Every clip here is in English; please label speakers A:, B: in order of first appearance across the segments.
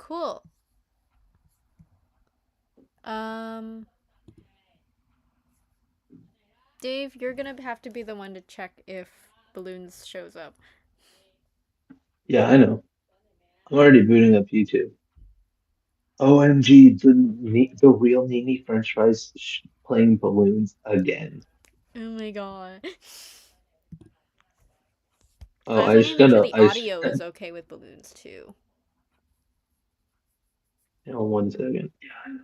A: Cool. Um, Dave, you're gonna have to be the one to check if Balloons shows up.
B: Yeah, I know. I'm already booting up YouTube. OMG, the real Nini French fries playing balloons again.
A: Oh my god. I
B: Oh,
A: also
B: I
A: need to
B: just
A: make sure
B: gotta,
A: the
B: I just,
A: audio is okay with balloons too.
B: you know, 1 second. Yeah, I know.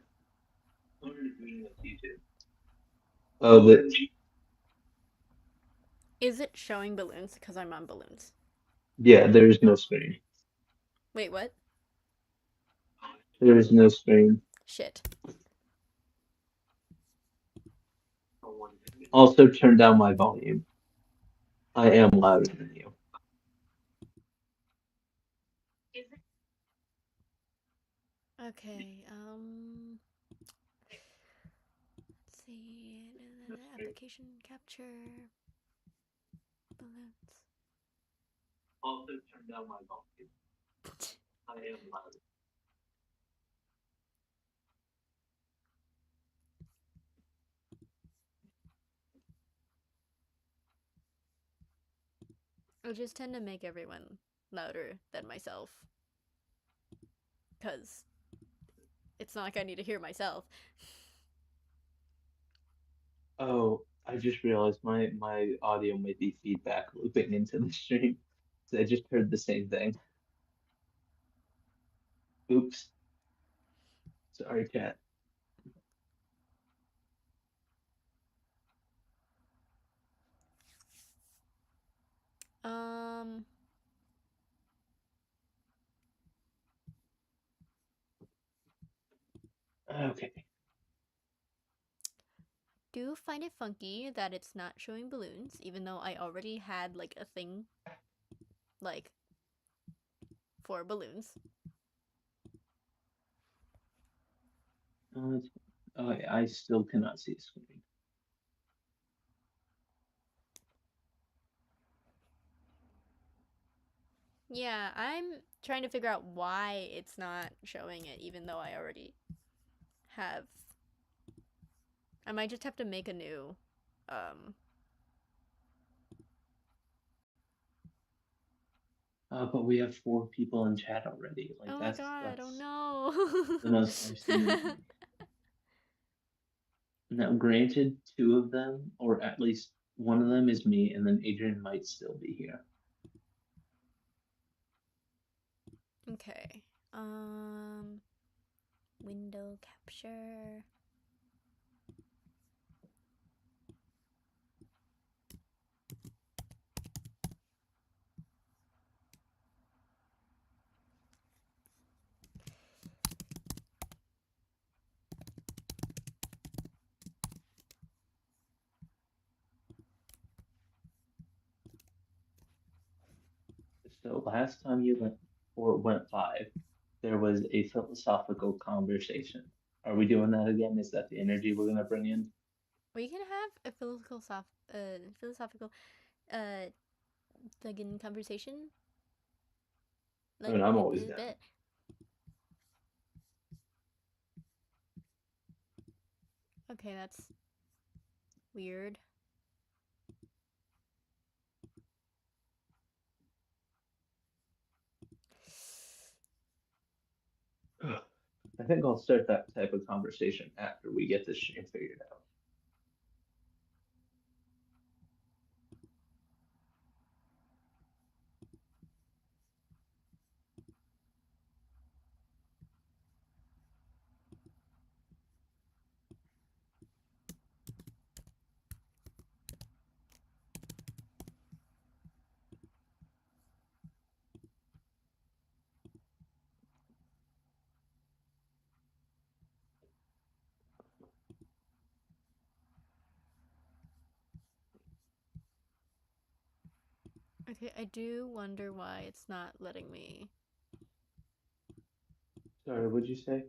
B: I'm already booting up YouTube. Oh, the,
A: Is it showing balloons? Because I'm on balloons.
B: yeah, there's no screen.
A: Wait, what?
B: There is no screen.
A: Shit.
B: Also, turn down my volume. I am louder than you.
A: Okay, let's see. Application capture balloons.
B: Also, turn down my volume. I am louder.
A: I just tend to make everyone louder than myself. Because it's not like I need to hear myself.
B: Oh, I just realized my audio might be feedback looping into the stream. So I just heard the same thing. Oops. Sorry, cat.
A: Um,
B: Okay.
A: do find it funky that it's not showing balloons, even though I already had like a thing like for balloons.
B: Okay, I still cannot see a screen.
A: Yeah, I'm trying to figure out why it's not showing it, even though I already have. I might just have to make a new. Um.
B: But we have 4 people in chat already. Like
A: Oh my
B: that's
A: god! Oh
B: that's the
A: no.
B: most I've seen in months. Now, granted, 2 of them, or at least one of them, is me, and then Adrian might still be here.
A: Okay. Um. Window capture.
B: So last time you went live, there was a philosophical conversation. Are we doing that again? Is that the energy we're gonna bring in?
A: We can have a philosophical, uh, like in conversation,
B: I
A: like
B: mean, I'm
A: in
B: always
A: this
B: down.
A: bit. Okay, that's weird.
B: I think I'll start that type of conversation after we get this stream figured out.
A: Okay, I do wonder why it's not letting me.
B: Sorry, what'd you say?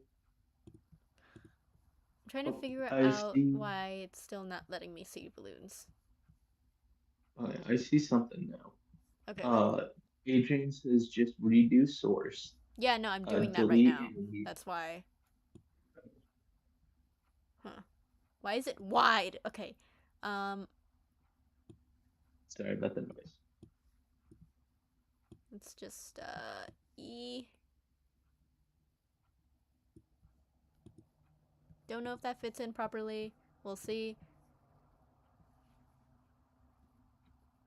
A: I'm trying to
B: Oh,
A: figure
B: I
A: out
B: see.
A: why it's still not letting me see balloons.
B: I see something now.
A: Okay, good.
B: Uh, Adrian says just redo source.
A: Yeah, no, I'm doing that right
B: Delete
A: now.
B: and leave.
A: That's why. Huh. Why is it wide? Okay. Um,
B: Sorry about the noise.
A: let's just E. Don't know if that fits in properly. We'll see.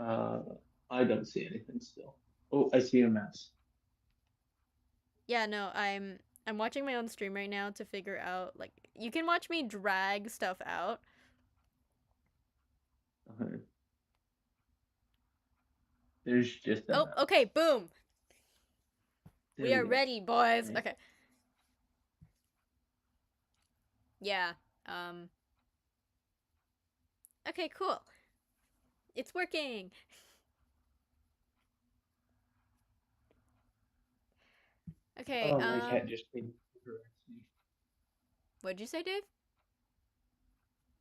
B: Uh, I don't see anything still. Oh, I see a mess.
A: Yeah, no, I'm watching my own stream right now to figure out like you can watch me drag stuff out.
B: Okay. There's just a
A: Oh, okay,
B: mouse.
A: boom.
B: There
A: We
B: we
A: are
B: go.
A: ready, boys.
B: Right.
A: Okay. Yeah. Um okay, cool. It's working. Okay,
B: Oh, my cat just came to harass me.
A: what'd you say, Dave?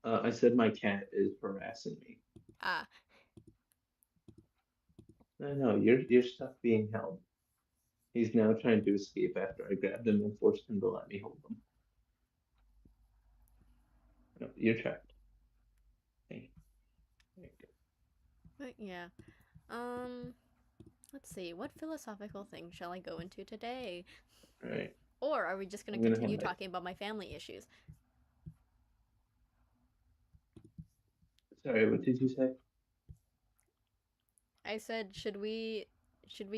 B: I said my cat is harassing me.
A: Ah,
B: No, no, you're stuck being held. He's now trying to escape after I grabbed him and forced him to let me hold him. No, you're trapped. Hey, there you
A: but yeah. Um let's see. What philosophical thing shall I go into today?
B: go. All right.
A: Or are we just going
B: I'm
A: to
B: gonna have
A: continue
B: my.
A: talking about my family issues?
B: Sorry, what did you say?
A: I said, should we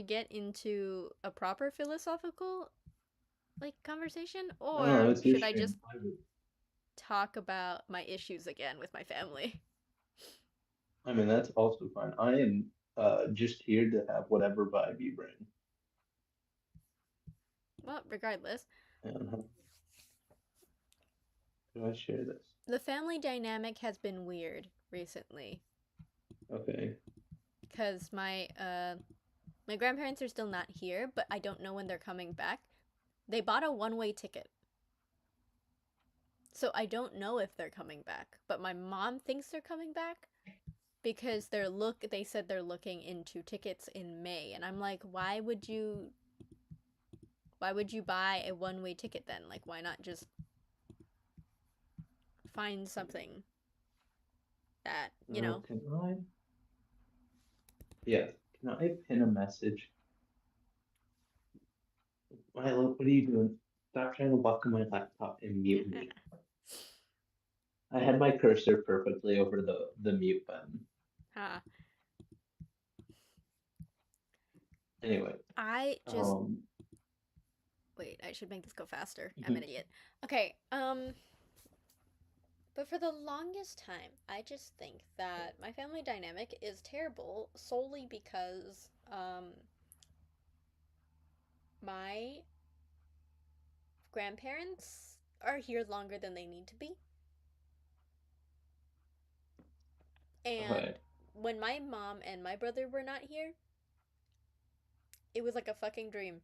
A: get into a proper philosophical like conversation
B: No,
A: or
B: it's your
A: should I
B: stream.
A: just talk about my issues again with my family?
B: I mean, that's also fine. I am just here to have whatever vibe you bring.
A: Well, regardless,
B: And how do I share this?
A: the family dynamic has been weird recently
B: Okay.
A: cuz my grandparents are still not here, but I don't know when they're coming back. They bought a one-way ticket. So I don't know if they're coming back, but my mom thinks they're coming back because they said they're looking into tickets in May and I'm like, why would you buy a one-way ticket then? Like why not just find something that,
B: Can I? Yeah. Can I pin a message? Milo, what are you doing? Stop trying to walk on my laptop and mute me. I had my cursor perfectly over the mute button.
A: huh.
B: Anyway,
A: I just
B: um,
A: wait, I should make this go faster. I'm an
B: mhm,
A: idiot. Okay, but for the longest time, I just think that my family dynamic is terrible solely because my grandparents are here longer than they need to be.
B: okay,
A: And when my mom and my brother were not here, it was like a fucking dream.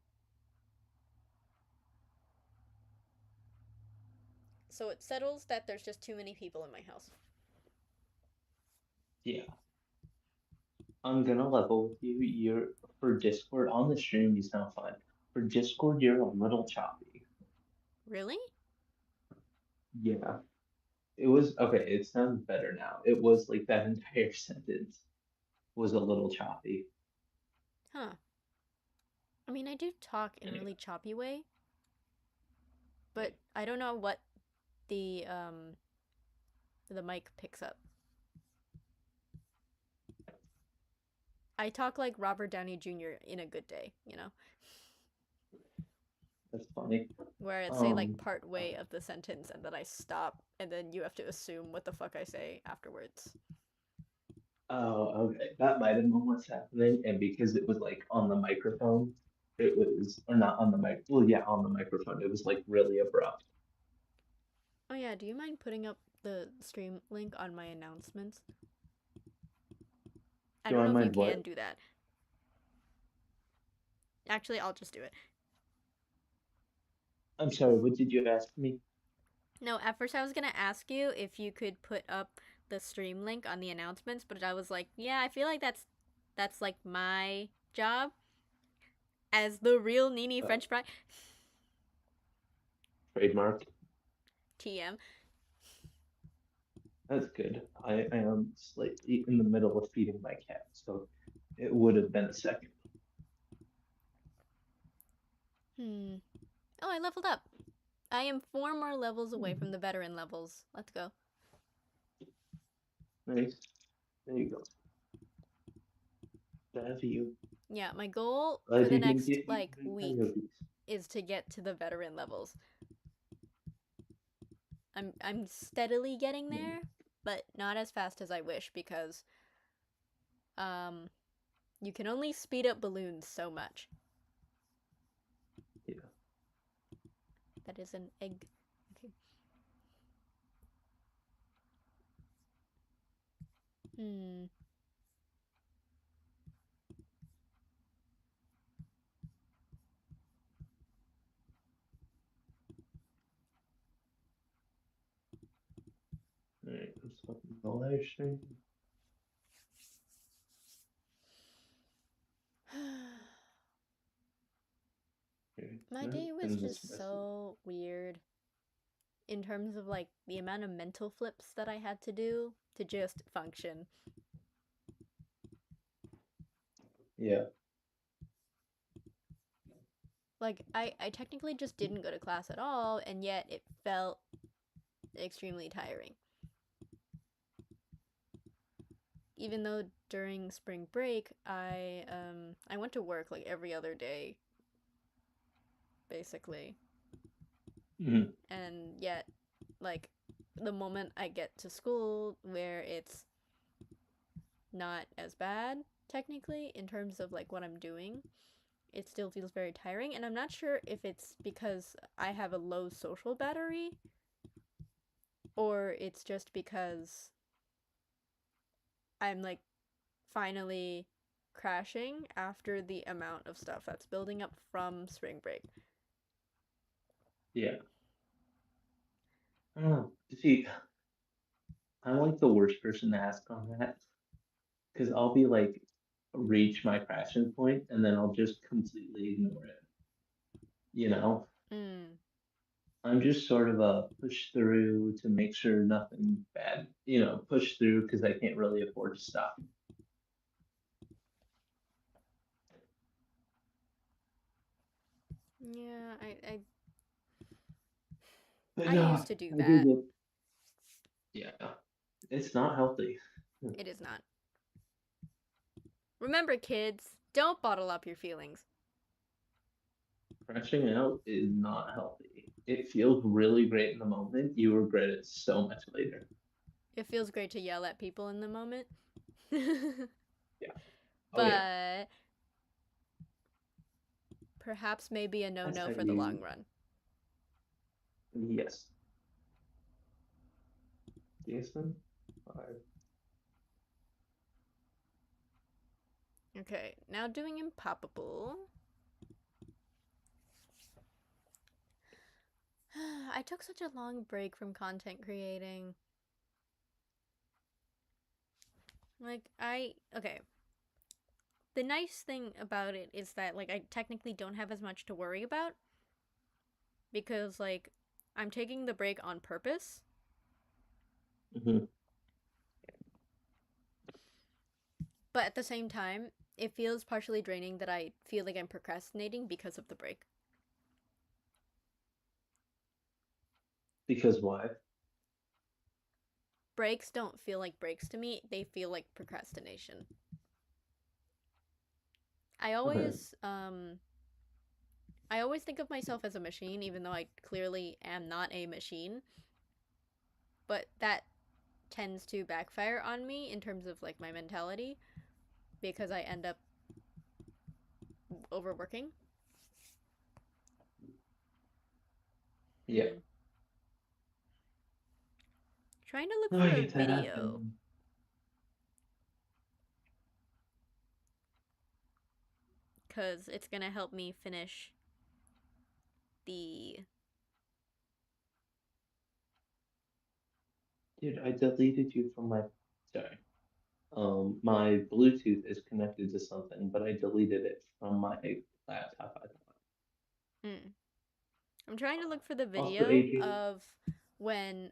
A: So it settles that there's just too many people in my house.
B: yeah, I'm gonna level with you. You're for Discord on the stream, you sound fine. For Discord, you're a little choppy.
A: Really?
B: Yeah, it was okay. It sounds better now. It was like that entire sentence was a little choppy.
A: Huh. I mean, I do talk in a
B: Anyway,
A: really choppy way,
B: yeah,
A: but I don't know what the mic picks up. I talk like Robert Downey Jr. in a good day,
B: that's funny.
A: where I'd say like
B: Um,
A: part
B: uh,
A: way of the sentence and then I stop and then you have to assume what the fuck I say afterwards.
B: oh, okay. That might have been what's happening. And because it was like on the microphone, it was, or not on the mic, well, yeah, on the microphone, it was like really abrupt.
A: Oh yeah, do you mind putting up the stream link on my announcements? I
B: Do
A: don't
B: I
A: know if you
B: mind
A: can
B: what?
A: do that. Actually, I'll just do it.
B: I'm sorry, what did you ask me?
A: No, at first I was gonna ask you if you could put up the stream link on the announcements, but I was like, yeah, I feel like that's like my job. as the real Nini
B: Uh,
A: French fry.
B: Trademark.
A: TM.
B: That's good. I am slightly in the middle of feeding my cat, so it would have been a second.
A: Hmm. Oh, I leveled up. I am 4 more levels away from
B: Mhm.
A: the veteran levels. Let's go.
B: Nice. There you go. Have you.
A: Yeah, my goal for
B: Glad
A: the
B: you didn't
A: next
B: get eaten
A: like
B: by
A: week
B: coyotes.
A: is to get to the veteran levels. I'm steadily getting
B: Mm,
A: there, but not as fast as I wish because um you can only speed up balloons so much.
B: yeah.
A: That is an egg. Okay. Hmm.
B: All right. I'm stopping the live stream. Okay.
A: My
B: No,
A: day was
B: and this
A: just
B: message.
A: so weird in terms of like the amount of mental flips that I had to do to just function.
B: Yeah.
A: Like I technically just didn't go to class at all, and yet it felt extremely tiring. Even though during spring break I went to work like every other day basically,
B: Mhm.
A: and yet like the moment I get to school where it's not as bad technically in terms of like what I'm doing, it still feels very tiring, and I'm not sure if it's because I have a low social battery or it's just because I'm like finally crashing after the amount of stuff that's building up from spring break.
B: Yeah. I don't know. See, I'm like the worst person to ask on that because I'll be like, reach my crashing point and then I'll just completely ignore it. You know,
A: Mm.
B: I'm just sort of a push through to make sure nothing bad, push through because I can't really afford to stop.
A: Yeah,
B: But
A: I
B: no,
A: used to do
B: I do
A: that.
B: get, yeah, it's not healthy.
A: It is not. Remember, kids, don't bottle up your feelings.
B: Crashing out is not healthy. It feels really great in the moment. You regret it so much later.
A: It feels great to yell at people in the moment.
B: Yeah. Oh yeah.
A: But perhaps maybe a no
B: That's
A: no
B: how
A: for the
B: you.
A: long run.
B: Yes. Jason. Five.
A: Okay, now doing Impoppable. I took such a long break from content creating. Okay. The nice thing about it is that, like, I technically don't have as much to worry about because, like, I'm taking the break on purpose.
B: Mm-hmm.
A: But at the same time, it feels partially draining that I feel like I'm procrastinating because of the break.
B: Because why?
A: Breaks don't feel like breaks to me, they feel like procrastination. I
B: Okay.
A: always, um, I always think of myself as a machine, even though I clearly am not a machine. But that tends to backfire on me in terms of like my mentality because I end up overworking.
B: Yeah.
A: Hmm. Trying to look
B: Oh,
A: for
B: I
A: a
B: get that
A: video
B: happen.
A: because it's gonna help me finish the.
B: Dude, I deleted you from my. Sorry. My Bluetooth is connected to something, but I deleted it from my laptop, I thought.
A: Hmm. I'm trying to look for the
B: Also,
A: video
B: Adrian,
A: of when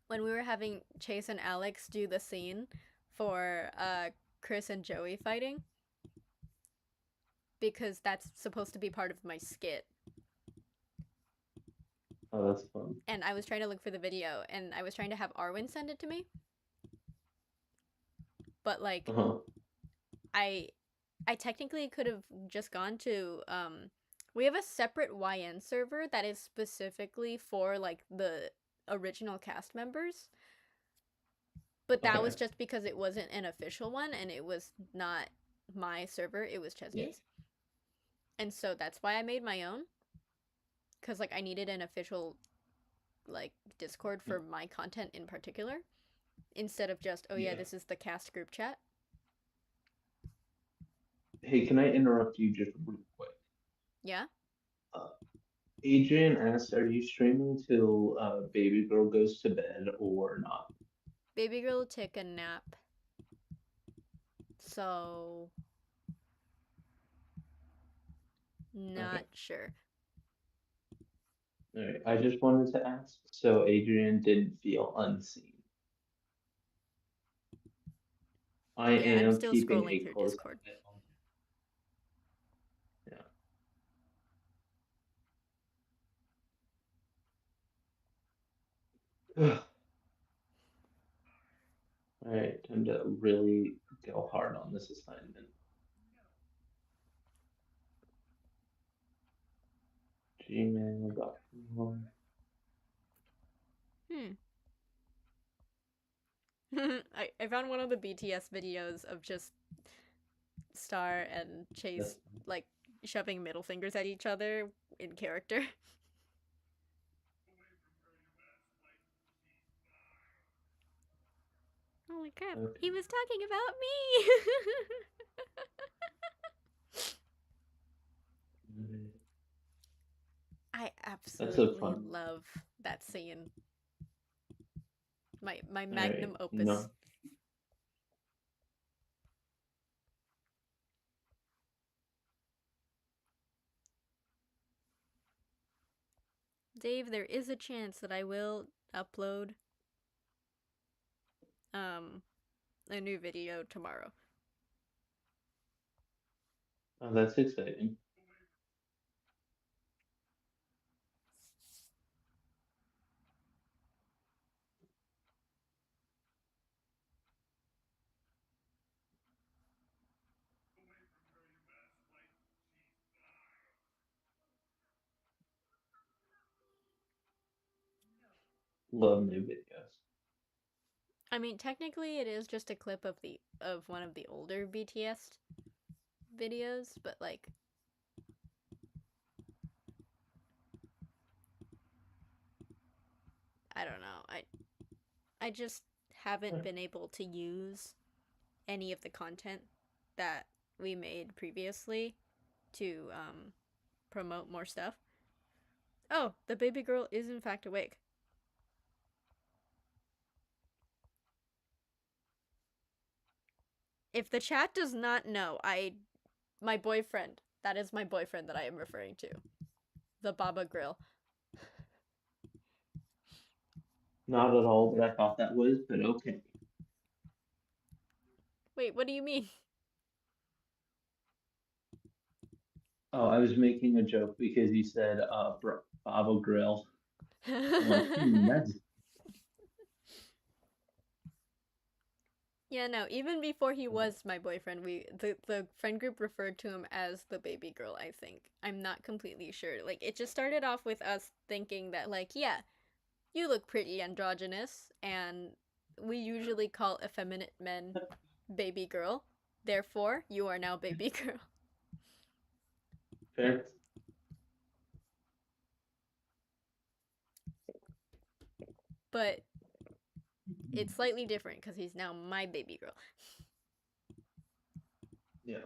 A: when we were having Chase and Alex do the scene for Chris and Joey fighting because that's supposed to be part of my skit.
B: oh, that's fun.
A: And I was trying to look for the video and I was trying to have Arwen send it to me, but like
B: Uh-huh.
A: I I technically could have just gone to we have a separate YN server that is specifically for like the original cast members, but that was
B: Okay.
A: just because it wasn't an official one and it was not my server, it was
B: Yeah.
A: Chesney's. And so that's why I made my own cuz like I needed an official like Discord
B: Yeah.
A: for my content in particular instead of just oh yeah,
B: Yeah.
A: this is the cast group chat.
B: Hey, can I interrupt you just real quick?
A: Yeah.
B: Uh, Adrian asked, "Are you streaming till baby girl goes to bed or not?"
A: Baby girl took a nap. So
B: Okay.
A: not sure.
B: All right. I just wanted to ask, so Adrian didn't feel unseen. I
A: Yeah, I'm
B: am
A: still
B: keeping
A: scrolling
B: a
A: through
B: close
A: Discord.
B: eye on it. Yeah. All right, time to really go hard on this assignment. Gmail.com.
A: Hmm. I found one of the BTS videos of just Star and
B: That's
A: Chase like shoving middle fingers at each other in character. Holy crap,
B: okay.
A: he was talking about me! I
B: That's a
A: absolutely
B: fun.
A: love that scene. My
B: All right,
A: magnum opus.
B: no,
A: Dave, there is a chance that I will upload um a new video tomorrow.
B: oh, that's exciting. Love new videos.
A: I mean, technically it is just a clip of one of the older BTS videos, but like I don't know. I just haven't been able to use any of the content that we made previously to promote more stuff. Oh, the baby girl is in fact awake. If the chat does not know, my boyfriend. That is my boyfriend that I am referring to. The Baba Grill.
B: Not at all what I thought that was, but okay.
A: Wait, what do you mean?
B: Oh, I was making a joke because you said Bravo Grill. I'm like, that's
A: Yeah, no, even before he was my boyfriend, the friend group referred to him as the baby girl, I think. I'm not completely sure. Like it just started off with us thinking that like, yeah, you look pretty androgynous and we usually call effeminate men baby girl. Therefore, you are now baby girl.
B: fair.
A: But it's slightly different cuz he's now my baby girl.
B: Yeah.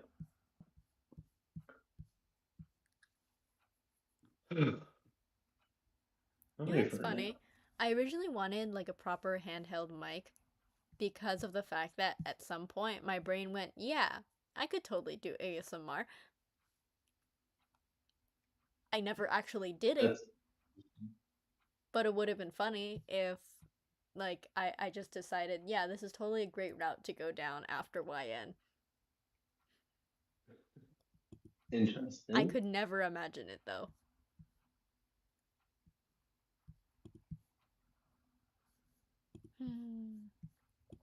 B: I'm
A: You know
B: ready
A: what's
B: for a nap.
A: funny? I originally wanted like a proper handheld mic because of the fact that at some point my brain went, yeah, I could totally do ASMR. I never actually did it,
B: That's
A: but it would have been funny if like I just decided, yeah, this is totally a great route to go down after YN. I
B: interesting.
A: could never imagine it though. Hmm.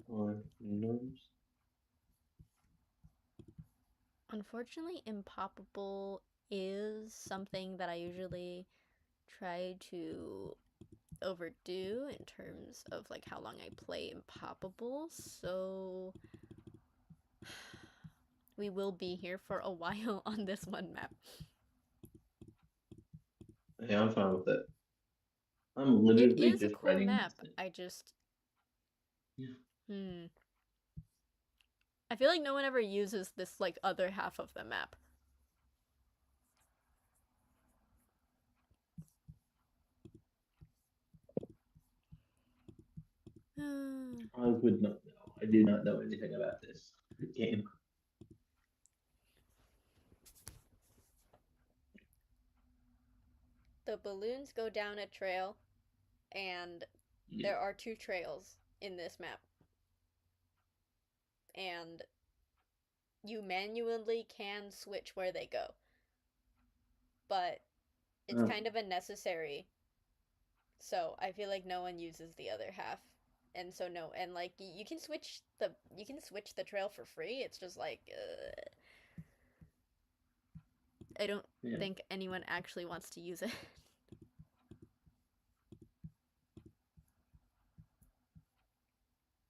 B: Or knows?
A: Unfortunately, Impoppable is something that I usually try to overdo in terms of like how long I play Impoppable. So we will be here for a while on this one map.
B: Yeah, I'm fine with it. I'm
A: It
B: literally
A: is a
B: just
A: cool
B: writing
A: map.
B: this thing.
A: I just
B: Yeah.
A: hmm. I feel like no one ever uses this like other half of the map.
B: I would not know. I do not know anything about this game.
A: The balloons go down a trail, and
B: Yeah.
A: there are two trails in this map, and you manually can switch where they go, but it's
B: Oh,
A: kind of unnecessary. So I feel like no one uses the other half, and so no, and like you can switch the trail for free. It's just like I don't
B: yeah.
A: think anyone actually wants to use it.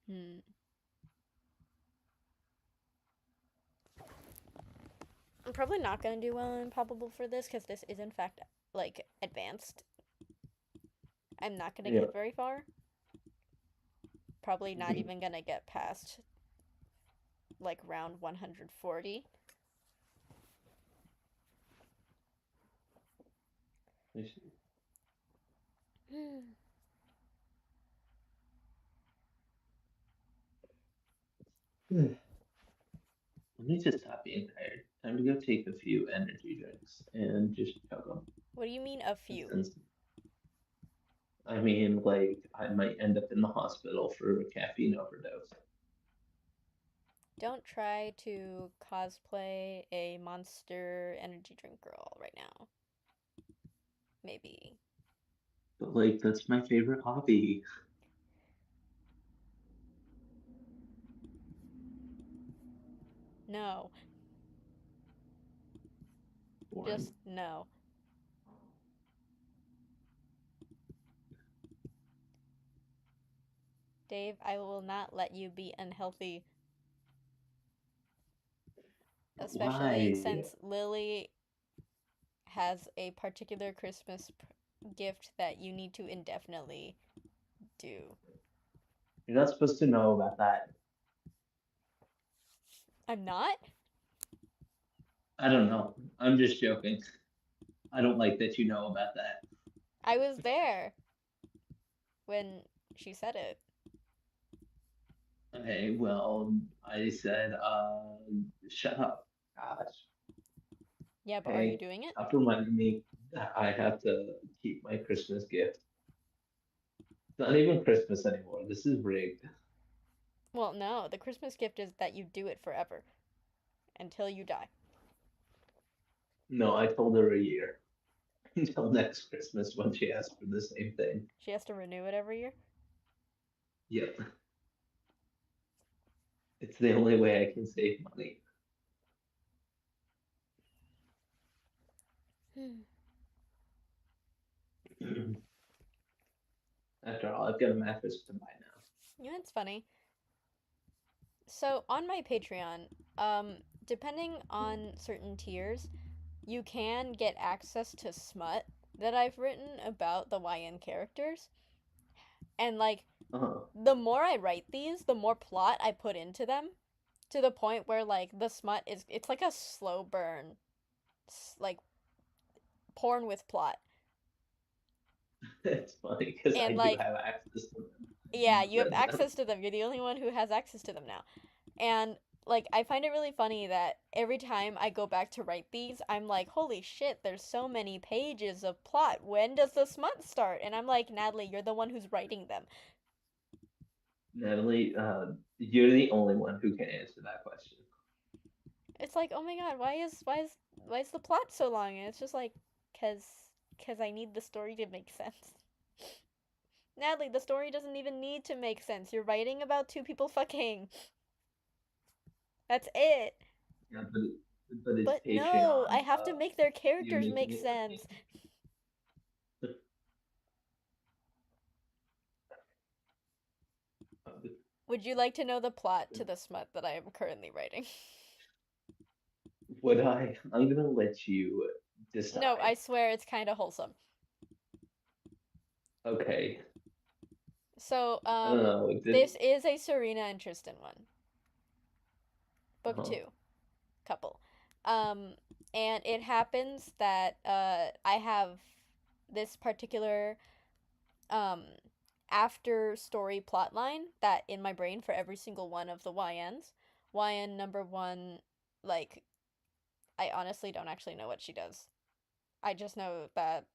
A: Hmm. I'm probably not gonna do well in probable for this because this is in fact like advanced. I'm not gonna
B: Yeah.
A: get very far. Probably not
B: Mhm.
A: even gonna get past like round 140.
B: I see. Let me just stop being tired. Time to go take a few energy drinks and just chug them.
A: What do you mean a
B: And
A: few?
B: since I mean, like, I might end up in the hospital for a caffeine overdose.
A: Don't try to cosplay a monster energy drink girl right now. Maybe.
B: But like, that's my favorite hobby.
A: No.
B: Boring.
A: Just no. Dave, I will not let you be unhealthy, especially
B: Why?
A: since Lily has a particular Christmas gift that you need to indefinitely do.
B: You're not supposed to know about that.
A: I'm not?
B: I don't know. I'm just joking. I don't like that you know about that.
A: I was there when she said it.
B: Okay, well, I said, shut up. Gosh.
A: Yeah, but are you
B: Hey,
A: doing it?
B: stop reminding me that I have to keep my Christmas gift. It's not even Christmas anymore. This is rigged.
A: Well, no. The Christmas gift is that you do it forever until you die.
B: No, I told her a year until next Christmas when she asked for the same thing.
A: She has to renew it every year.
B: Yep, it's the only way I can save money. After all, I've got a mattress to buy now.
A: You know, it's funny. So on my Patreon, depending on certain tiers, you can get access to smut that I've written about the YN characters. And like
B: Uh-huh.
A: the more I write these, the more plot I put into them to the point where like the smut is it's like a slow burn, like porn with plot.
B: It's funny because I
A: And
B: do
A: like
B: have access to them.
A: yeah,
B: I've
A: you have
B: read them.
A: access to them. You're the only one who has access to them now. And like I find it really funny that every time I go back to write these, I'm like, holy shit, there's so many pages of plot. When does the smut start? And I'm like, Natalie, you're the one who's writing them.
B: Natalie, you're the only one who can answer that question.
A: It's like, oh my god, why is the plot so long? And it's just like, cause I need the story to make sense. Natalie, the story doesn't even need to make sense. You're writing about two people fucking. That's it.
B: Yeah, but it's
A: But no, I
B: Patreon.
A: have to make their
B: You're
A: characters make
B: making
A: sense.
B: it.
A: Would you like to know the plot to the smut that I am currently writing?
B: Would I? I'm gonna let you
A: No, I
B: decide.
A: swear it's kind of wholesome.
B: Okay.
A: So,
B: I don't know.
A: this is a Serena and Tristan one. Book
B: Uh-huh.
A: 2, couple. Um, and it happens that I have this particular um after story plot line that in my brain for every single one of the YNs. YN number 1, like I honestly don't actually know what she does. I just know that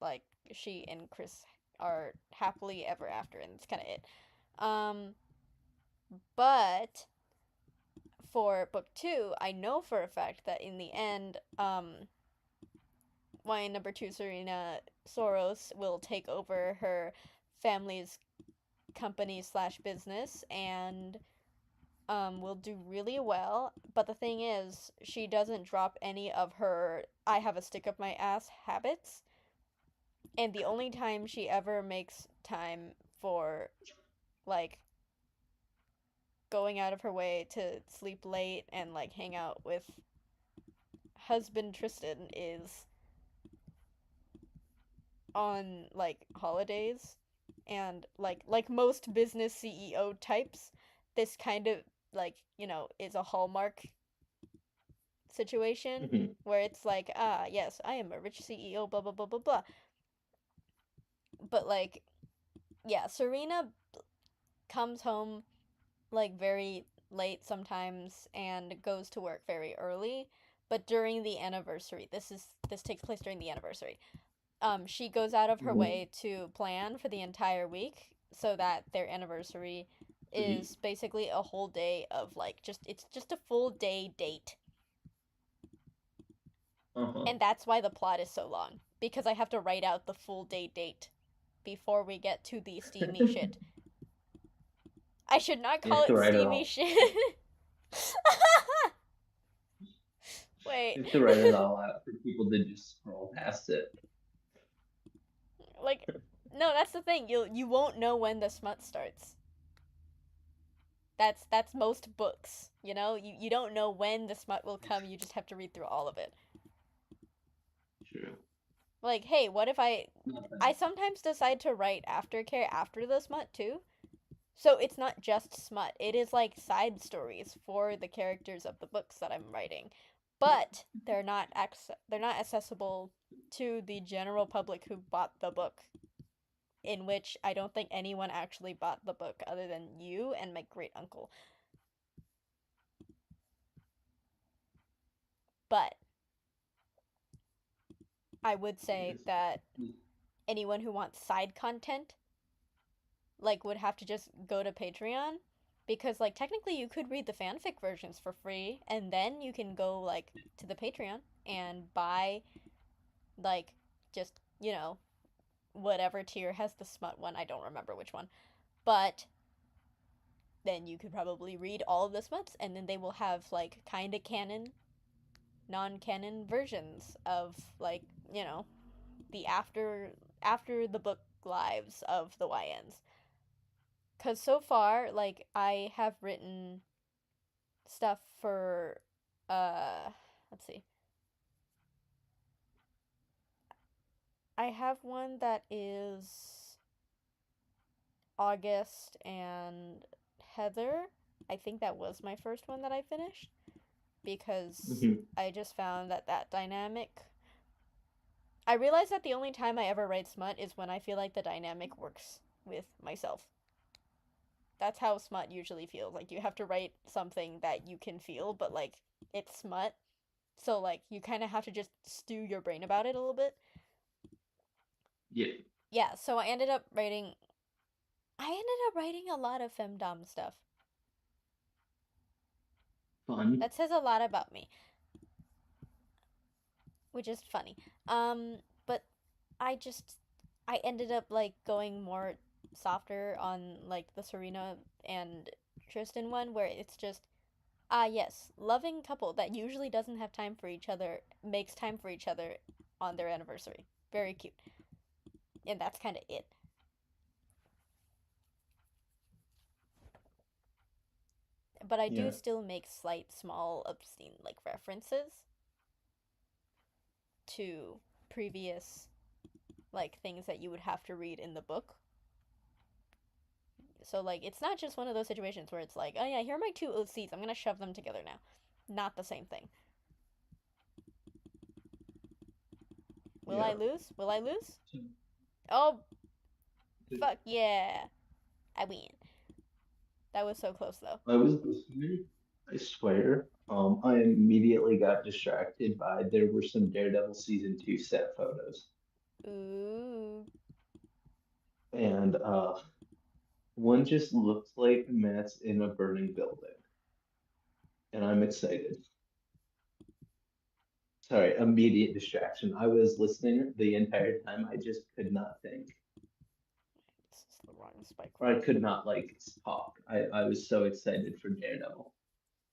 A: like she and Chris are happily ever after, and that's kind of it. Um, but for book 2, I know for a fact that in the end, YN number 2 Serena Soros will take over her family's company slash business and will do really well. But the thing is, she doesn't drop any of her I have a stick up my ass habits. And the only time she ever makes time for like going out of her way to sleep late and like hang out with husband Tristan is on like holidays and like most business CEO types, this kind of like, is a hallmark situation
B: Mhm.
A: where it's like, ah, yes, I am a rich CEO, blah blah blah blah blah. But like, yeah, Serena comes home like very late sometimes and goes to work very early. But during the anniversary, this takes place during the anniversary. She goes out of her
B: Mhm.
A: way to plan for the entire week so that their anniversary
B: So you,
A: is basically a whole day of like it's just a full day date.
B: uh-huh.
A: And that's why the plot is so long because I have to write out the full day date before we get to the steamy shit. I should not
B: You
A: call
B: have to
A: it
B: write it
A: steamy
B: all.
A: shit. Wait.
B: You have to write it all out for people to just scroll past it.
A: Like, no, that's the thing. You won't know when the smut starts. That's most books. You don't know when the smut will come. You just have to read through all of it.
B: True.
A: Like, hey, what if
B: Not
A: I
B: bad.
A: sometimes decide to write aftercare after the smut too. So it's not just smut. It is like side stories for the characters of the books that I'm writing. But they're not accessible to the general public who bought the book, in which I don't think anyone actually bought the book other than you and my great uncle. But I would say
B: Yes.
A: that anyone who wants side content like would have to just go to Patreon because like technically you could read the fanfic versions for free and then you can go like to the Patreon and buy like just, whatever tier has the smut one. I don't remember which one. But then you could probably read all of the smuts and then they will have like kind of canon, non-canon versions of like, the after the book lives of the YNs. Cuz so far like I have written stuff for uh let's see. I have one that is August and Heather. I think that was my first one that I finished because
B: Mhm.
A: I just found that dynamic. I realized that the only time I ever write smut is when I feel like the dynamic works with myself. That's how smut usually feels. Like you have to write something that you can feel, but like it's smut. So like you kind of have to just stew your brain about it a little bit.
B: Yeah,
A: Yeah, so I ended up writing a lot of femdom stuff.
B: fun.
A: That says a lot about me, which is funny. But I just I ended up like going more softer on like the Serena and Tristan one where it's just yes, loving couple that usually doesn't have time for each other makes time for each other on their anniversary. Very cute. And that's kind of it. But I do
B: Yeah,
A: still make slight small obscene like references to previous like things that you would have to read in the book. So like it's not just one of those situations where it's like, "Oh yeah, here are my two OCs. I'm going to shove them together now." Not the same thing. Will I
B: yeah.
A: lose? Will I lose?
B: So,
A: Oh, fuck yeah. I win. That was so close though.
B: I was listening. I swear. I immediately got distracted by there were some Daredevil season 2 set photos,
A: Ooh.
B: and one just looks like Matt's in a burning building, and I'm excited. Sorry, immediate distraction. I was listening the entire time. I just could not think,
A: This is the wrong spike
B: or I
A: level.
B: could not like talk. I was so excited for Daredevil.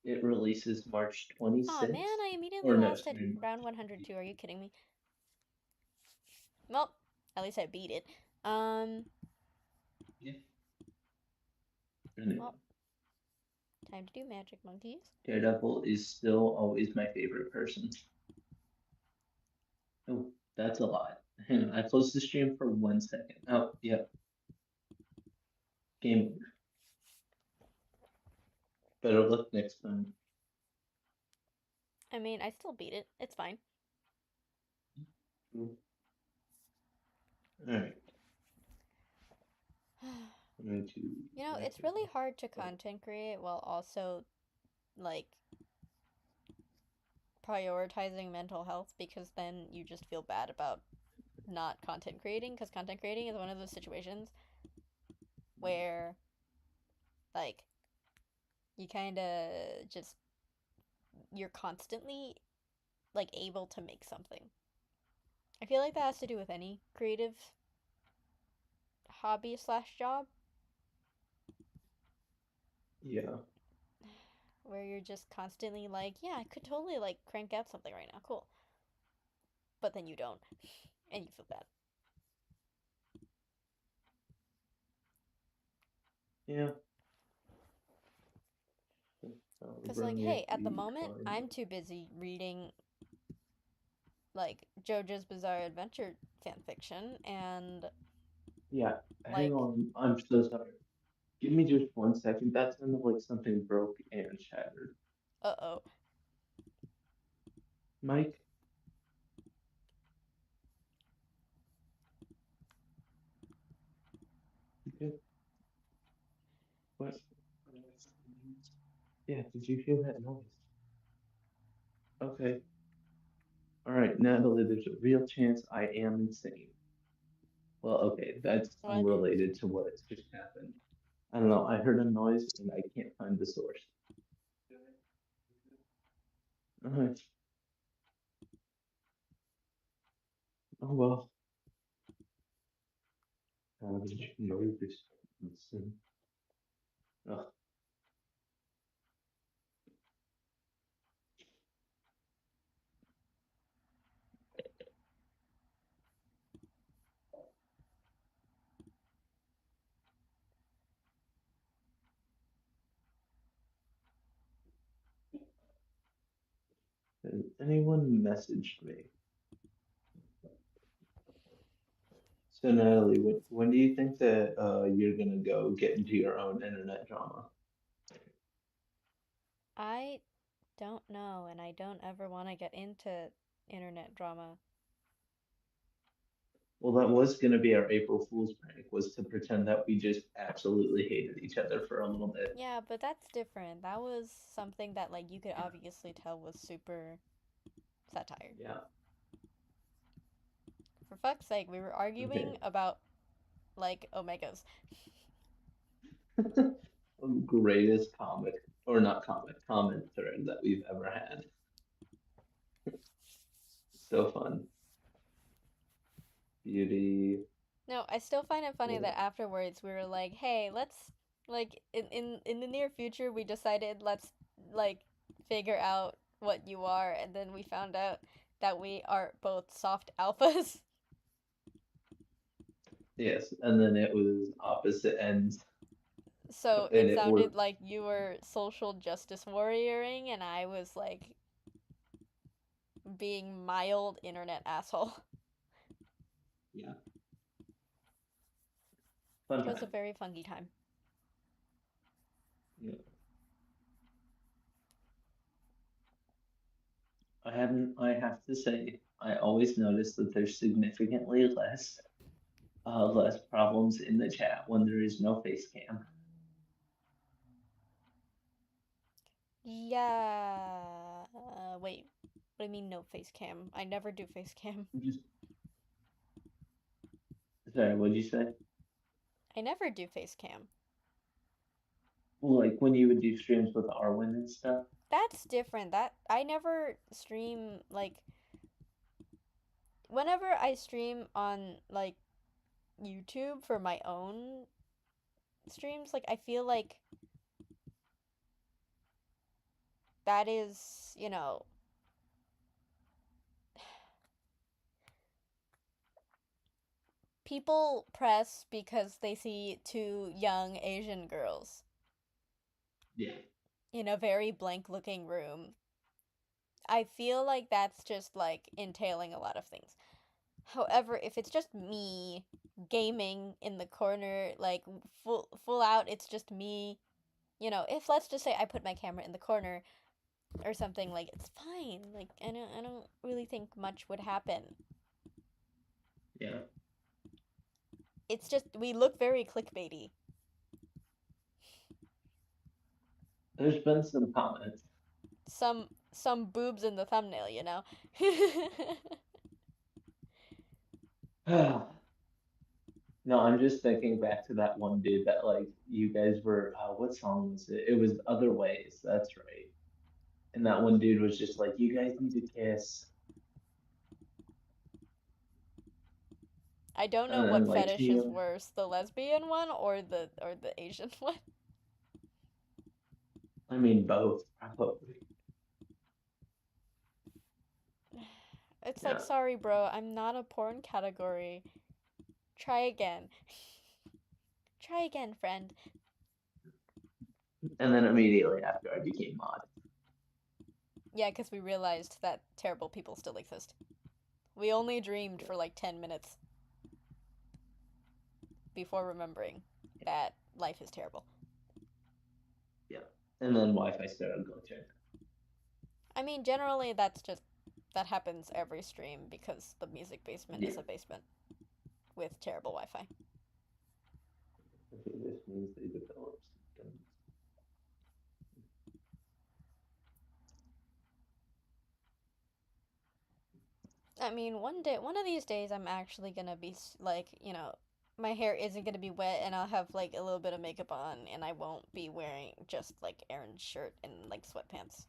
B: It releases March
A: Aw, man,
B: 26th,
A: I immediately
B: or no,
A: lost at
B: sorry, March.
A: round 102. Are you kidding me? Well, at least I beat it.
B: Yeah. Anyway,
A: Well, time to do magic monkeys.
B: Daredevil is still always my favorite person. Oh, that's a lot. Hang on, I closed the stream for 1 second. Oh, yeah, game over. Better luck next time.
A: I mean, I still beat it. It's fine.
B: All right, I'm going to
A: It's
B: magic.
A: really hard to
B: Oh,
A: content create while also, like, prioritizing mental health because then you just feel bad about not content creating because content creating is one of those situations where, like, you kind of just, you're constantly, like, able to make something. I feel like that has to do with any creative hobby slash job
B: yeah,
A: where you're just constantly like, yeah, I could totally, like, crank out something right now. Cool. But then you don't, and you feel bad.
B: yeah.
A: Because, like,
B: Run
A: hey,
B: it,
A: at the
B: you
A: moment,
B: climb.
A: I'm too busy reading, like, JoJo's Bizarre Adventure fanfiction and,
B: Yeah, hang
A: like,
B: on. I'm so sorry. Give me just 1 second. That sounded like something broke and shattered.
A: uh oh.
B: Mike, you good? What? Yeah, did you hear that noise? Okay. All right, Natalie, there's a real chance I am insane. Well, okay, that's
A: What?
B: unrelated to what has just happened. I don't know. I heard a noise and I can't find the source. All right. Oh well. How did you know this? Listen. Ugh. Has anyone messaged me? So Natalie, when do you think that you're gonna go get into your own internet drama?
A: I don't know, and I don't ever want to get into internet drama.
B: Well, that was gonna be our April Fool's prank, was to pretend that we just absolutely hated each other for a little bit.
A: Yeah, but that's different. That was something that like you could obviously tell was super satire.
B: Yeah.
A: For fuck's sake, we were arguing
B: Okay.
A: about like omegas.
B: Greatest comic, or not comic, comment thread that we've ever had. So fun. Beauty.
A: No, I still find it funny
B: Yeah.
A: that afterwards we were like, "Hey, let's like in the near future we decided let's like figure out what you are," and then we found out that we are both soft alphas.
B: Yes. And then it was opposite ends,
A: So
B: and
A: it
B: it
A: sounded
B: worked.
A: like you were social justice warrioring and I was like being mild internet asshole.
B: Yeah. Fun
A: It was a
B: time.
A: very funky time.
B: Yeah. I have to say, I always notice that there's significantly less problems in the chat when there is no face cam.
A: Yeah. Wait. What do you mean no face cam? I never do face cam.
B: Just sorry, what'd you say?
A: I never do face cam.
B: Well, like when you would do streams with Arwen and stuff.
A: That's different. That I never stream like whenever I stream on like YouTube for my own streams, like I feel like that is, people press because they see two young Asian girls
B: Yeah.
A: in a very blank looking room. I feel like that's just like entailing a lot of things. However, if it's just me gaming in the corner, like full out, it's just me. If let's just say I put my camera in the corner or something, like it's fine. Like I don't really think much would happen.
B: Yeah.
A: It's just we look very clickbaity.
B: There's been some comments.
A: Some boobs in the thumbnail.
B: No, I'm just thinking back to that one dude that like you guys were. What song was it? It was Other Ways. That's right. And that one dude was just like, "You guys need to kiss,"
A: I don't know
B: and then
A: what
B: like
A: fetish is
B: she,
A: worse, the lesbian one or the Asian one.
B: I mean both probably.
A: It's like,
B: Yeah.
A: sorry, bro, I'm not a porn category. Try again. Try again, friend.
B: And then immediately after I became mod.
A: Yeah, because we realized that terrible people still exist. We only dreamed
B: Yeah.
A: for like 10 minutes before remembering that life is terrible.
B: Yeah. And then Wi-Fi started glitching.
A: I mean, generally, that happens every stream because the music basement
B: Yeah.
A: is a basement with terrible Wi Fi.
B: Okay, this means they developed systems.
A: I mean, one of these days, I'm actually gonna be like, my hair isn't gonna be wet and I'll have like a little bit of makeup on and I won't be wearing just like Aaron's shirt and like sweatpants.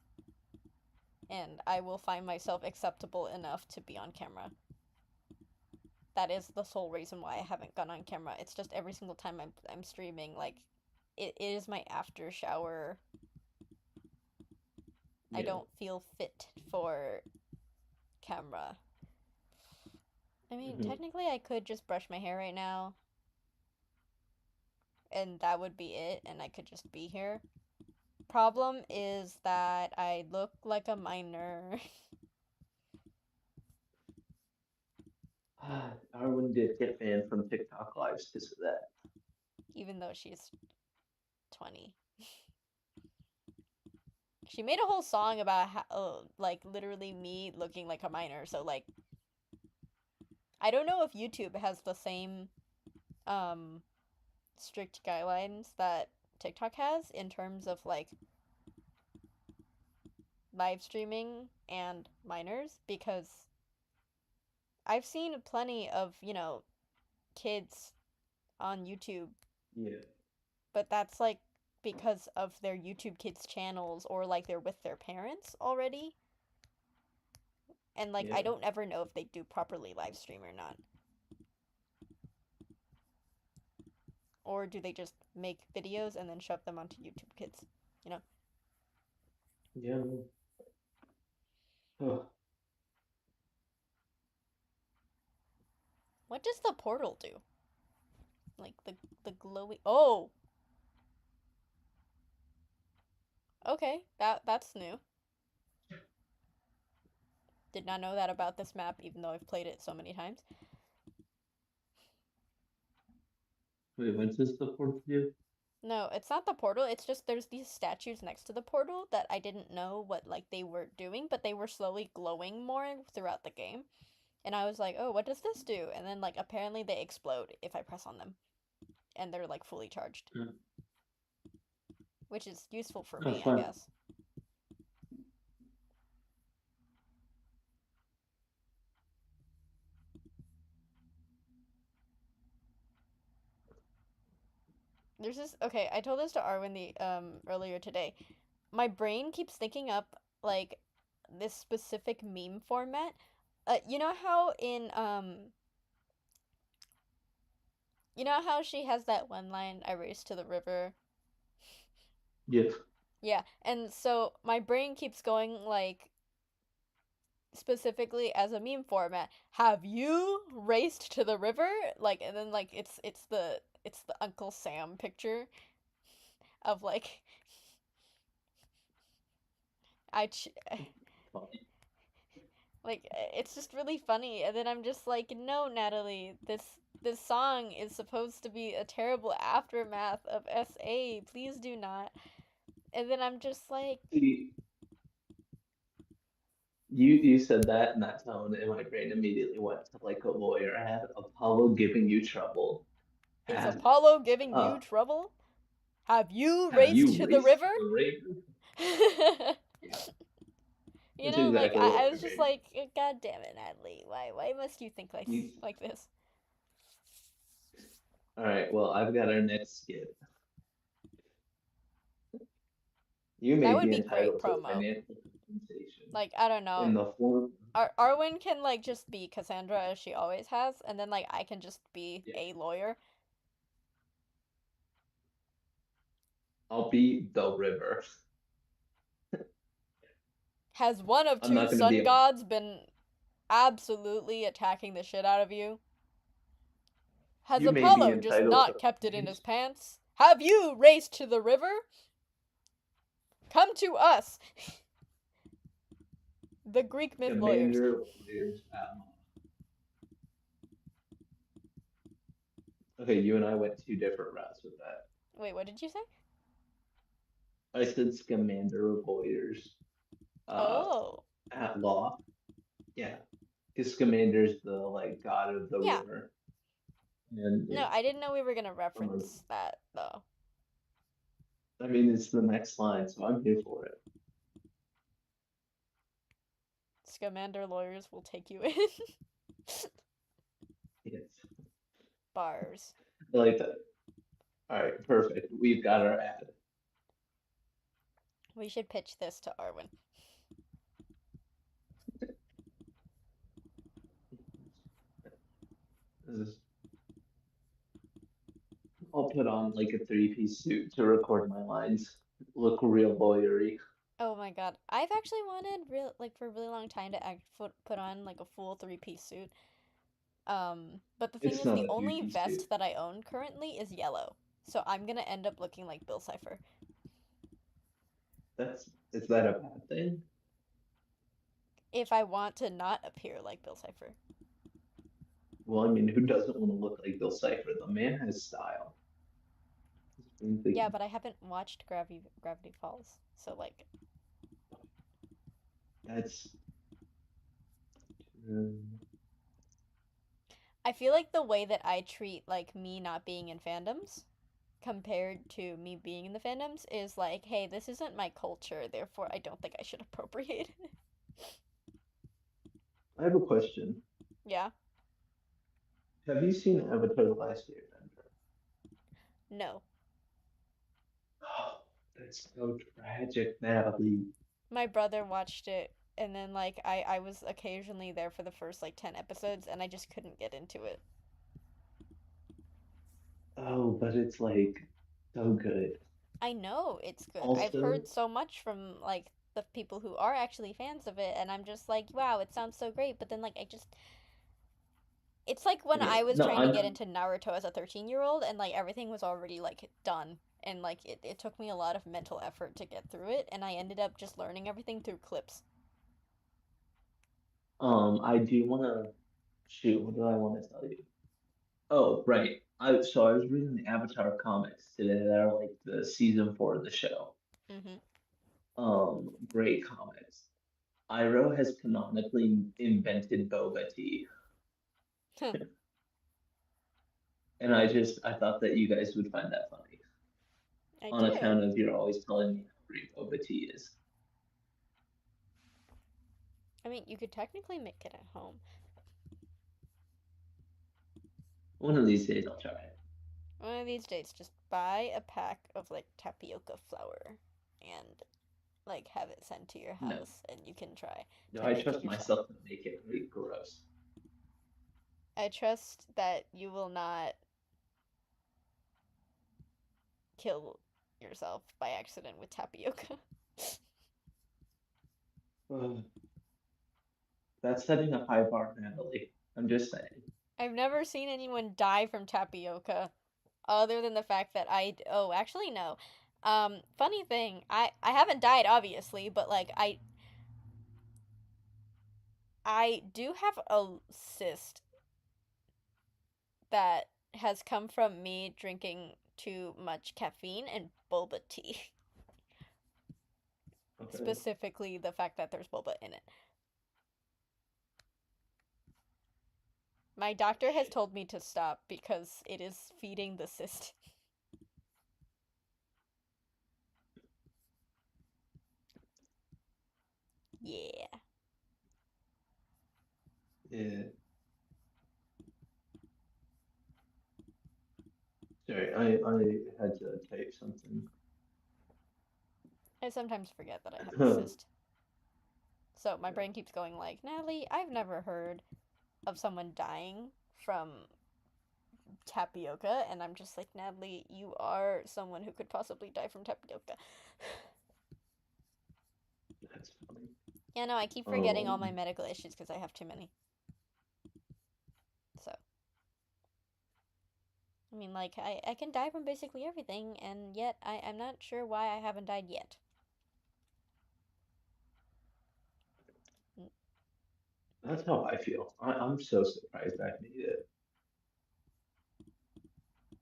A: And I will find myself acceptable enough to be on camera. That is the sole reason why I haven't gone on camera. It's just every single time I'm streaming, like it is my after shower. I
B: Yeah.
A: don't feel fit for camera. I mean,
B: Hmm.
A: technically, I could just brush my hair right now, and that would be it, and I could just be here. Problem is that I look like a minor,
B: Arwen did get banned from TikTok lives because of that.
A: even though she's 20. She made a whole song about how, like, literally me looking like a minor, so, like, I don't know if YouTube has the same um strict guidelines that TikTok has in terms of like live streaming and minors because I've seen plenty of, kids on YouTube,
B: Yeah,
A: but that's like because of their YouTube Kids channels or like they're with their parents already. And like I
B: yeah,
A: don't ever know if they do properly live stream or not. Or do they just make videos and then shove them onto YouTube Kids? You know?
B: yeah. Oh,
A: What does the portal do? Like the glowy. Oh, okay. That's new. Did not know that about this map, even though I've played it so many times.
B: wait, what's this the fourth view?
A: No, it's not the portal. It's just there's these statues next to the portal that I didn't know what like they were doing, but they were slowly glowing more throughout the game. And I was like, "Oh, what does this do?" And then like apparently they explode if I press on them and they're like fully charged,
B: Oh,
A: which is useful for
B: oh,
A: me, I
B: fun.
A: guess. There's this okay, I told this to Arwen the earlier today. My brain keeps thinking up like this specific meme format. You know how in you know how she has that one line, I race to the river?
B: Yeah.
A: Yeah, and so my brain keeps going like specifically as a meme format. Have you raced to the river? Like, and then like it's the Uncle Sam picture of like I ch-
B: Funny.
A: like it's just really funny, and then I'm just like, no, Natalie, this song is supposed to be a terrible aftermath of SA. Please do not. And then I'm just like,
B: See, you said that in that tone, and my brain immediately went to like a lawyer ad, Apollo giving you trouble.
A: is
B: Have
A: Apollo giving you
B: uh
A: trouble? Have you
B: have
A: raced
B: you
A: to the
B: raced
A: river?
B: the raven? Yeah, that's
A: Like
B: exactly what
A: I
B: my
A: was just
B: brain.
A: like, God damn it, Natalie, why must you think like
B: You,
A: like this?
B: all right, well, I've got our next skit. You
A: That
B: may
A: would
B: be
A: be great
B: entitled to
A: promo.
B: financial compensation
A: Like I don't know,
B: in the form.
A: Arwen can like just be Cassandra as she always has, and then like I can just be
B: Yeah,
A: a lawyer.
B: I'll be the river.
A: Has one of
B: I'm
A: two
B: not going to be
A: sun
B: a.
A: gods been absolutely attacking the shit out of you? Has
B: You may be
A: Apollo just
B: entitled to
A: not kept it in his
B: financial.
A: pants? Have you raced to the river? Come to us, the Greek myth lawyers.
B: Commander Warriors at law. Okay, you and I went two different routes with that.
A: Wait, what did you say?
B: I said Scamander Warriors uh,
A: Oh,
B: at law. Yeah, because Scamander's the like god of the
A: yeah.
B: river, and
A: No,
B: yeah,
A: I didn't know we were gonna
B: I'm
A: reference that though.
B: I mean, it's the next line, so I'm here for it.
A: Scamander lawyers will take you in.
B: Yes,
A: Bars.
B: I like that. All right, perfect. We've got our ad.
A: We should pitch this to Arwen.
B: This is, I'll put on like a three-piece suit to record my lines. Look real lawyery.
A: Oh my god, I've actually wanted real like for a really long time to put on like a full three-piece suit. But the thing
B: It's
A: is,
B: not
A: the
B: a
A: only
B: three-piece
A: vest
B: suit.
A: that I own currently is yellow, so I'm gonna end up looking like Bill Cipher
B: That's is that a bad thing?
A: if I want to not appear like Bill Cipher.
B: Well, I mean, who doesn't want to look like Bill Cipher? The man has style.
A: Yeah, but I haven't watched Gravity Falls, so like,
B: That's um,
A: I feel like the way that I treat like me not being in fandoms compared to me being in the fandoms is like, hey, this isn't my culture, therefore I don't think I should appropriate it.
B: I have a question.
A: Yeah.
B: Have you seen Avatar: The Last Airbender?
A: No.
B: Oh, that's so tragic, Natalie.
A: My brother watched it and then like I was occasionally there for the first like 10 episodes and I just couldn't get into it.
B: Oh, but it's like so good.
A: I know it's good. I've
B: Also,
A: heard so much from like the people who are actually fans of it and I'm just like, wow, it sounds so great, but then like I just it's like when
B: okay,
A: I was
B: no,
A: trying to get
B: I'm
A: into Naruto as a 13-year-old and like everything was already like done and like it took me a lot of mental effort to get through it and I ended up just learning everything through clips.
B: I do want to shoot. What do I want to tell you? Oh, right. I was reading the Avatar comics today that are like the season 4 of the show.
A: Mhm.
B: Great comics. Iroh has canonically invented boba tea, and I thought that you guys would find that funny
A: I
B: on
A: do.
B: account of you're always telling me how great boba tea is.
A: I mean, you could technically make it at home.
B: One of these days I'll try it.
A: One of these days, just buy a pack of like tapioca flour and like have it sent to your
B: No,
A: house and you can try
B: no,
A: to
B: I
A: make it
B: trust
A: yourself.
B: myself to make it really gross.
A: I trust that you will not kill yourself by accident with tapioca.
B: Ugh, that's setting a high bar, Natalie. I'm just saying.
A: I've never seen anyone die from tapioca other than the fact that oh, actually no. Funny thing, I haven't died obviously, but like I do have a cyst that has come from me drinking too much caffeine and boba tea.
B: Okay.
A: Specifically, the fact that there's boba in it. My doctor has
B: Shit.
A: told me to stop because it is feeding the cyst. Yeah.
B: Yeah. Sorry, I had to type something.
A: I sometimes forget that I have a cyst. So my brain keeps going like, Natalie, I've never heard of someone dying from tapioca, and I'm just like, Natalie, you are someone who could possibly die from tapioca.
B: That's funny.
A: Yeah, no, I keep forgetting all my
B: Um,
A: medical issues because I have too many. So, I mean, like, I can die from basically everything, and yet I'm not sure why I haven't died yet.
B: that's how I feel. I'm so surprised I made it.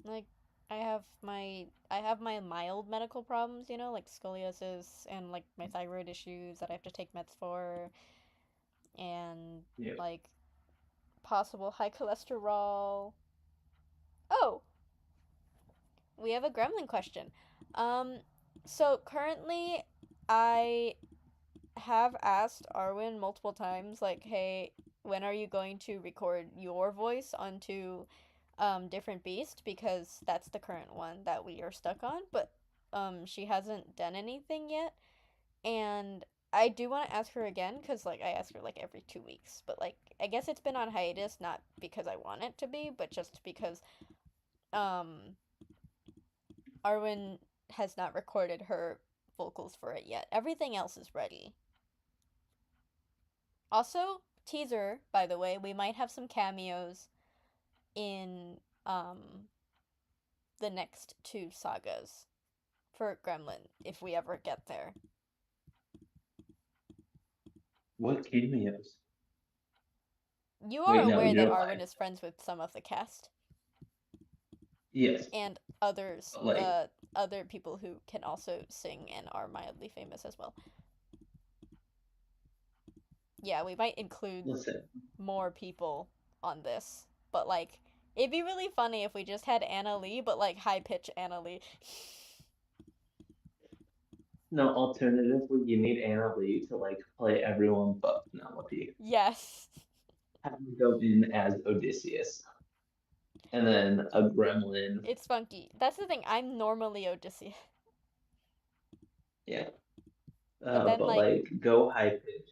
A: Like, I have my mild medical problems, like scoliosis and like my thyroid issues that I have to take meds for, and
B: Yeah.
A: like possible high cholesterol. Oh, we have a gremlin question. Um, so currently, I have asked Arwen multiple times, like, hey, when are you going to record your voice onto different beast? Because that's the current one that we are stuck on, but she hasn't done anything yet. And I do want to ask her again because like I ask her like every 2 weeks, but like I guess it's been on hiatus not because I want it to be, but just because um Arwen has not recorded her vocals for it yet. Everything else is ready. Also, teaser, by the way, we might have some cameos in the next two sagas for Gremlin if we ever get there.
B: What cameos?
A: You are
B: Wait, no,
A: aware that
B: you're
A: Arwen
B: alive.
A: is friends with some of the cast
B: Yes,
A: and others,
B: but like,
A: other people who can also sing and are mildly famous as well. Yeah, we might include
B: listen,
A: more people on this, but like it'd be really funny if we just had Anna Lee, but like high pitch Anna Lee.
B: No, alternatively, you need Anna Lee to like play everyone but Penelope.
A: Yes.
B: Have him go in as Odysseus, and then a gremlin.
A: It's funky. That's the thing. I'm normally Odysseus.
B: Yeah,
A: But then,
B: but
A: like,
B: like go high pitch.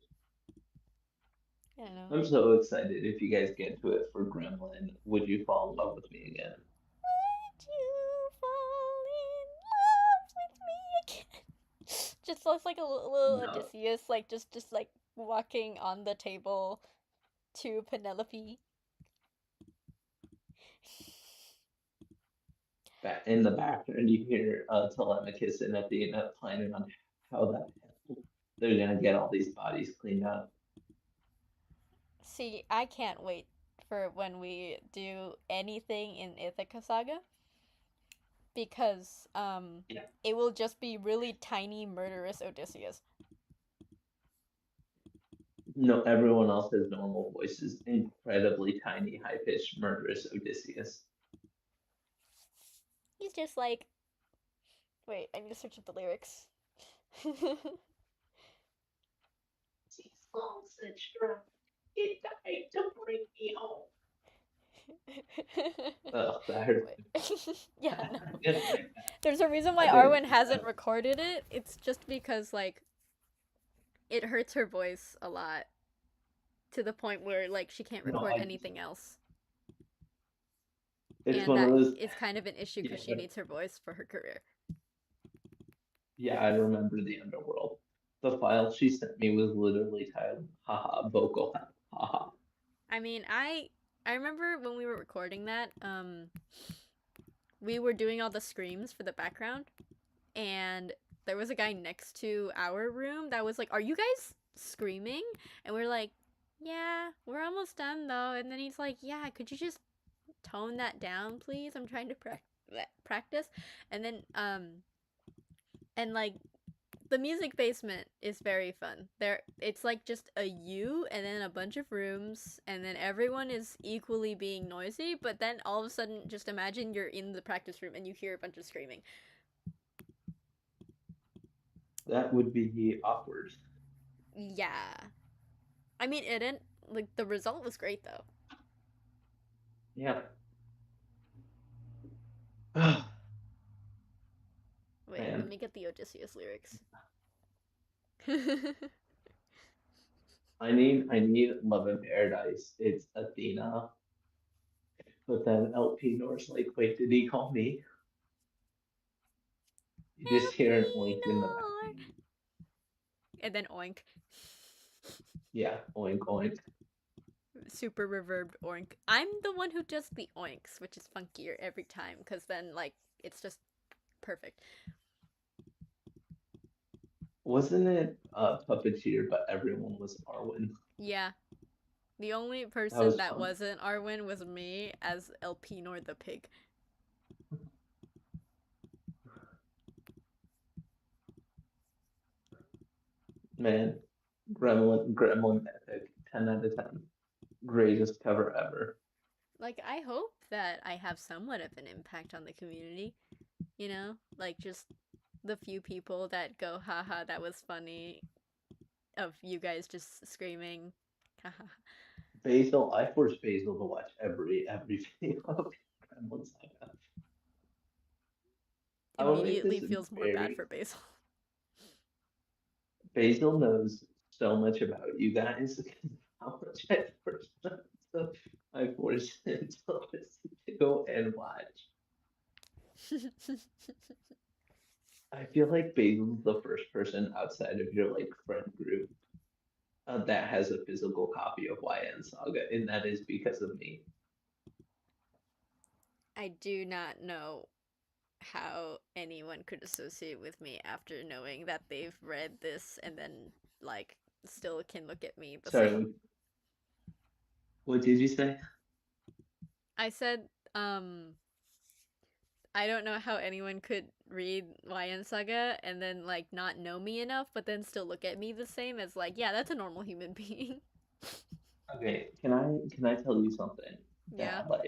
A: I don't know.
B: I'm so excited if you guys get to it for Gremlin. Would you fall in love with me again?
A: Would you fall in love with me again? Just looks like a little
B: No,
A: Odysseus, like just like walking on the table to Penelope.
B: in the background you hear Telemachus and Athena planning on how the hell they're gonna get all these bodies cleaned up.
A: See, I can't wait for when we do anything in Ithaca Saga because
B: Yeah.
A: it will just be really tiny murderous Odysseus.
B: No, everyone else has normal voices. Incredibly tiny, high pitched, murderous Odysseus.
A: He's just like, wait, I need to search up the lyrics.
B: These songs that struck, it died to bring me home. Oh, that hurts.
A: Yeah, no.
B: I didn't like that.
A: There's a reason why
B: I didn't
A: Arwen
B: like
A: hasn't
B: that.
A: recorded it. It's just because like it hurts her voice a lot to the point where like she can't
B: No,
A: record
B: I just,
A: anything else.
B: it's
A: And
B: one of
A: that
B: those.
A: is kind of an issue
B: Yeah,
A: because she
B: but
A: needs her voice for her career.
B: yeah, I remember the underworld. The file she sent me was literally titled "Haha Vocal." Haha.
A: I mean, I remember when we were recording that, we were doing all the screams for the background, and there was a guy next to our room that was like, "Are you guys screaming?" And we're like, "Yeah, we're almost done though." And then he's like, "Yeah, could you just tone that down, please? I'm trying to practice." And then and like the music basement is very fun. There it's like just a U and then a bunch of rooms and then everyone is equally being noisy, but then all of a sudden just imagine you're in the practice room and you hear a bunch of screaming.
B: That would be awkward.
A: Yeah. I mean it didn't like the result was great though.
B: Yeah.
A: Wait, let
B: Man,
A: me get the Odysseus lyrics.
B: I need Love in Paradise. It's Athena, but then LP Nor's like, wait, did he call me? You just hear an oink in the
A: Elpenor.
B: background.
A: And then oink.
B: Yeah, oink oink.
A: Super reverbed oink. I'm the one who does the oinks, which is funkier every time because then like it's just perfect.
B: Wasn't it Puppeteer, but everyone was Arwen?
A: Yeah. The only
B: That
A: person
B: was
A: that
B: fun.
A: wasn't Arwen was me as Elpenor the pig.
B: Man, Gremlin epic. 10 out of 10. Greatest cover ever.
A: Like I hope that I have somewhat of an impact on the community, you know? Like just the few people that go haha that was funny of you guys just screaming haha
B: Basil, I forced Basil to watch every video of Gremlin Saga. I will make
A: immediately
B: this
A: feels more bad
B: very
A: for Basil.
B: Basil knows so much about you guys because of how much I forced him to listen to and watch. I feel like Basil's the first person outside of your like friend group that has a physical copy of YN Saga, and that is because of me.
A: I do not know how anyone could associate with me after knowing that they've read this and then like still can look at me the same.
B: Sorry, what did you say?
A: I said I don't know how anyone could read YN Saga and then like not know me enough but then still look at me the same as like yeah, that's a normal human being.
B: Okay, can I tell you something?
A: Yeah.
B: that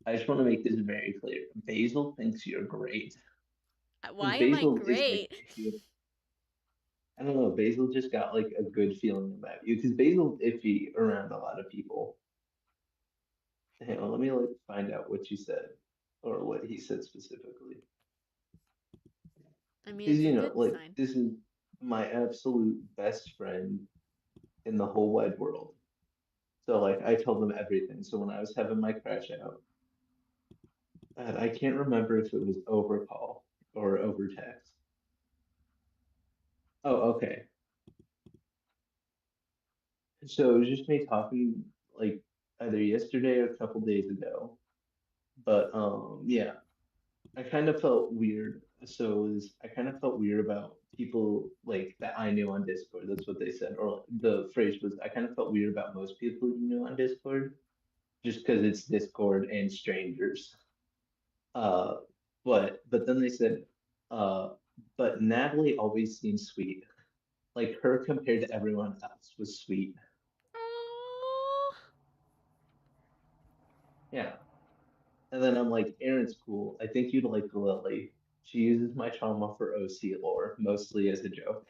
B: I just want to make this very clear. Basil thinks you're great because
A: Why am I
B: Basil is like
A: great?
B: iffy. I don't know. Basil just got like a good feeling about you because Basil's iffy around a lot of people. Hang on, let me like find out what you said or what he said specifically.
A: I mean,
B: Because
A: it's a
B: you know,
A: good
B: like
A: sign.
B: this is my absolute best friend in the whole wide world. So like I told him everything. So when I was having my crash out, and I can't remember if it was over call or over text. Oh, okay. So it was just me talking like either yesterday or a couple days ago. But yeah, I kind of felt weird. So it was, I kind of felt weird about people like that I knew on Discord. That's what they said. Or the phrase was I kind of felt weird about most people you knew on Discord just because it's Discord and strangers. Uh but then they said uh but Natalie always seems sweet. Like her compared to everyone else was sweet.
A: Oh,
B: Yeah. And then I'm like, Erin's cool. I think you'd like Lily. She uses my trauma for OC lore, mostly as a joke.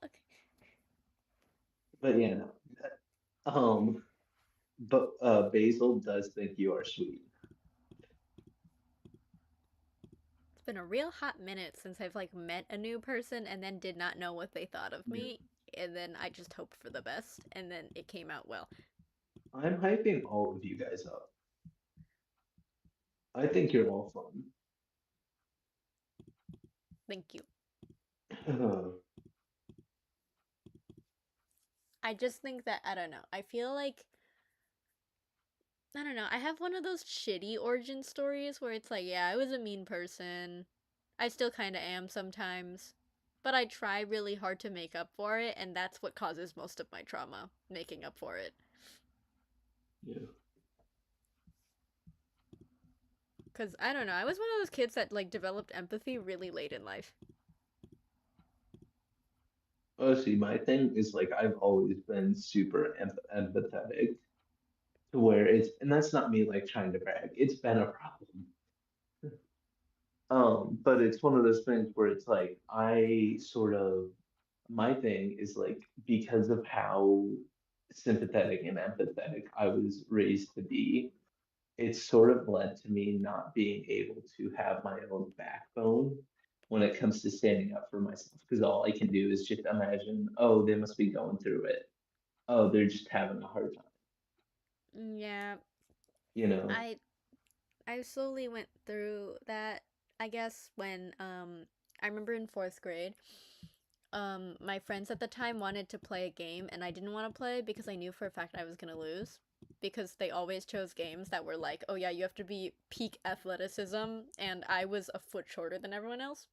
A: okay.
B: But yeah, no. Um, but Basil does think you are sweet.
A: It's been a real hot minute since I've like met a new person and then did not know what they thought of
B: Yeah.
A: me, and then I just hoped for the best, and then it came out well.
B: I'm hyping all of you guys up. I think you're all
A: Thank you.
B: fun.
A: I just think that I don't know. I feel like I don't know. I have one of those shitty origin stories where it's like, yeah, I was a mean person. I still kind of am sometimes. But I try really hard to make up for it, and that's what causes most of my trauma, making up for it.
B: Yeah.
A: Because I don't know, I was one of those kids that like developed empathy really late in life.
B: Oh, see, my thing is like I've always been super empathetic to where it's, and that's not me like trying to brag. It's been a problem. But it's one of those things where it's like I sort of my thing is like because of how sympathetic and empathetic I was raised to be, it's sort of led to me not being able to have my own backbone when it comes to standing up for myself. Because all I can do is just imagine, oh, they must be going through it. Oh, they're just having a hard time,
A: Yeah,
B: you know?
A: I I slowly went through that. I guess when I remember in 4th grade, my friends at the time wanted to play a game and I didn't want to play because I knew for a fact I was going to lose because they always chose games that were like, "Oh yeah, you have to be peak athleticism," and I was a foot shorter than everyone else.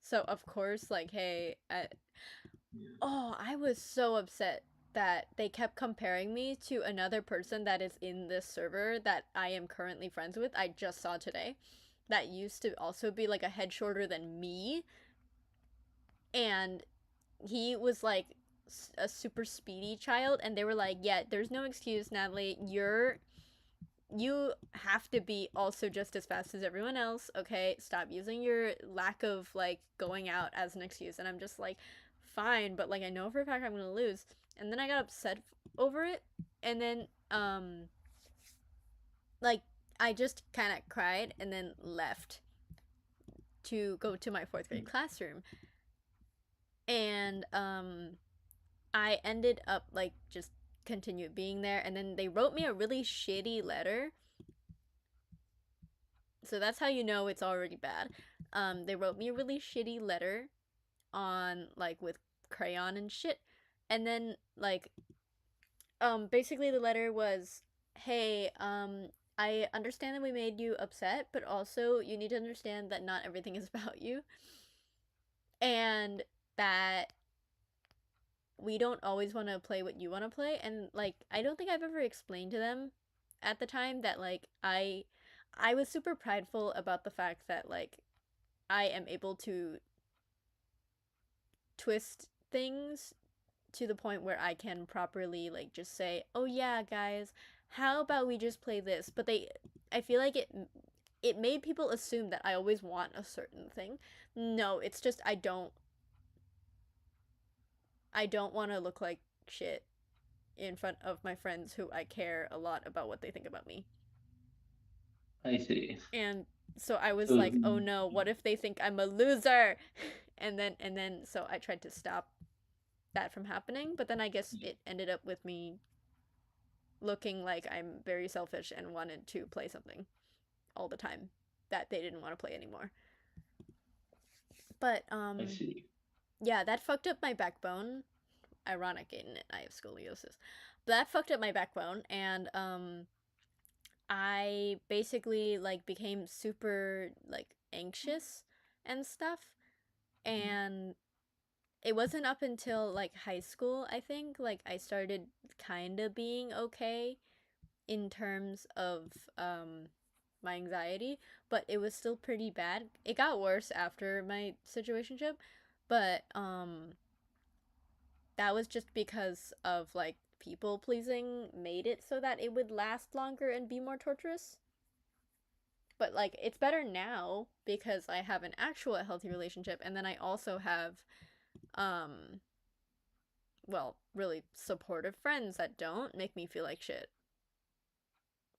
A: So, of course, like, hey,
B: Yeah.
A: oh, I was so upset that they kept comparing me to another person that is in this server that I am currently friends with. I just saw today that used to also be like a head shorter than me, and he was like a super speedy child, and they were like, "Yeah, there's no excuse, Natalie. You have to be also just as fast as everyone else, okay? Stop using your lack of like going out as an excuse." And I'm just like, fine, but like I know for a fact I'm gonna lose. And then I got upset over it, and then like I just kind of cried and then left to go to my 4th grade classroom, and I ended up like just continued being there, and then they wrote me a really shitty letter. So that's how you know it's already bad. They wrote me a really shitty letter on like with crayon and shit. And then like basically the letter was, "Hey, I understand that we made you upset, but also you need to understand that not everything is about you and that we don't always want to play what you want to play." And like I don't think I've ever explained to them at the time that like I was super prideful about the fact that like I am able to twist things to the point where I can properly like just say, "Oh yeah, guys, how about we just play this?" But I feel like it made people assume that I always want a certain thing. No, it's just I don't want to look like shit in front of my friends who I care a lot about what they think about me.
B: I see.
A: And so I was
B: So
A: like, "Oh no, what if they think I'm a loser?" And then so I tried to stop that from happening, but then I guess it ended up with me looking like I'm very selfish and wanted to play something all the time that they didn't want to play anymore. But
B: I see.
A: yeah, that fucked up my backbone. Ironic, ain't it? I have scoliosis. But that fucked up my backbone, and I basically like became super like anxious and stuff. And it wasn't up until like high school, I think, like I started kind of being okay in terms of my anxiety, but it was still pretty bad. It got worse after my situationship, but that was just because of like people pleasing made it so that it would last longer and be more torturous. But like it's better now because I have an actual healthy relationship, and then I also have um well, really supportive friends that don't make me feel like shit,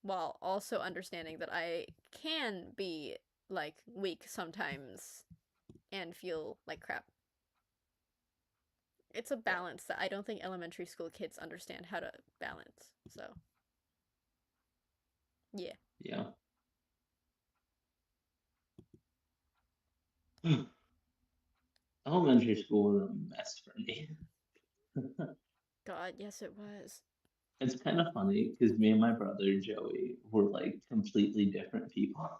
A: while also understanding that I can be like weak sometimes and feel like crap. It's a
B: Yeah.
A: balance that I don't think elementary school kids understand how to balance. So, yeah.
B: Yeah. Elementary school was a mess for me.
A: God, yes, it was.
B: It's kind of funny because me and my brother Joey were like completely different people.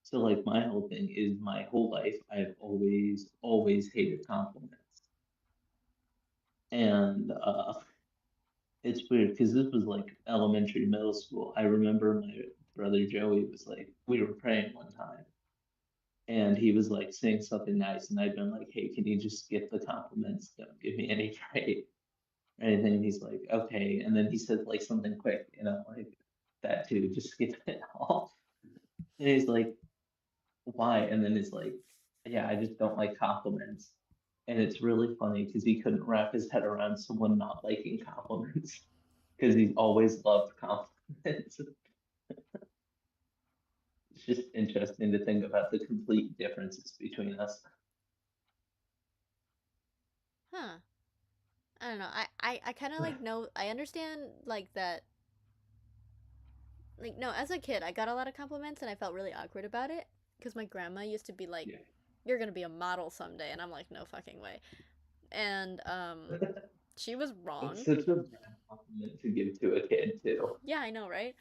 B: So like my whole thing is my whole life I've always hated compliments. And it's weird because this was like elementary, middle school. I remember my brother Joey was like, we were praying one time and he was like saying something nice, and I'd been like, hey, can you just skip the compliments? Don't give me any praise or anything. And he's like, okay. And then he said like something quick, like that too, just skip it all. And he's like, why? And then it's like, yeah, I just don't like compliments. And it's really funny because he couldn't wrap his head around someone not liking compliments because he's always loved compliments. It's just interesting to think about the complete differences between us.
A: Huh. I don't know. I kind of like know, I understand like that. Like, no, as a kid, I got a lot of compliments and I felt really awkward about it because my grandma used to be like,
B: Yeah.
A: "You're gonna be a model someday," and I'm like, "No fucking way." And she was
B: It's
A: wrong.
B: such a bad compliment to give to a kid too.
A: Yeah, I know, right?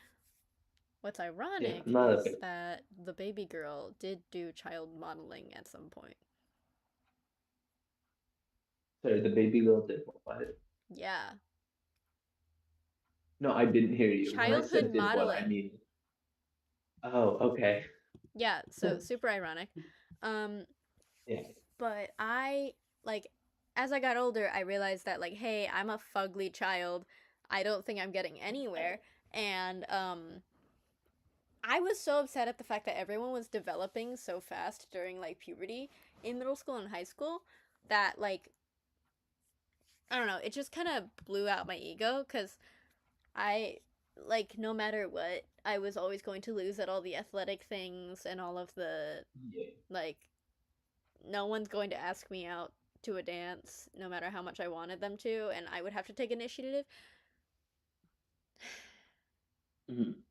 A: What's
B: Yeah, I'm
A: ironic
B: not a
A: is
B: big
A: that the baby girl did do child modeling at some point.
B: sorry, the baby girl did what?
A: Yeah.
B: No, I didn't hear you. When I
A: Childhood
B: said did what, I
A: modeling.
B: mean, oh, okay.
A: Yeah, so super ironic. Um,
B: Yeah.
A: but I like as I got older, I realized that like, hey, I'm a fugly child. I don't think I'm getting anywhere. And I was so upset at the fact that everyone was developing so fast during like puberty in middle school and high school that like I don't know, it just kind of blew out my ego cuz I like no matter what, I was always going to lose at all the athletic things and all of the
B: Yeah.
A: like no one's going to ask me out to a dance no matter how much I wanted them to, and I would have to take initiative.
B: Mhm.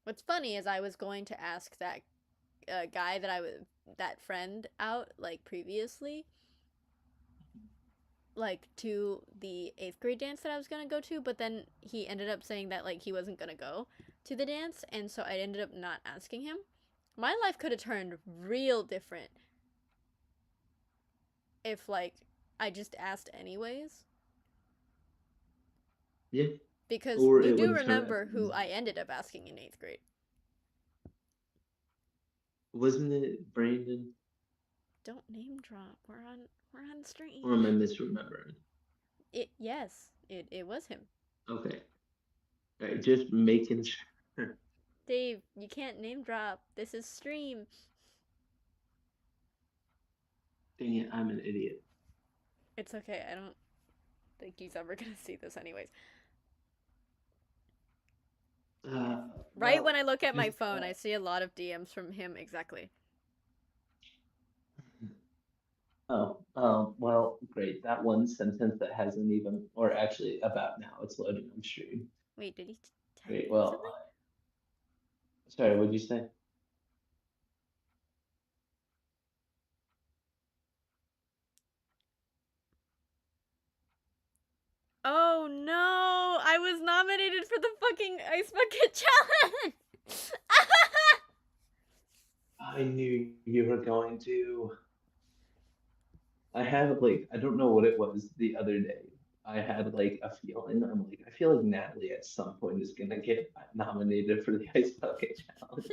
A: What's funny is I was going to ask that guy that I was that friend out like previously, like to the eighth grade dance that I was gonna go to, but then he ended up saying that like he wasn't gonna go to the dance, and so I ended up not asking him. My life could have turned real different if like I just asked anyways,
B: Yeah.
A: because
B: Or
A: you
B: it would
A: do
B: have turned out
A: remember
B: to
A: who
B: be,
A: I ended up asking in eighth grade.
B: wasn't it Brandon?
A: Don't name drop. We're on
B: Or am
A: stream.
B: I misremembering?
A: It was him.
B: Okay. All right, just making sure.
A: Dave, you can't name drop. This is stream.
B: Dang it, I'm an idiot.
A: It's okay. I don't think he's ever gonna see this anyways. Right when
B: Well,
A: I look at my
B: just
A: phone, I see a lot of DMs from him exactly.
B: well, great. That one sentence that hasn't even, or actually about now, it's loading on stream.
A: Wait, did he type
B: Great.
A: in
B: Well,
A: something?
B: sorry, what'd you say?
A: Oh no! I was nominated for the fucking Ice Bucket Challenge!
B: I knew you were going to. I had like, I don't know what it was the other day. I had like a feeling. I'm like, I feel like Natalie at some point is gonna get nominated for the Ice Bucket Challenge.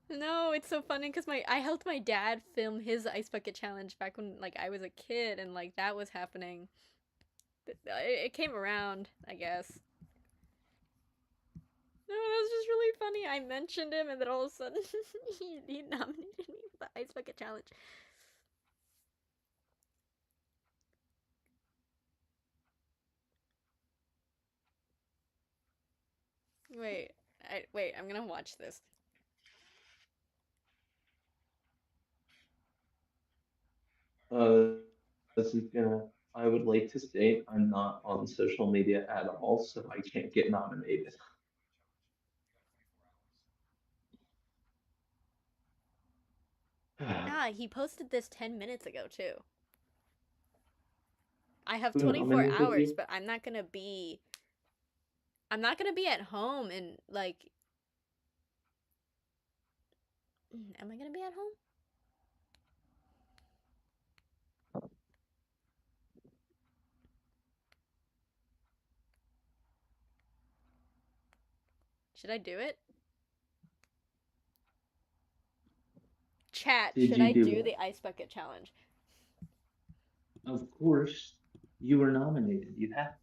A: No, it's so funny because I helped my dad film his Ice Bucket Challenge back when like I was a kid and like that was happening. It came around, I guess. No, that was just really funny. I mentioned him and then all of a sudden he nominated me for the Ice Bucket Challenge. Wait, wait, I'm gonna watch this.
B: Uh, this is gonna. I would like to state I'm not on social media at all, so I can't get nominated.
A: Ah, he posted this 10 minutes ago too. I have
B: Who
A: 24
B: nominated
A: hours,
B: you?
A: but I'm not gonna be at home and like am I gonna be at home? Should I do it? Chat,
B: Did
A: should
B: you
A: I
B: do
A: do
B: what?
A: the Ice Bucket Challenge?
B: Of course, you were nominated. You have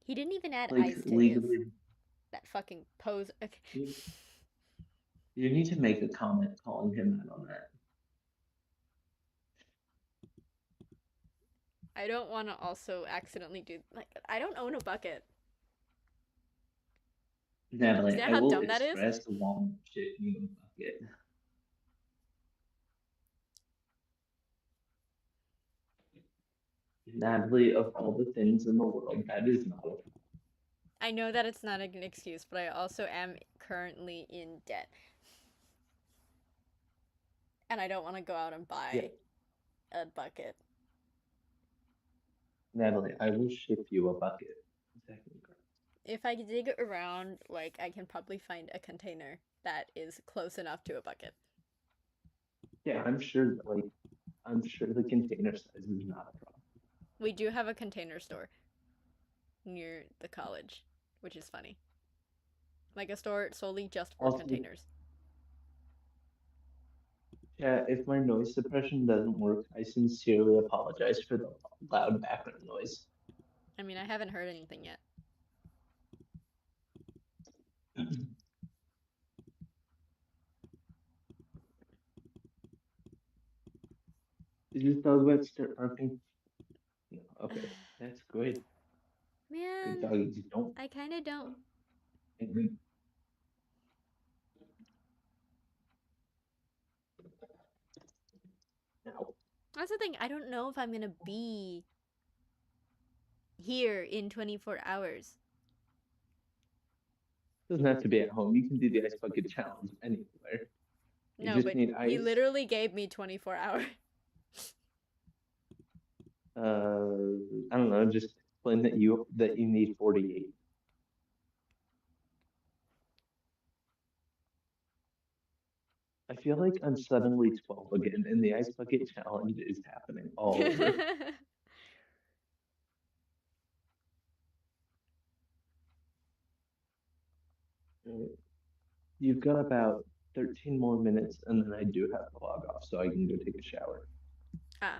A: He didn't even add
B: like
A: ice to his
B: legally.
A: that fucking pose. Okay.
B: You, you need to make a comment calling him out on that.
A: I don't want to also accidentally do like I don't own a bucket. Do
B: Natalie,
A: you know
B: I
A: how
B: will
A: dumb that is?
B: express walnut shit in your bucket. Natalie, of all the things in the world, that is not a
A: I know that it's not an excuse, but I also am currently in debt, and I don't want to go out and
B: yeah.
A: buy a bucket.
B: Natalie, I will ship you a bucket. Exactly.
A: If I dig around, like I can probably find a container that is close enough to a bucket.
B: Yeah, I'm sure that like I'm sure the container size is not a problem.
A: We do have a container store near the college, which is funny. Like a store solely just for
B: Also,
A: containers.
B: yeah, if my noise suppression doesn't work, I sincerely apologize for the loud background noise.
A: I mean, I haven't heard anything yet.
B: Did your dog about to start barking? No. Okay, that's good. Good
A: Man,
B: doggy. Just don't.
A: I kind of don't.
B: No,
A: That's the thing. I don't know if I'm gonna be here in 24 hours.
B: doesn't have to be at home. You can do the ice bucket challenge anywhere. You
A: No,
B: just
A: but
B: need
A: he
B: ice.
A: literally gave me 24 hours.
B: I don't know. Just explain that you need 48. I feel like I'm suddenly 12 again, and the ice bucket challenge is happening all over. Uh, You've got about 13 more minutes, and then I do have to log off, so I can go take a shower.
A: Ah,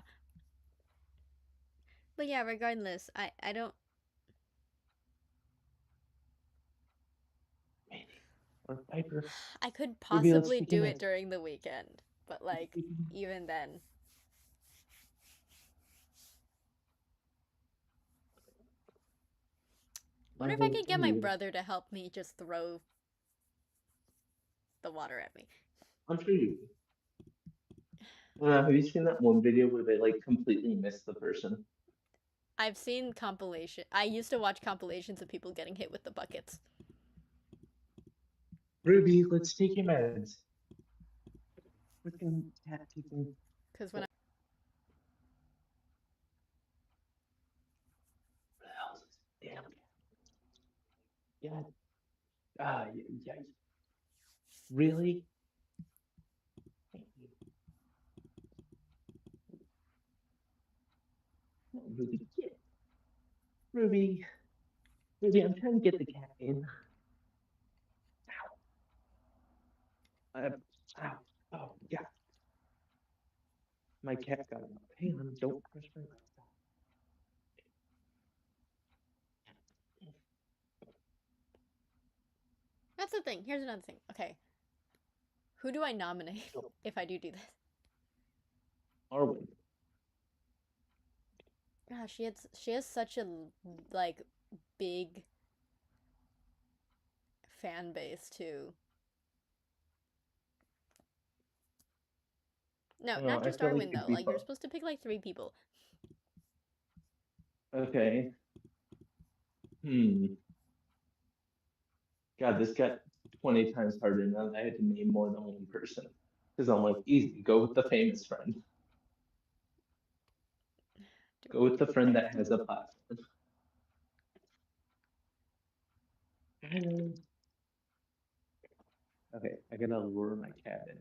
A: But yeah, regardless, I don't.
B: Maybe. Or Piper.
A: I could
B: Ruby, let's
A: possibly
B: take a
A: do it
B: minute.
A: during the weekend, but like even then, what
B: My
A: if I
B: vote
A: could
B: for
A: get my
B: you.
A: brother to help me just throw the water at me?
B: I'm sure you. Have you seen that one video where they like completely miss the person?
A: I've seen compilation. I used to watch compilations of people getting hit with the buckets
B: Ruby, let's take your meds. Freaking cat taking.
A: because when I
B: What the hell is this damn cat? Yeah. Yeah. Really? Thank you. Come on, Ruby, get Ruby. Ruby, I'm trying to get the cat in. Ow. Ow. Oh, yeah. My cat got enough. Hang on, don't crush my laptop.
A: that's the thing. Here's another thing. Okay, who do I nominate
B: Go.
A: if I do this?
B: Arwen.
A: Gosh, she has such a like big fan base too. No, not
B: I
A: just
B: feel like
A: Arwen
B: it'd
A: though.
B: be
A: Like you're
B: fun.
A: supposed to pick like three people.
B: Okay. Hmm. God, this got 20 times harder now that I had to name more than one person. Because I'm like, easy, go with the famous friend. Go with the friend that has a platform. Okay, I gotta lure my cat in.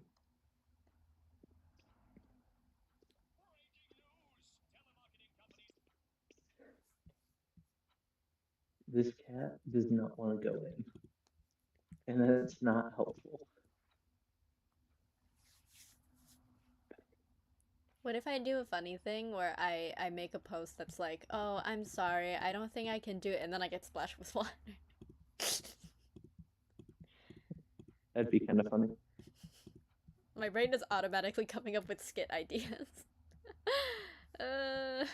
B: This cat does not want to go in, and that's not helpful.
A: What if I do a funny thing where I make a post that's like, "Oh, I'm sorry, I don't think I can do it," and then I get splashed with water.
B: That'd be kind of funny.
A: My brain is automatically coming up with skit ideas. uh,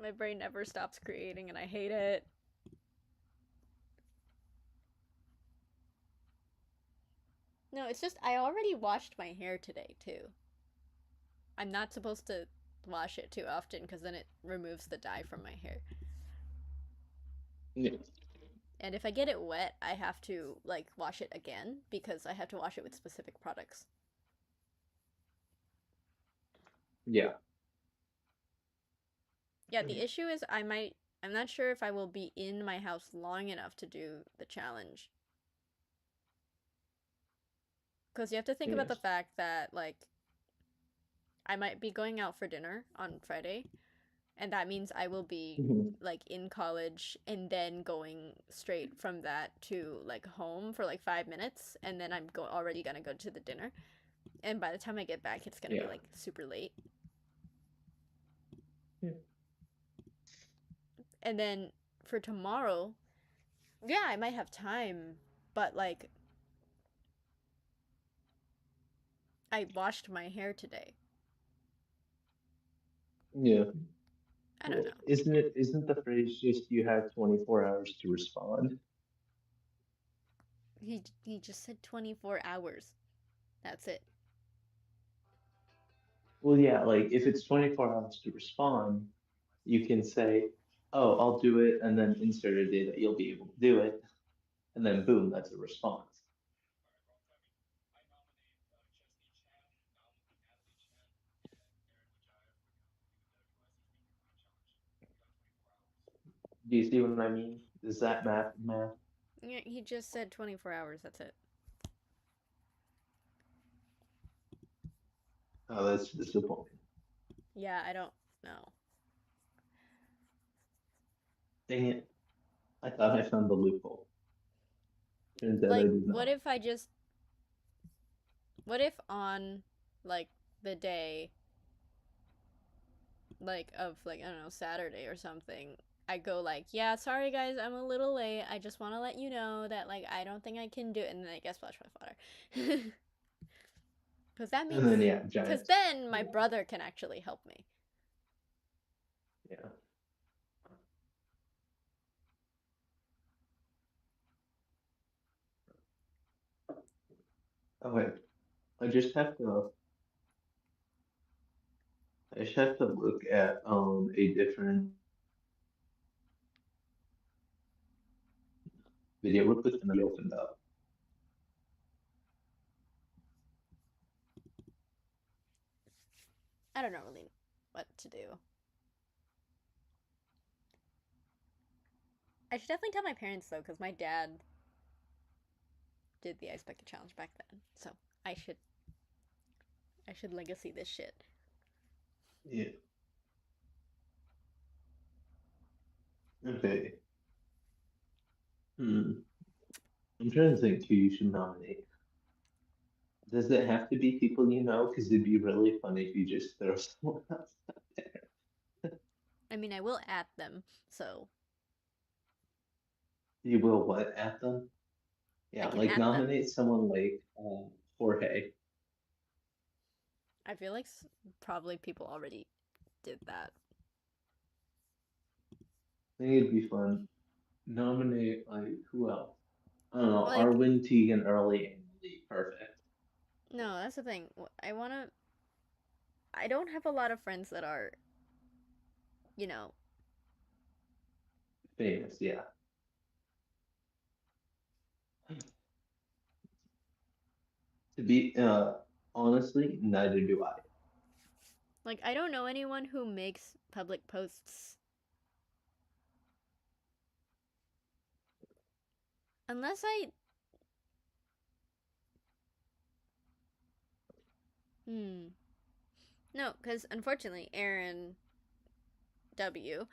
A: my brain never stops creating, and I hate it. No, it's just I already washed my hair today too. I'm not supposed to wash it too often because then it removes the dye from my hair.
B: Yeah.
A: And if I get it wet, I have to like wash it again because I have to wash it with specific products.
B: Yeah.
A: Yeah, the issue is I'm not sure if I will be in my house long enough to do the challenge. Because you have to think about the
B: Yes.
A: fact that like I might be going out for dinner on Friday, and that means I will be
B: Mhm.
A: like in college and then going straight from that to like home for like 5 minutes, and then already gonna go to the dinner. And by the time I get back, it's gonna be
B: Yeah.
A: like super late.
B: Yeah.
A: And then for tomorrow, yeah, I might have time, but like I washed my hair today.
B: Yeah.
A: I don't
B: Well,
A: know.
B: isn't the phrase just you have 24 hours to respond?
A: He just said 24 hours. That's it.
B: Well, yeah, like if it's 24 hours to respond, you can say, "Oh, I'll do it," and then insert a day that you'll be able to do it, and then boom, that's a response. Do you see what I mean? Is that math?
A: Yeah, he just said 24 hours. That's it.
B: Oh, that's disappointing.
A: Yeah, I don't know.
B: Dang it. I thought I found the loophole. Turns out I
A: Like,
B: did not.
A: what if on, like, the day like of like I don't know Saturday or something, I go like, yeah, sorry guys, I'm a little late. I just want to let you know that like I don't think I can do it, and then I get splash my water. Because that
B: And
A: makes,
B: then yeah,
A: because
B: giants.
A: then my brother can actually help me.
B: Yeah. Okay. I just have to I just have to look at a different video real quick and then we opened up.
A: I don't know really what to do. I should definitely tell my parents though, because my dad did the Ice Bucket Challenge back then. So I should I should legacy this shit.
B: Yeah. Okay. Hmm. I'm trying to think who you should nominate. Does it have to be people you know? Because it'd be really funny if you just throw someone else out there.
A: I mean, I will at them, so
B: You will what at them?
A: I
B: Yeah,
A: can
B: like
A: at them.
B: nominate someone like Jorge.
A: I feel like probably people already did that.
B: I think it'd be fun. Nominate like who else? I don't know.
A: Like,
B: Arwen, Tegan, Early, and Lee. Perfect.
A: no, that's the thing. I wanna. I don't have a lot of friends that are, you know,
B: Famous, yeah. To be honestly, neither do I.
A: like I don't know anyone who makes public posts unless I. Hmm. No, because unfortunately, Aaron W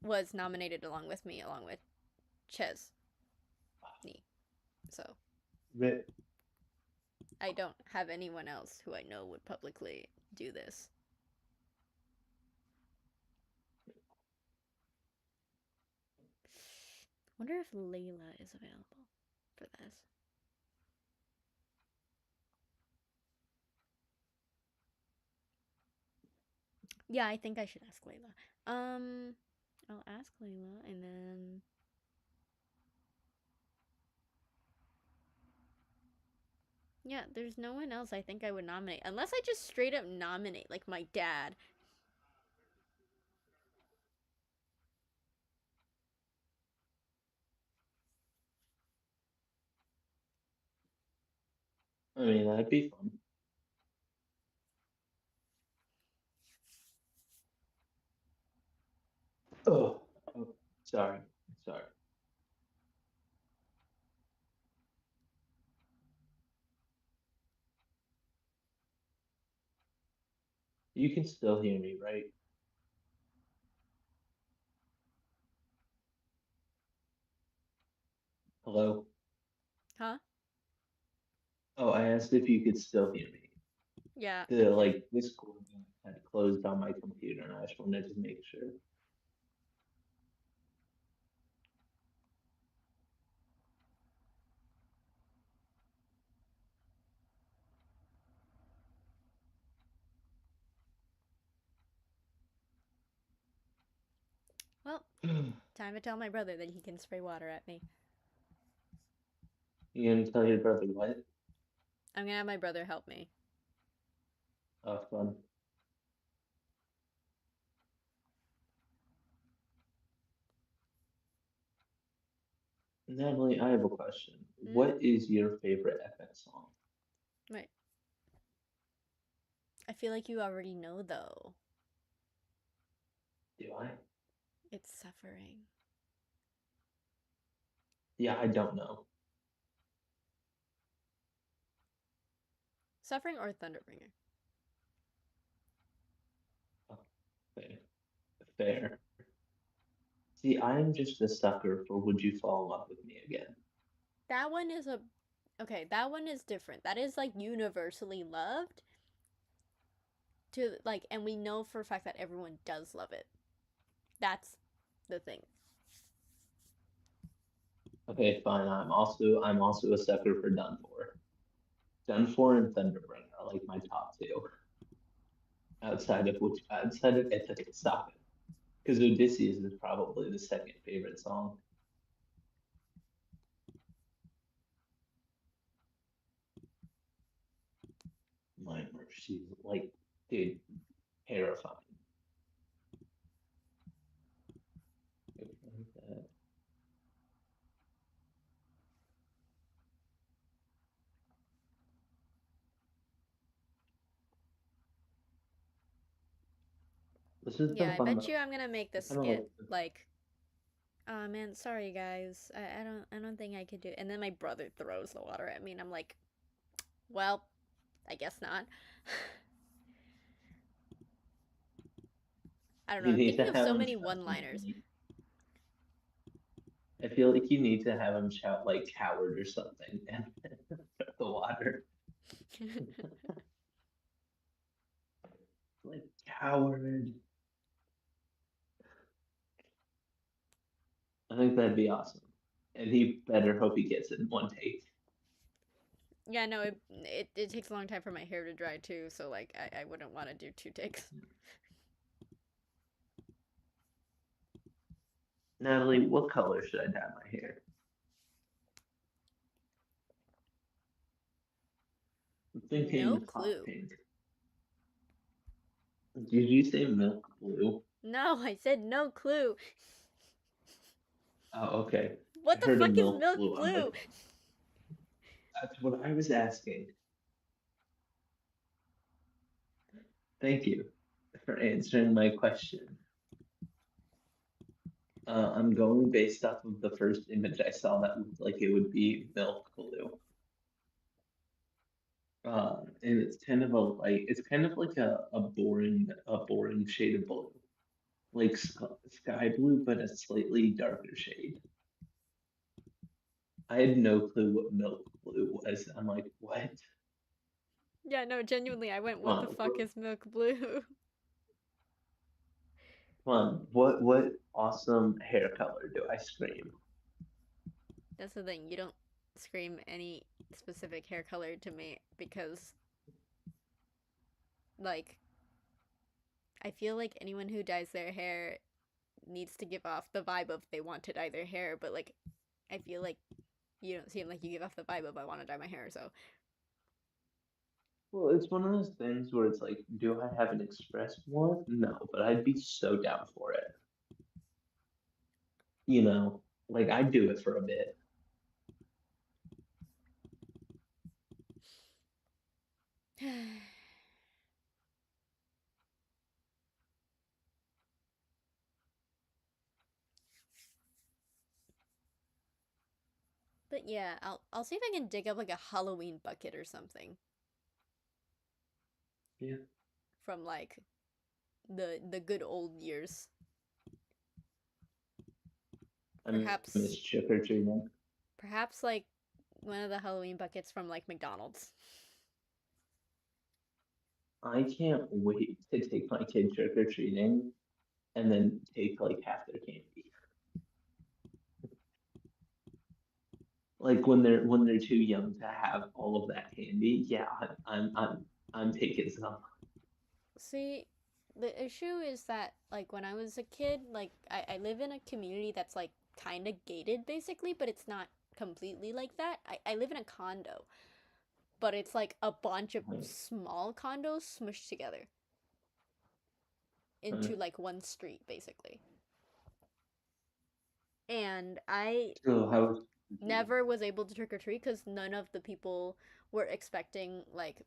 A: was nominated along with me, along with Chesney. So
B: Re-
A: I don't have anyone else who I know would publicly do this. Wonder if Layla is available for this. Yeah, I think I should ask Layla. I'll ask Layla and then yeah, there's no one else I think I would nominate unless I just straight up nominate like my dad.
B: I mean, that'd be fun. Oh, oh, sorry, sorry. You can still hear me, right? Hello?
A: Huh?
B: Oh, I asked if you could still hear me.
A: Yeah, I
B: The
A: can.
B: like Discord had closed on my computer, and I just wanted to make sure.
A: Well, time to tell my brother that he can spray water at me.
B: You gonna tell your brother what?
A: I'm gonna have my brother help me.
B: Oh, fun. Natalie, I have a question.
A: Hmm?
B: What is your favorite FX song?
A: Right. I feel like you already know though.
B: Do I?
A: It's suffering.
B: Yeah, I don't know.
A: Suffering or Thunderbringer?
B: Oh, fair. Fair. See, I'm just a sucker for Would You Fall in Love with Me Again?
A: That one is a okay, that one is different. That is like universally loved. to like, and we know for a fact that everyone does love it. That's the thing.
B: Okay, fine. I'm also a sucker for Done For. Done For and Thunderbrand are like my top two. Outside of It's Okay, Stop It. Because Odysseus is probably the second favorite song. My she's like, dude, terrifying. This has
A: Yeah,
B: been
A: I
B: fun
A: bet
B: though.
A: you I'm gonna make
B: I
A: the
B: kind of
A: skit
B: like this.
A: like, oh man, sorry guys, I don't think I could do it. And then my brother throws the water at me, and I'm like, well, I guess not. I don't know.
B: You
A: I'm
B: need to
A: thinking of
B: have
A: so
B: him
A: many
B: shout
A: one-liners.
B: something. I feel like you need to have him shout like coward or something and throw the water. Like coward. I think that'd be awesome. And he better hope he gets it in one take.
A: Yeah, no, it takes a long time for my hair to dry too, so like I wouldn't want to do two takes.
B: Natalie, what color should I dye my hair? I'm
A: No
B: thinking hot
A: clue.
B: pink. Did you say milk blue?
A: No, I said no clue.
B: Oh, okay. I
A: What the
B: heard a
A: fuck is
B: milk
A: milk
B: blue. I'm like,
A: blue?
B: that's what I was asking. Thank you for answering my question. I'm going based off of the first image I saw that looked like it would be milk blue. And it's kind of a light, it's kind of like a boring shade of blue, like sky blue, but a slightly darker shade. I had no clue what milk blue was. I'm like, what?
A: Yeah, no, genuinely, I went,
B: Come
A: what the
B: on,
A: fuck is milk blue?
B: come on. What awesome hair color do I scream?
A: That's the thing. You don't scream any specific hair color to me because, like, I feel like anyone who dyes their hair needs to give off the vibe of they want to dye their hair, but like, I feel like you don't seem like you give off the vibe of I want to dye my hair, so.
B: Well, it's one of those things where it's like, do I have an express one? No, but I'd be so down for it. You know, like I'd do it for a bit.
A: But yeah, I'll see if I can dig up like a Halloween bucket or something
B: Yeah,
A: from like the good old years.
B: I
A: Perhaps
B: miss trick or treating.
A: perhaps like one of the Halloween buckets from like McDonald's.
B: I can't wait to take my kid trick or treating and then take like half their candy. Like when they're too young to have all of that candy. Yeah, I'm taking some.
A: See, the issue is that like when I was a kid, like I live in a community that's like kind of gated basically, but it's not completely like that. I live in a condo, but it's like a bunch of small condos smushed together into like one street basically. And I
B: So how was trick or treating?
A: never was able to trick or treat because none of the people were expecting like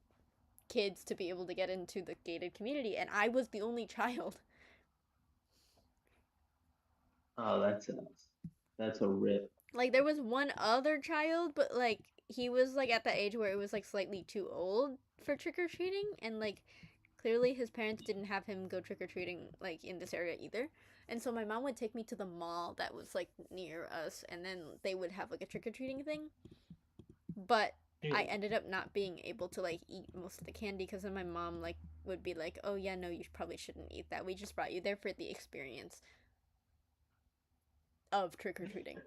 A: kids to be able to get into the gated community, and I was the only child.
B: Oh, that sucks. That's a rip.
A: Like there was one other child, but like he was like at the age where it was like slightly too old for trick or treating, and like clearly his parents didn't have him go trick or treating like in this area either. And so my mom would take me to the mall that was like near us, and then they would have like a trick or treating thing. But I
B: Dude,
A: ended up not being able to like eat most of the candy because then my mom like would be like, oh yeah, no, you probably shouldn't eat that. We just brought you there for the experience of trick or treating.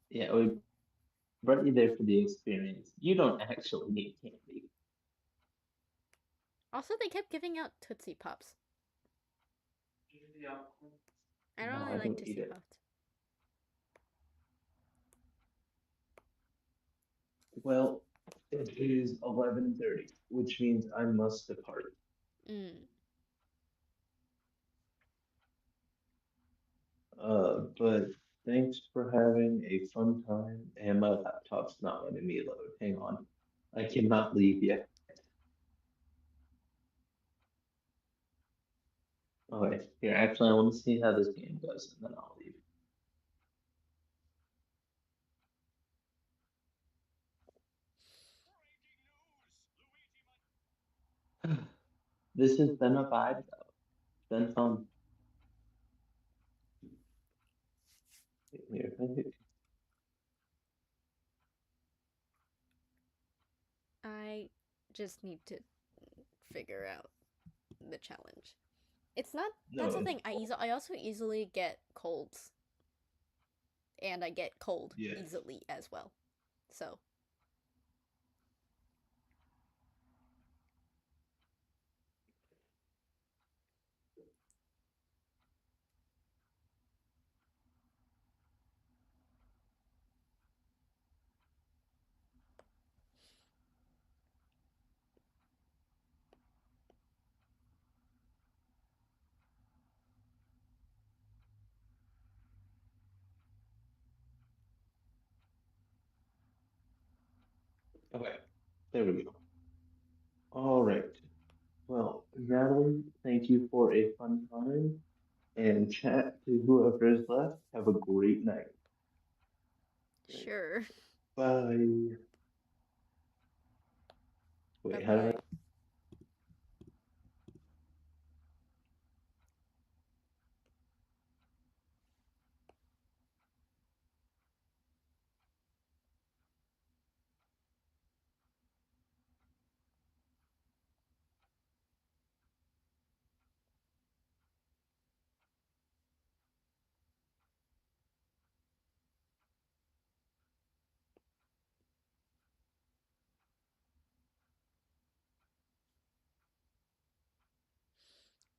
B: Yeah, we brought you there for the experience. You don't actually need candy.
A: Also, they kept giving out Tootsie Pops. I don't
B: No,
A: really
B: I
A: like
B: don't eat
A: Tootsie
B: it.
A: Pops.
B: Well, it is 11:30, which means I must depart.
A: Mm,
B: But thanks for having a fun time, and my laptop's not letting me load. Hang on. I cannot leave yet. Okay, here, actually, I want to see how this game goes, and then I'll leave. This has been a vibe, though. It's been fun. Here,
A: I just need to figure out the challenge. It's not.
B: no,
A: That's the
B: it's
A: thing.
B: cool.
A: I also easily get colds, and I get cold
B: Yes.
A: easily as well. So,
B: Okay, there we go. All right. Well, Natalie, thank you for a fun time. And chat to whoever is left. Have a great night. Right.
A: sure.
B: Bye.
A: Bye
B: Wait, how do
A: bye.
B: I?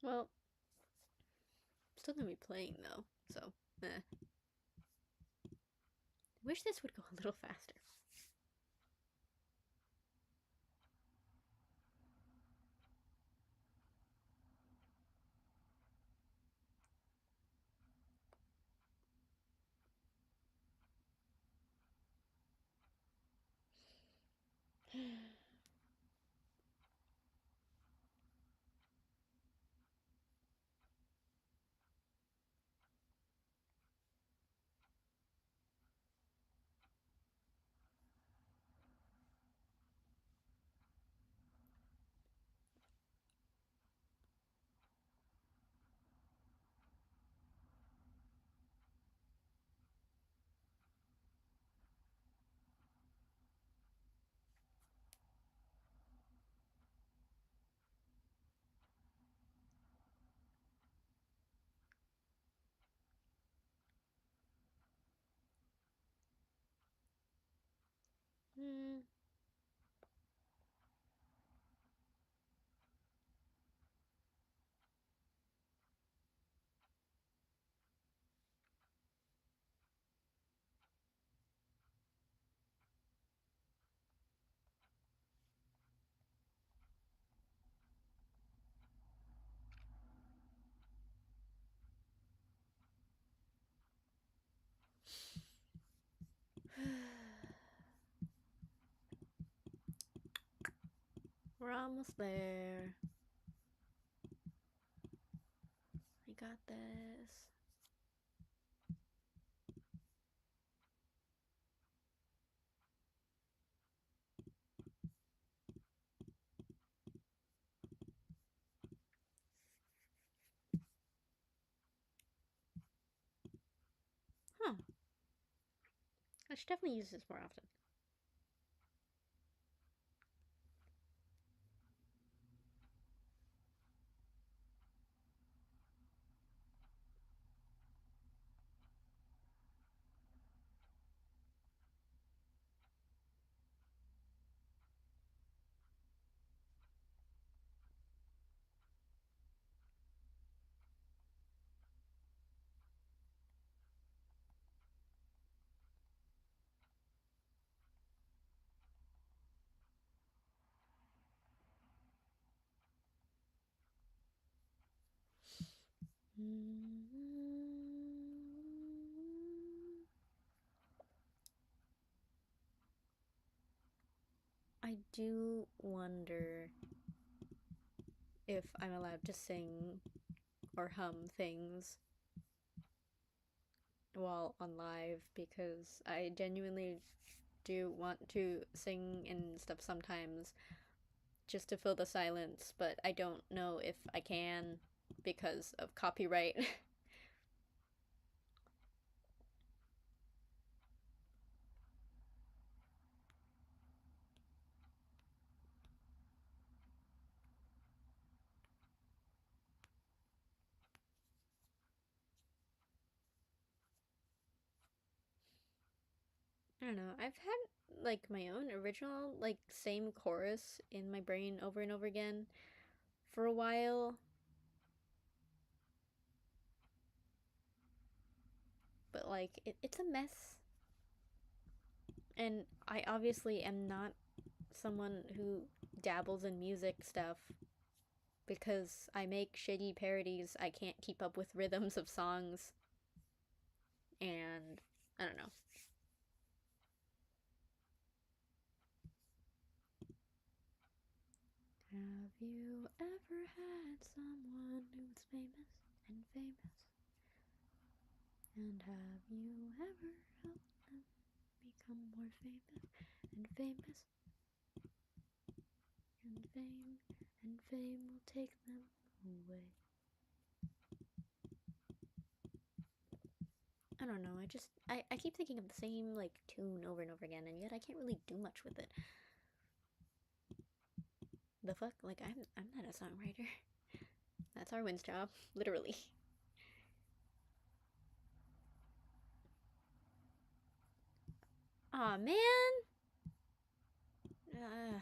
A: Well, I'm still gonna be playing though, so eh. Wish this would go a little faster. Hmm. We're almost there. I got this. Huh. I should definitely use this more often. I do wonder if I'm allowed to sing or hum things while on live because I genuinely do want to sing and stuff sometimes just to fill the silence, but I don't know if I can because of copyright. I don't know. I've had like my own original, like same chorus in my brain over and over again for a while, but like it's a mess. And I obviously am not someone who dabbles in music stuff because I make shitty parodies. I can't keep up with rhythms of songs, and I don't know. Have you ever had someone who's famous and famous? And have you ever helped them become more famous and famous? And fame will take them away. I don't know. I keep thinking of the same like tune over and over again, and yet I can't really do much with it. The fuck? Like I'm not a songwriter. That's Arwen's job, literally. Aw, man. Uh,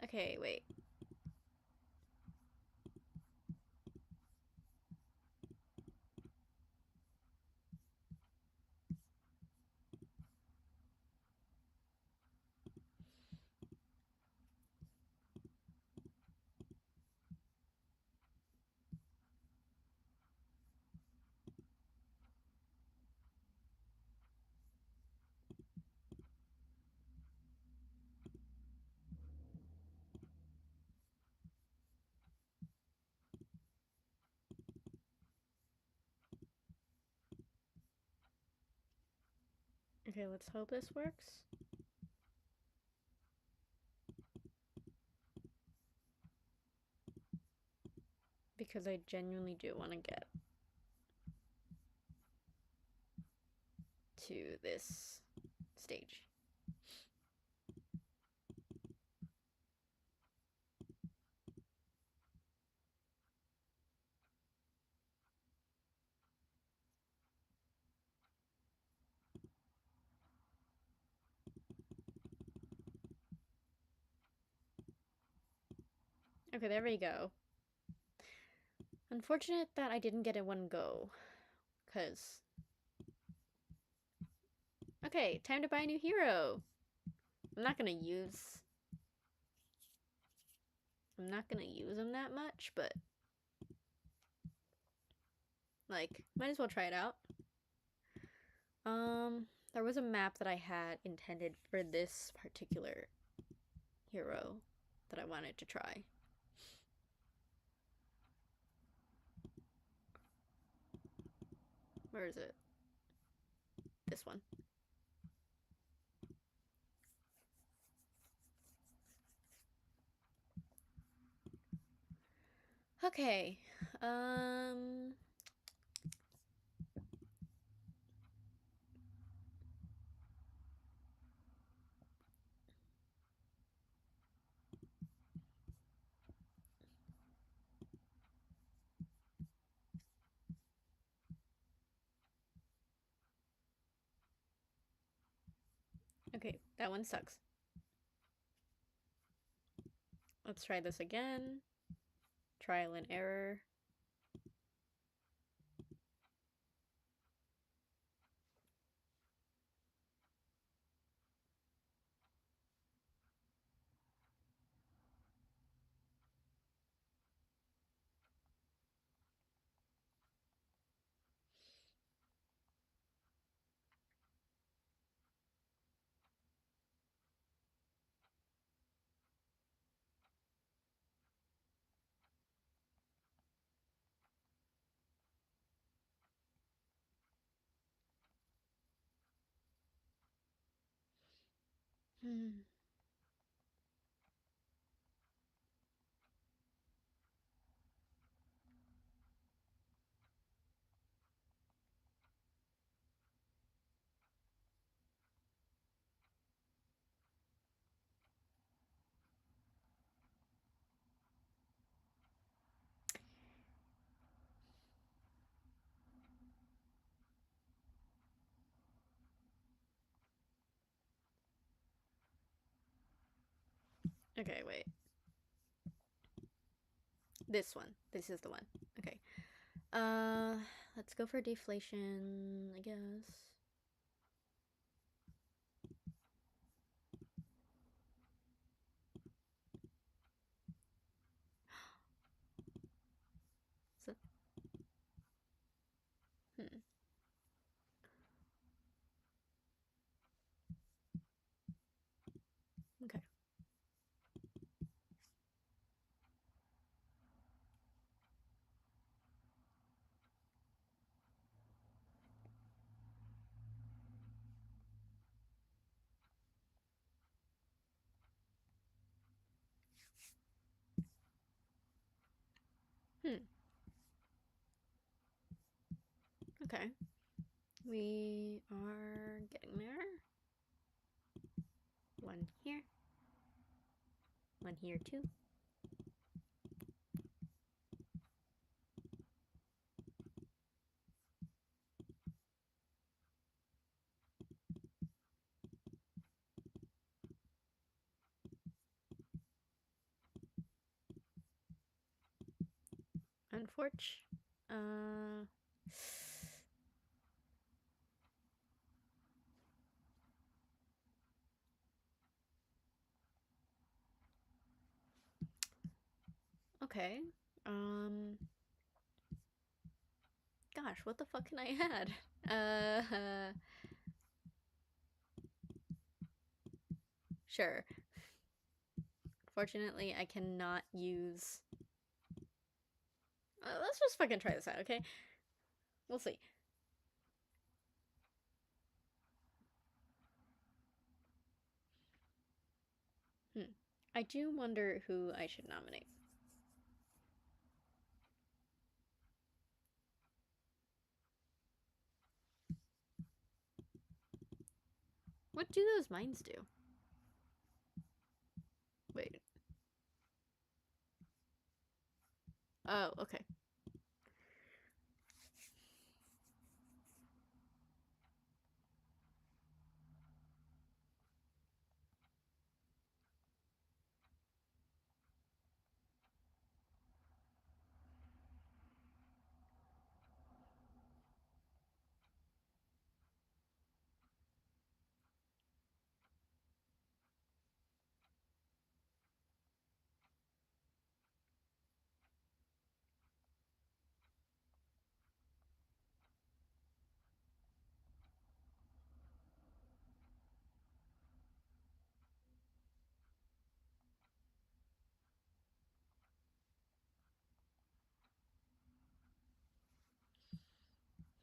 A: okay, wait. Okay, let's hope this works. Because I genuinely do want to get to this stage. Okay, there we go. Unfortunate that I didn't get it one go. Because. Okay, time to buy a new hero. I'm not gonna use. I'm not gonna use him that much, but. Like, might as well try it out. There was a map that I had intended for this particular hero that I wanted to try. Where is it? This one. Okay. Um. Okay, that one sucks. Let's try this again. Trial and error. Hmm. Okay, wait. This one. This is the one. Okay. Uh, let's go for deflation, I guess. So, hmm. Okay. Hmm. Okay. We are getting there. One here. One here too. Unfortunate. Uh. Okay. Um. Gosh, what the fuck can I add? Sure. Fortunately, I cannot use. Let's just fucking try this out, okay? We'll see. Hmm. I do wonder who I should nominate. What do those mines do? Wait. Oh, okay.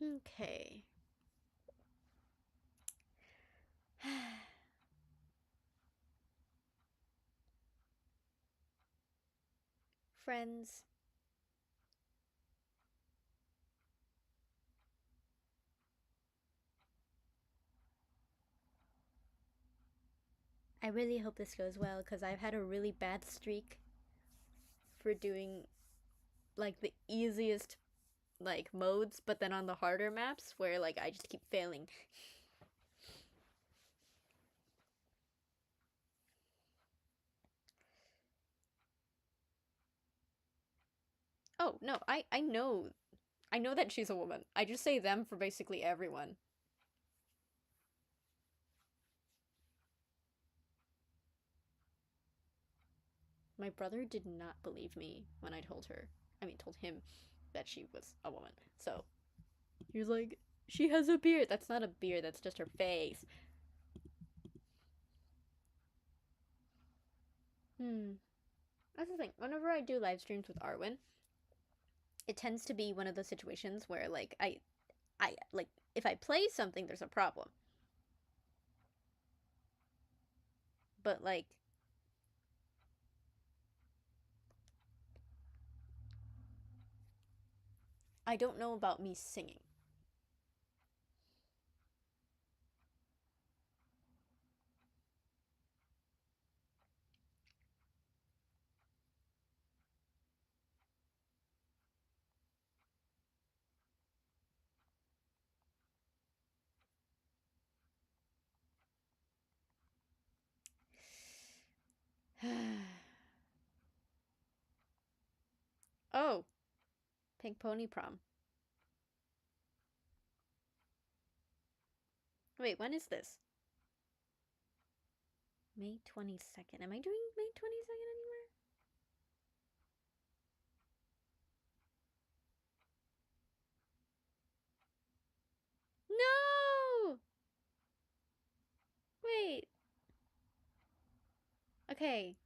A: Okay. Friends, I really hope this goes well because I've had a really bad streak for doing like the easiest like modes, but then on the harder maps where like I just keep failing. Oh no, I know that she's a woman. I just say them for basically everyone. My brother did not believe me when I told her. I mean, told him that she was a woman. So he was like, "She has a beard." That's not a beard. That's just her face. Hmm. That's the thing. Whenever I do live streams with Arwen, it tends to be one of those situations where like I like if I play something, there's a problem. But like, I don't know about me singing. Oh, Pink Pony Prom. Wait, when is this? May 22nd. Am I doing May 22nd anywhere? No! Wait. Okay.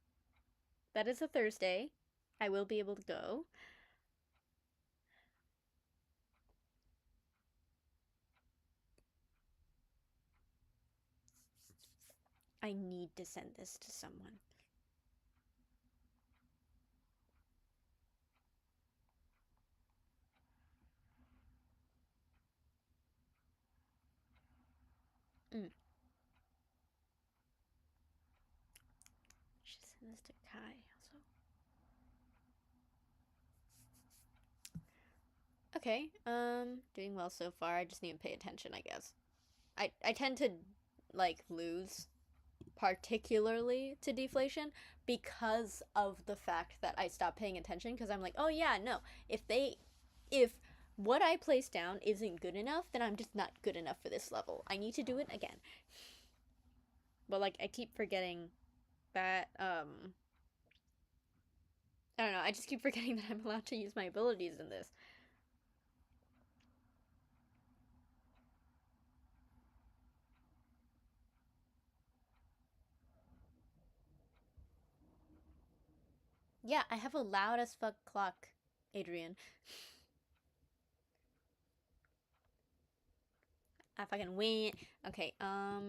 A: That is a Thursday. I will be able to go. I need to send this to someone. Mm. Should send this to Kai also. Okay, doing well so far. I just need to pay attention, I guess. I tend to like lose particularly to deflation because of the fact that I stop paying attention because I'm like, "Oh yeah, no. If what I place down isn't good enough, then I'm just not good enough for this level. I need to do it again." But like I keep forgetting that I don't know, I just keep forgetting that I'm allowed to use my abilities in this. Yeah, I have a loud as fuck clock, Adrian. I fucking win. Okay, oh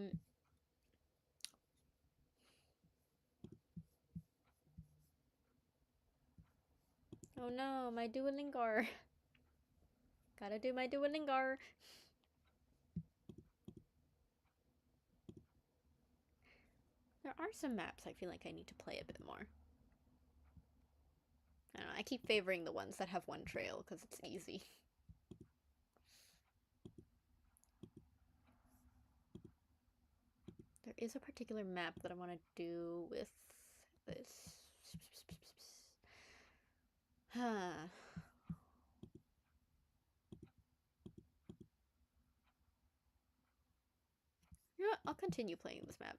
A: no, my Duolingo. Gotta do my Duolingo. There are some maps I feel like I need to play a bit more. I don't know, I keep favoring the ones that have one trail because it's easy. There is a particular map that I want to do with this. Huh. You know what? I'll continue playing this map.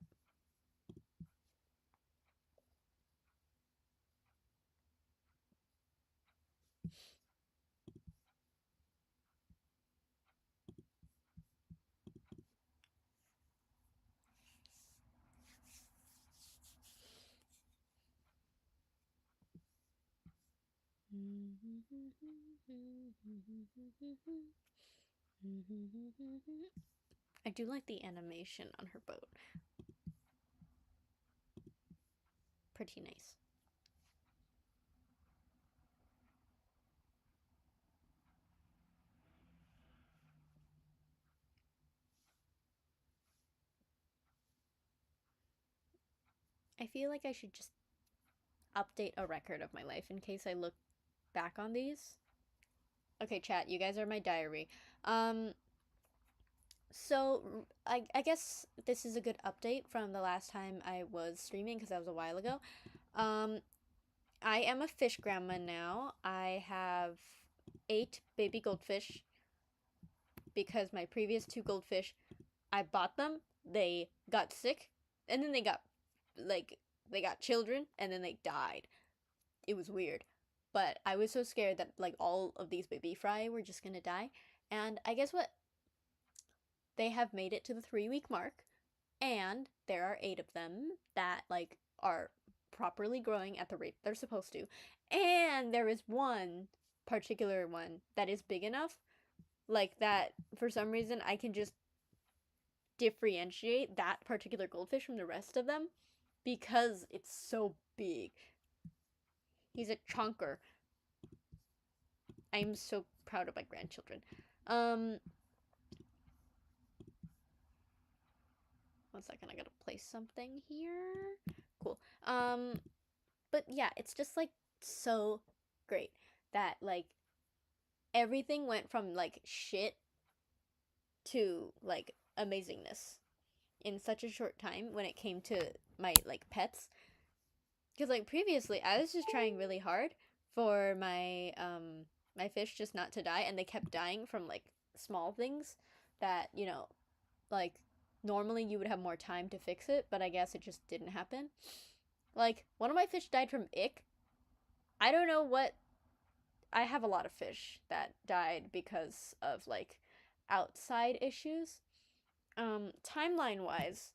A: I do like the animation on her boat. Pretty nice. I feel like I should just update a record of my life in case I look back on these. Okay, chat, you guys are my diary. Um, so I guess this is a good update from the last time I was streaming because that was a while ago. Um, I am a fish grandma now. I have 8 baby goldfish because my previous 2 goldfish, I bought them, they got sick, and then they got children, and then they died. It was weird. But I was so scared that like all of these baby fry were just gonna die. And I guess what? They have made it to the 3 week mark, and there are 8 of them that like are properly growing at the rate they're supposed to. And there is one particular one that is big enough, like that for some reason I can just differentiate that particular goldfish from the rest of them. because it's so big. He's a chunker. I'm so proud of my grandchildren. Um, 1 second, I gotta place something here. Cool. But yeah, it's just like so great that like everything went from like shit to like amazingness in such a short time when it came to my like pets. Because like previously, I was just trying really hard for my fish just not to die, and they kept dying from like small things that like normally you would have more time to fix it, but I guess it just didn't happen. Like one of my fish died from ick. I don't know what. I have a lot of fish that died because of like outside issues. Timeline wise,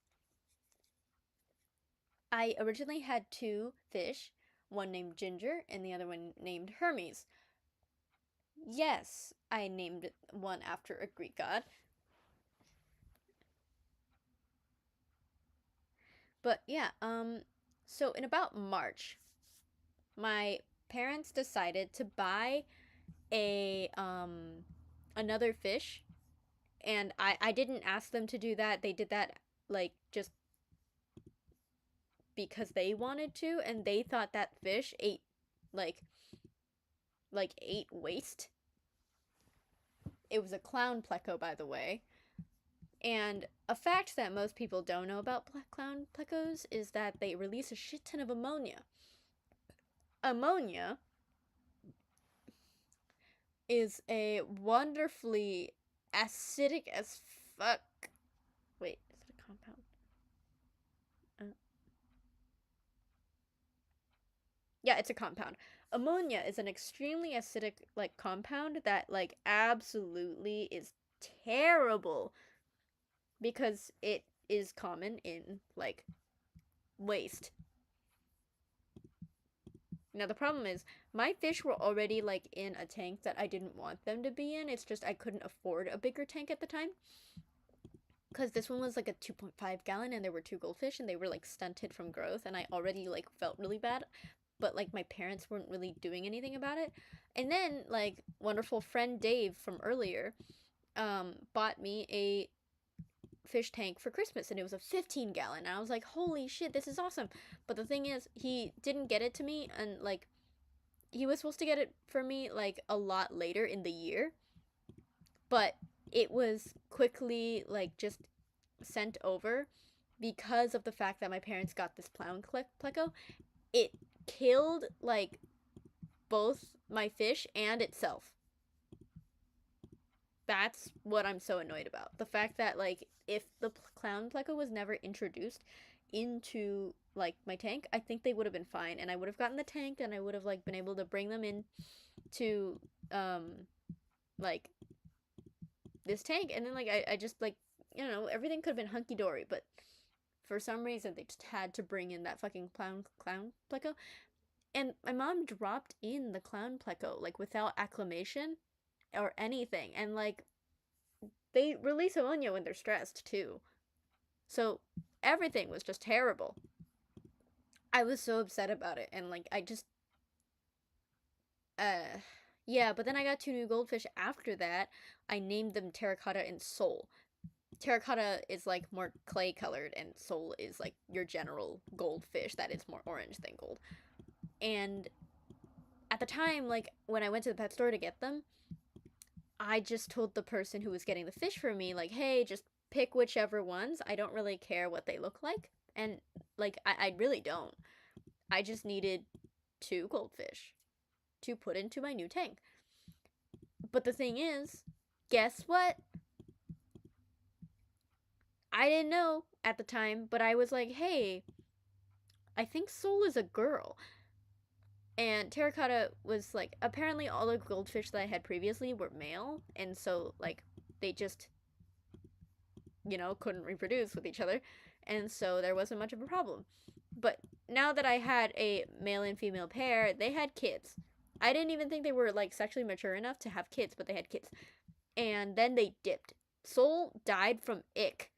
A: I originally had two fish, one named Ginger and the other one named Hermes. Yes, I named one after a Greek god. But yeah, so in about March, my parents decided to buy a another fish, and I didn't ask them to do that. They did that like just because they wanted to, and they thought that fish ate like ate waste. It was a clown pleco, by the way. And a fact that most people don't know about clown plecos is that they release a shit ton of ammonia. Ammonia is a wonderfully acidic as fuck. Wait, is it a compound? Uh, yeah, it's a compound. Ammonia is an extremely acidic like compound that like absolutely is terrible because it is common in like waste. Now the problem is my fish were already like in a tank that I didn't want them to be in. It's just I couldn't afford a bigger tank at the time. Cuz this one was like a 2.5 gallon and there were two goldfish and they were like stunted from growth and I already like felt really bad, but like my parents weren't really doing anything about it. And then like wonderful friend Dave from earlier bought me a fish tank for Christmas and it was a 15 gallon. And I was like, "Holy shit, this is awesome." But the thing is, he didn't get it to me and like he was supposed to get it for me like a lot later in the year, but it was quickly like just sent over because of the fact that my parents got this clown pleco. It killed like both my fish and itself. That's what I'm so annoyed about. The fact that like if the clown pleco was never introduced into like my tank, I think they would have been fine and I would have gotten the tank and I would have like been able to bring them in to like this tank and then like I just like everything could have been hunky dory, but for some reason they just had to bring in that fucking clown pleco. And my mom dropped in the clown pleco like without acclamation or anything, and like they release ammonia when they're stressed too. So everything was just terrible. I was so upset about it, and like I just uh yeah, but then I got two new goldfish after that. I named them Terracotta and Soul. Terracotta is like more clay colored, and Soul is like your general goldfish that is more orange than gold. And at the time, like when I went to the pet store to get them, I just told the person who was getting the fish for me, like, hey, just pick whichever ones. I don't really care what they look like. And like I really don't. I just needed two goldfish to put into my new tank. But the thing is, guess what? I didn't know at the time, but I was like, hey, I think Soul is a girl. And Terracotta was like, apparently all the goldfish that I had previously were male, and so like they just, couldn't reproduce with each other, and so there wasn't much of a problem. But now that I had a male and female pair, they had kids. I didn't even think they were like sexually mature enough to have kids, but they had kids. And then they dipped. Soul died from ick.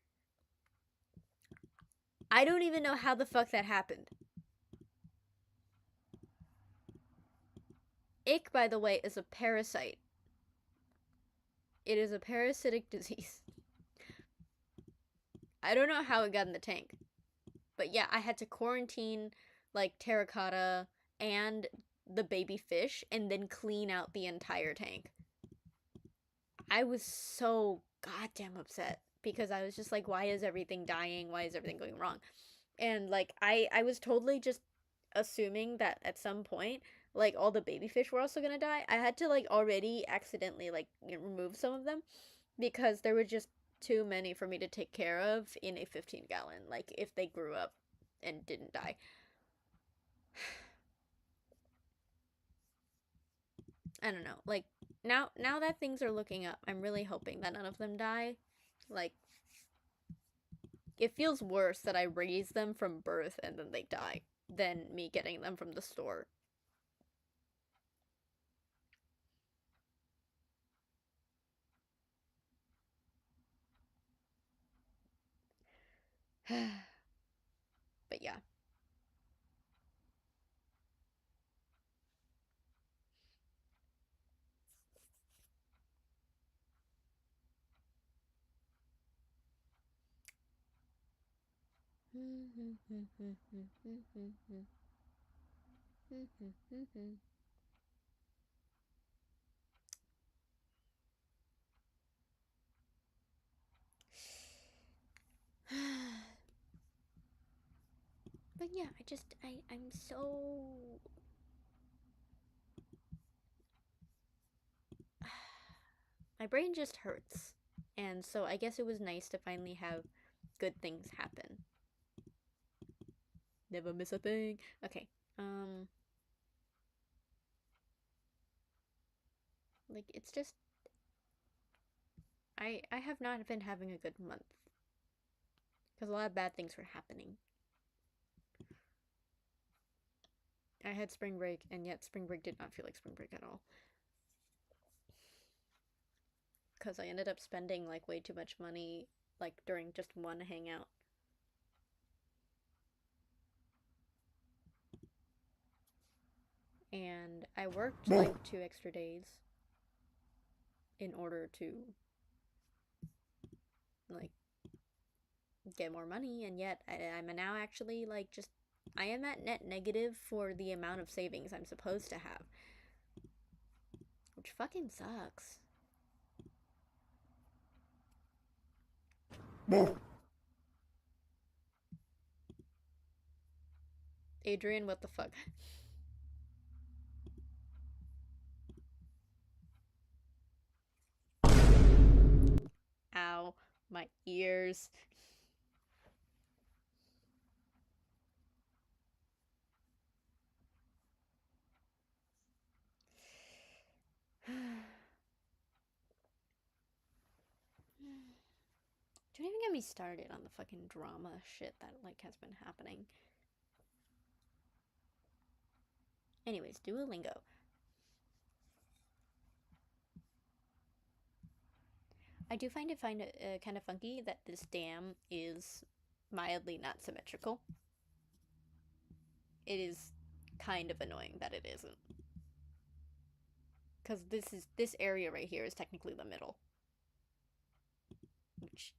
A: I don't even know how the fuck that happened. Ick, by the way, is a parasite. It is a parasitic disease. I don't know how it got in the tank. But yeah, I had to quarantine like terracotta and the baby fish and then clean out the entire tank. I was so goddamn upset because I was just like, why is everything dying? Why is everything going wrong? And like I was totally just assuming that at some point like all the baby fish were also gonna die. I had to like already accidentally like remove some of them because there were just too many for me to take care of in a 15-gallon. Like if they grew up and didn't die. I don't know. Like now that things are looking up, I'm really hoping that none of them die. Like it feels worse that I raise them from birth and then they die than me getting them from the store. But yeah. But yeah, I'm so my brain just hurts. And so I guess it was nice to finally have good things happen. Never miss a thing. Okay. Um like it's just I have not been having a good month because a lot of bad things were happening. I had spring break and yet spring break did not feel like spring break at all because I ended up spending like way too much money like during just one hangout. And I worked like 2 extra days in order to like get more money, and yet I'm now actually like just I am at net negative for the amount of savings I'm supposed to have, which fucking sucks. Adrian, what the fuck? Ow, my ears. Don't even get me started on the fucking drama shit that like has been happening. Anyways, Duolingo. I do find it kind of funky that this dam is mildly not symmetrical. It is kind of annoying that it isn't, because this area right here is technically the middle, which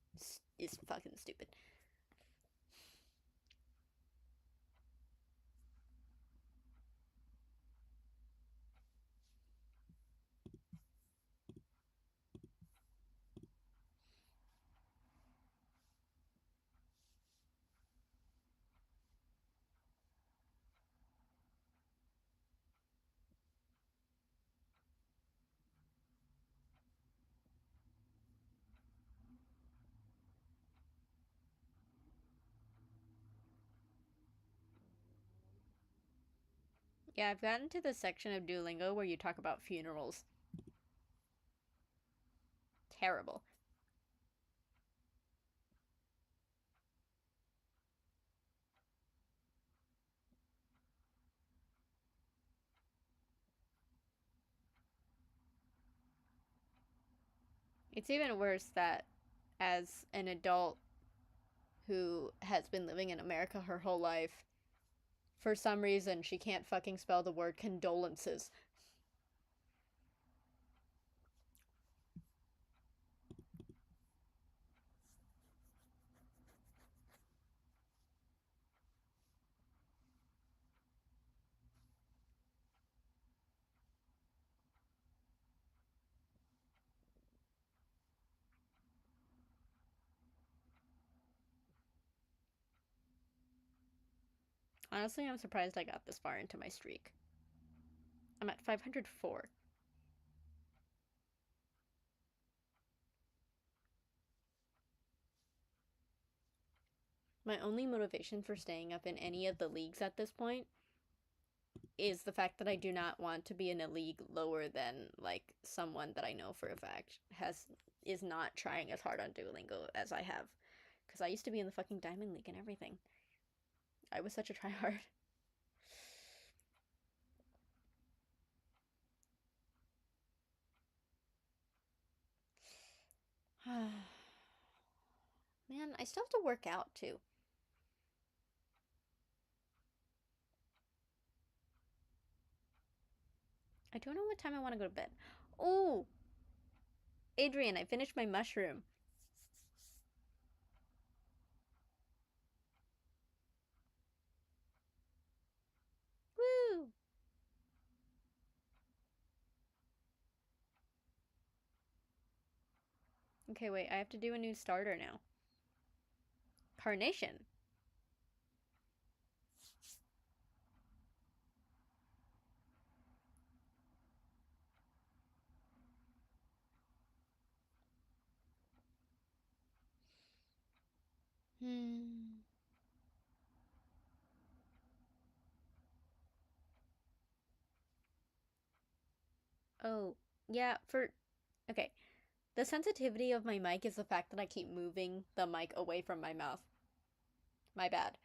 A: is fucking stupid. Yeah, I've gotten to the section of Duolingo where you talk about funerals. Terrible. It's even worse that as an adult who has been living in America her whole life. For some reason, she can't fucking spell the word condolences. Honestly, I'm surprised I got this far into my streak. I'm at 504. My only motivation for staying up in any of the leagues at this point is the fact that I do not want to be in a league lower than like someone that I know for a fact has is not trying as hard on Duolingo as I have. Because I used to be in the fucking Diamond League and everything. I was such a tryhard. Man, I still have to work out too. I don't know what time I want to go to bed. Oh, Adrian, I finished my mushroom. Woo! Okay, wait, I have to do a new starter now. Carnation. Hmm. Oh, yeah, for. Okay. The sensitivity of my mic is the fact that I keep moving the mic away from my mouth. My bad.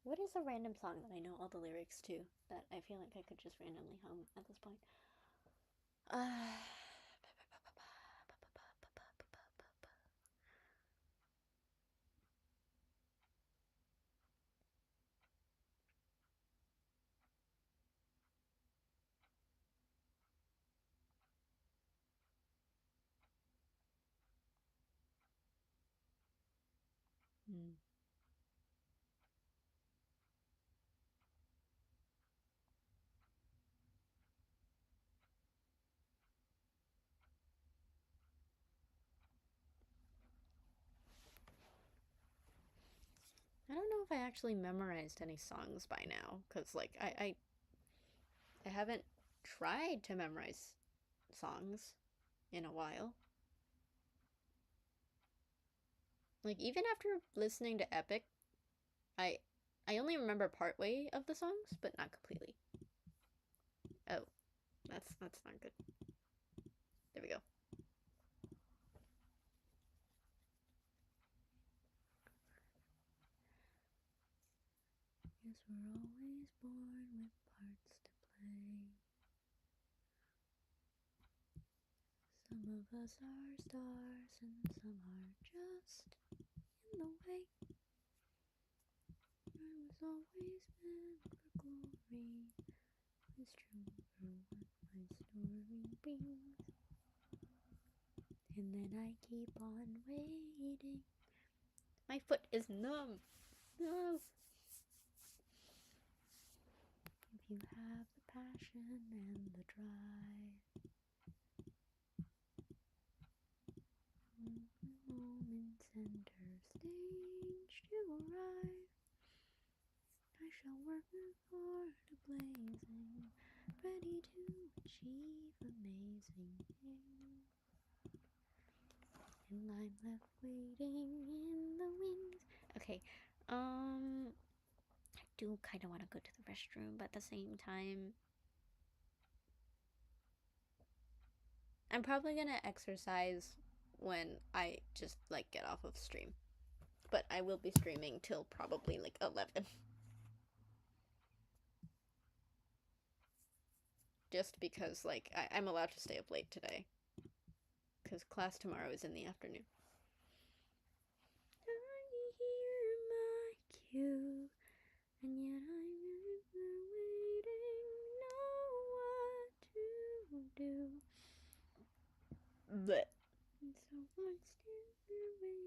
A: What is a random song that I know all the lyrics to that I feel like I could just randomly hum at this point? Uh, hmm. I don't know if I actually memorized any songs by now, because like I haven't tried to memorize songs in a while. Like even after listening to Epic, I I only remember part way of the songs, but not completely. Oh, that's not good. There we go. Guess we're always born with parts to play. Some of us are stars and some are just in the way. I was always meant for glory. It's true for what my story brings. And then I keep on waiting. My foot is numb. No. If you have the passion and the drive, moment center stage to arrive. I shall work with heart blazing, ready to achieve amazing things. And I'm left waiting in the wings. Okay, I do kind of want to go to the restroom, but at the same time, I'm probably gonna exercise when I just like get off of stream. But I will be streaming till probably like 11. Just because like I'm allowed to stay up late today. Because class tomorrow is in the afternoon. I hear my cue, and yet I'm waiting, know what to do. But so I'm still waiting.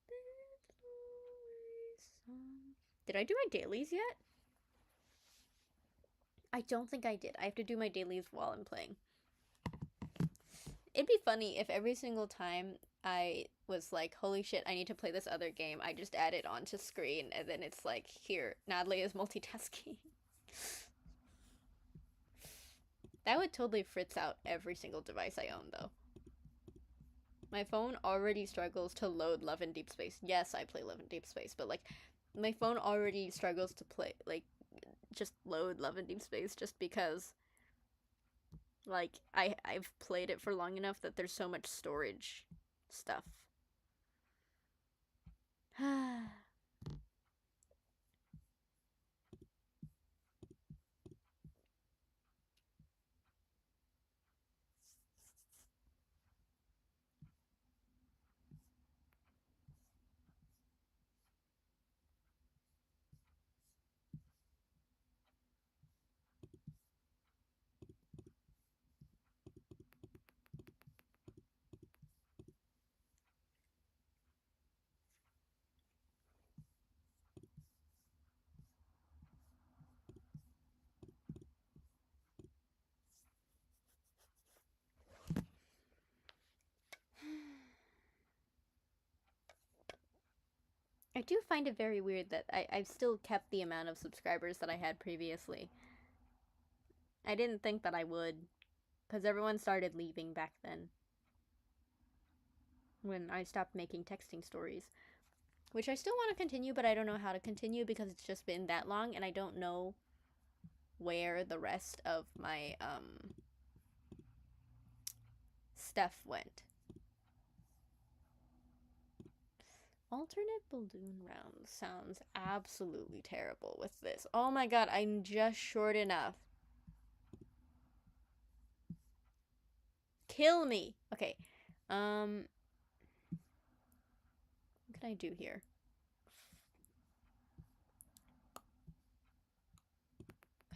A: There's always some. Did I do my dailies yet? I don't think I did. I have to do my dailies while I'm playing. It'd be funny if every single time I was like, holy shit, I need to play this other game, I just add it onto screen and then it's like, here, Natalie is multitasking. That would totally fritz out every single device I own, though. My phone already struggles to load Love in Deep Space. Yes, I play Love in Deep Space, but like, my phone already struggles to play, like, just load Love in Deep Space just because like I've played it for long enough that there's so much storage stuff. I do find it very weird that I've still kept the amount of subscribers that I had previously. I didn't think that I would, because everyone started leaving back then when I stopped making texting stories, which I still want to continue, but I don't know how to continue because it's just been that long and I don't know where the rest of my stuff went. Alternate balloon rounds sounds absolutely terrible with this. Oh my god, I'm just short enough. Kill me. Okay. What can I do here?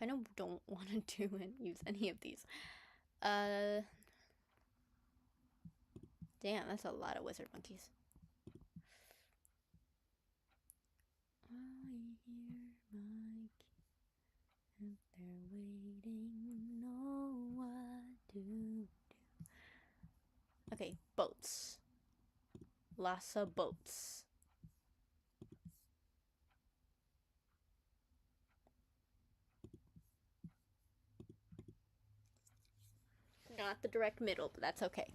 A: Kind of don't want to do and use any of these. Damn, that's a lot of wizard monkeys. I hear my and they're waiting, know what to do. Okay, boats. Lots of boats. Not the direct middle, but that's okay.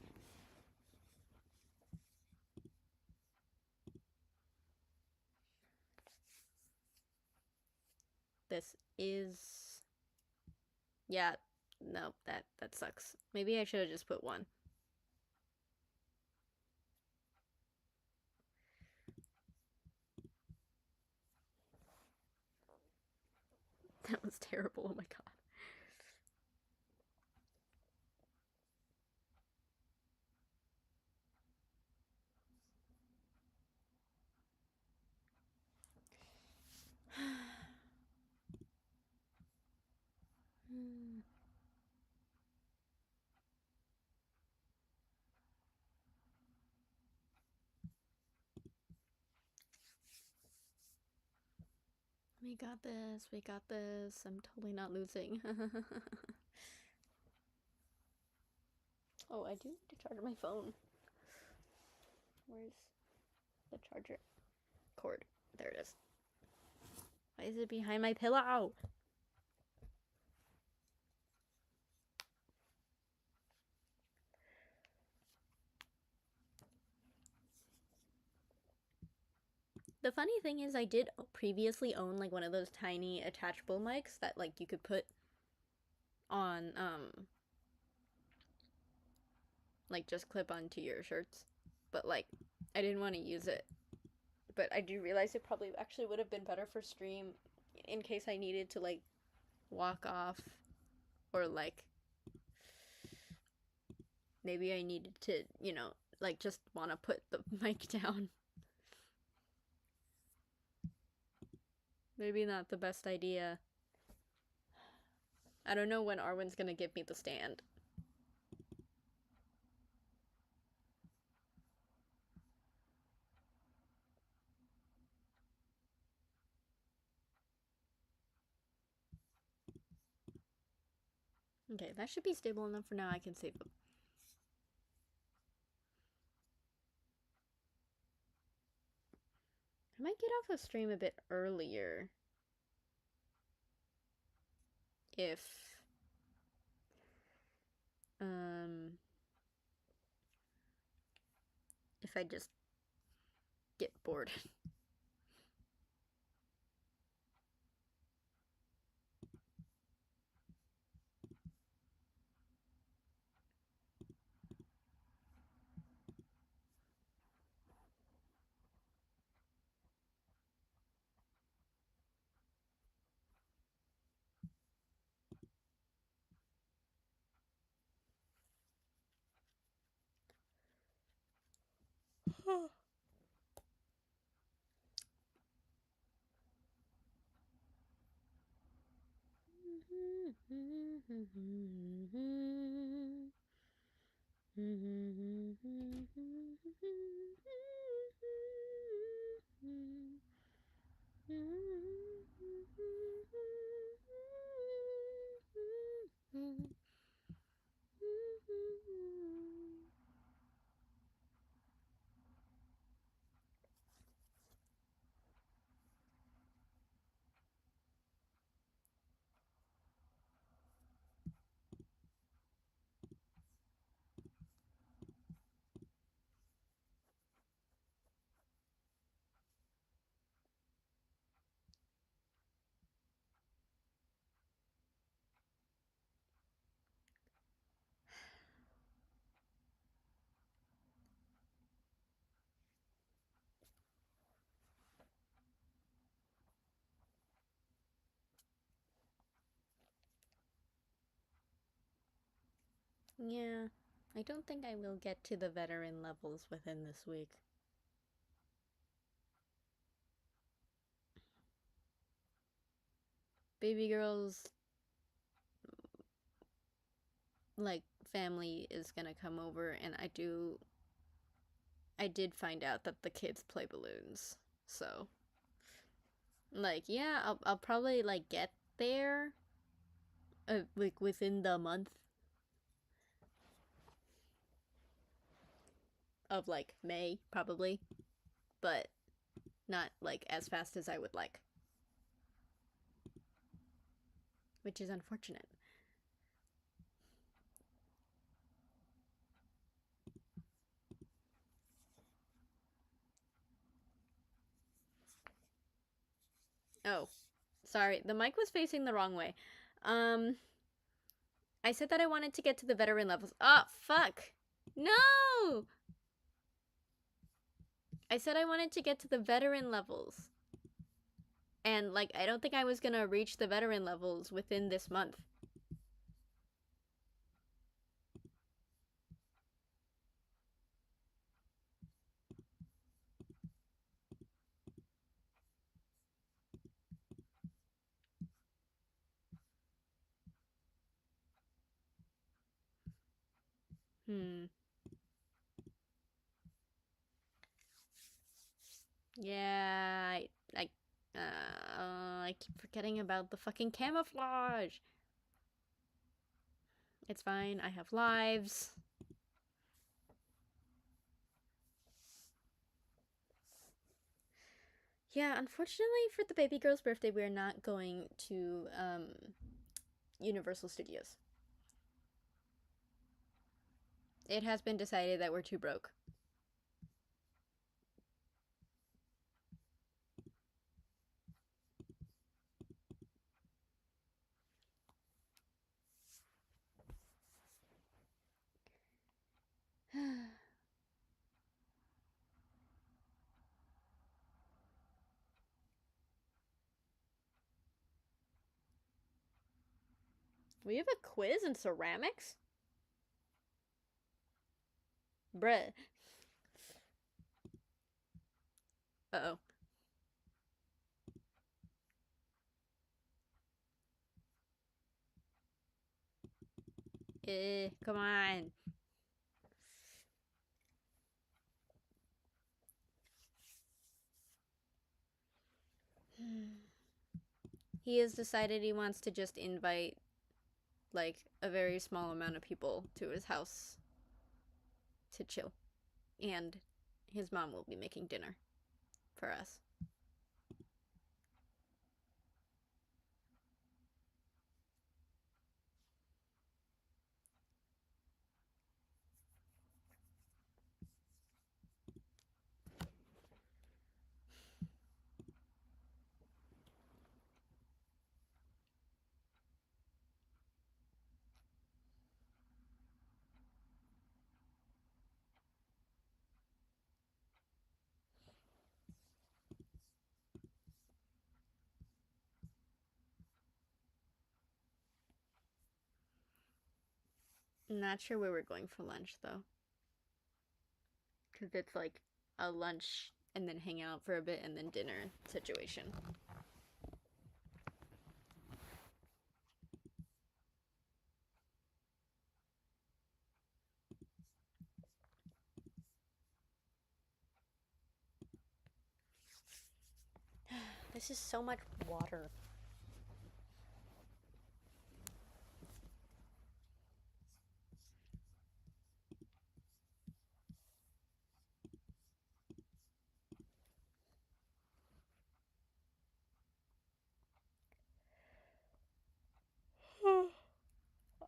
A: This is... Yeah, no, that sucks. Maybe I should have just put one. That was terrible, oh my god. We got this, we got this. I'm totally not losing. Oh, I do need to charge my phone. Where's the charger cord? There it is. Why is it behind my pillow? The funny thing is I did previously own like one of those tiny attachable mics that like you could put on like just clip onto your shirts, but like I didn't want to use it. But I do realize it probably actually would have been better for stream in case I needed to like walk off or like maybe I needed to, like just want to put the mic down. Maybe not the best idea. I don't know when Arwen's gonna give me the stand. Okay, that should be stable enough for now. I can save them. I might get off of stream a bit earlier if um if I just get bored. Yeah, I don't think I will get to the veteran levels within this week. Baby girl's like family is gonna come over, and I did find out that the kids play balloons. So, like, yeah, I'll probably like get there like within the month of like May probably, but not like as fast as I would like, which is unfortunate. Oh, sorry. The mic was facing the wrong way. Um I said that I wanted to get to the veteran levels. Oh, fuck. No! I said I wanted to get to the veteran levels. And, like, I don't think I was gonna reach the veteran levels within this month. Hmm. Yeah, I keep forgetting about the fucking camouflage. It's fine, I have lives. Yeah, unfortunately for the baby girl's birthday, we're not going to Universal Studios. It has been decided that we're too broke. We have a quiz in ceramics? Bruh. Uh-oh. Come on. He has decided he wants to just invite, like, a very small amount of people to his house to chill. And his mom will be making dinner for us. Not sure where we're going for lunch, though. Because it's like a lunch and then hang out for a bit and then dinner situation. This is so much water.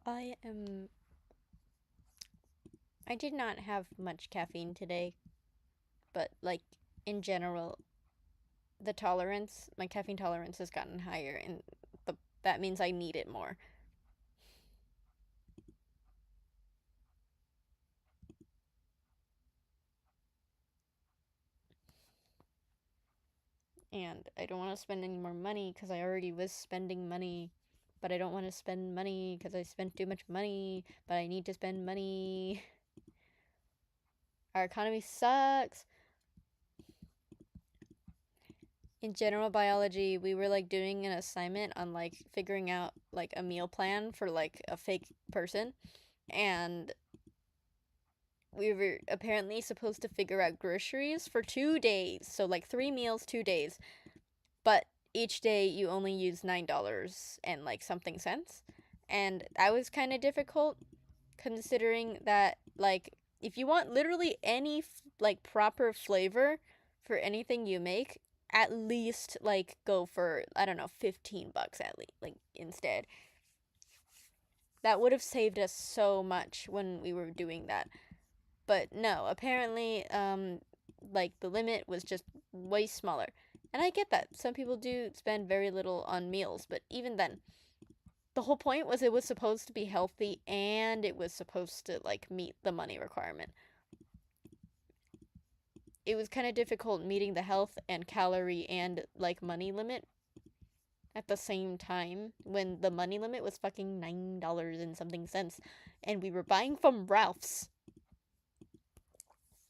A: I am. I did not have much caffeine today, but like in general, my caffeine tolerance has gotten higher, and that means I need it more. And I don't want to spend any more money because I already was spending money, but I don't want to spend money because I spent too much money, but I need to spend money. Our economy sucks. In general biology, we were like doing an assignment on like figuring out like a meal plan for like a fake person, and we were apparently supposed to figure out groceries for 2 days. So like 3 meals, 2 days. But each day you only use $9 and like something cents. And that was kind of difficult considering that like if you want literally any like proper flavor for anything you make, at least like go for I don't know, $15 at least like instead. That would have saved us so much when we were doing that. But no, apparently, like the limit was just way smaller. And I get that. Some people do spend very little on meals, but even then, the whole point was it was supposed to be healthy and it was supposed to like meet the money requirement. It was kind of difficult meeting the health and calorie and like money limit at the same time when the money limit was fucking $9 and something cents and we were buying from Ralph's.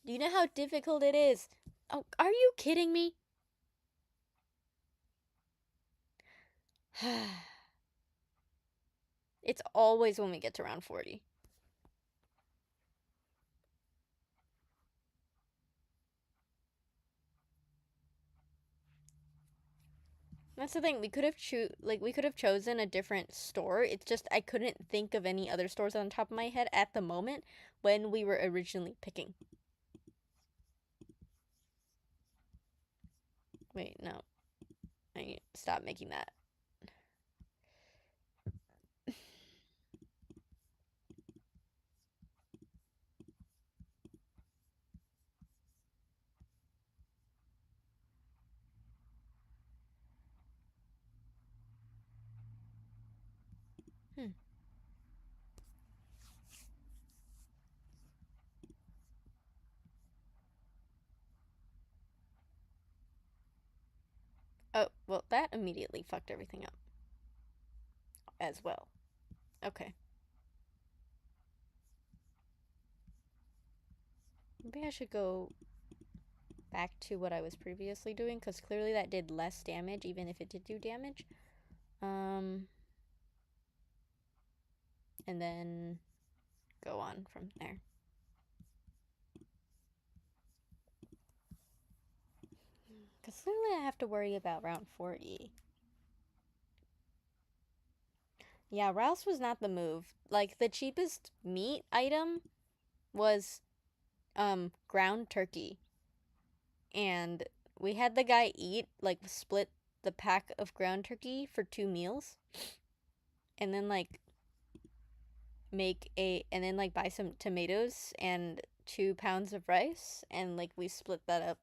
A: Do you know how difficult it is? Oh, are you kidding me? It's always when we get to round 40. That's the thing. We could have chosen a different store. It's just I couldn't think of any other stores on top of my head at the moment when we were originally picking. Wait, no. I need to stop making that. Hmm. Oh, well, that immediately fucked everything up as well. Okay. Maybe I should go back to what I was previously doing because clearly that did less damage, even if it did do damage. Um, and then go on from there. Because clearly I have to worry about round 40. Yeah, Rouse was not the move. Like, the cheapest meat item was, ground turkey. And we had the guy eat, like, split the pack of ground turkey for 2 meals. And then, like, and then, like, buy some tomatoes and 2 pounds of rice. And, like, we split that up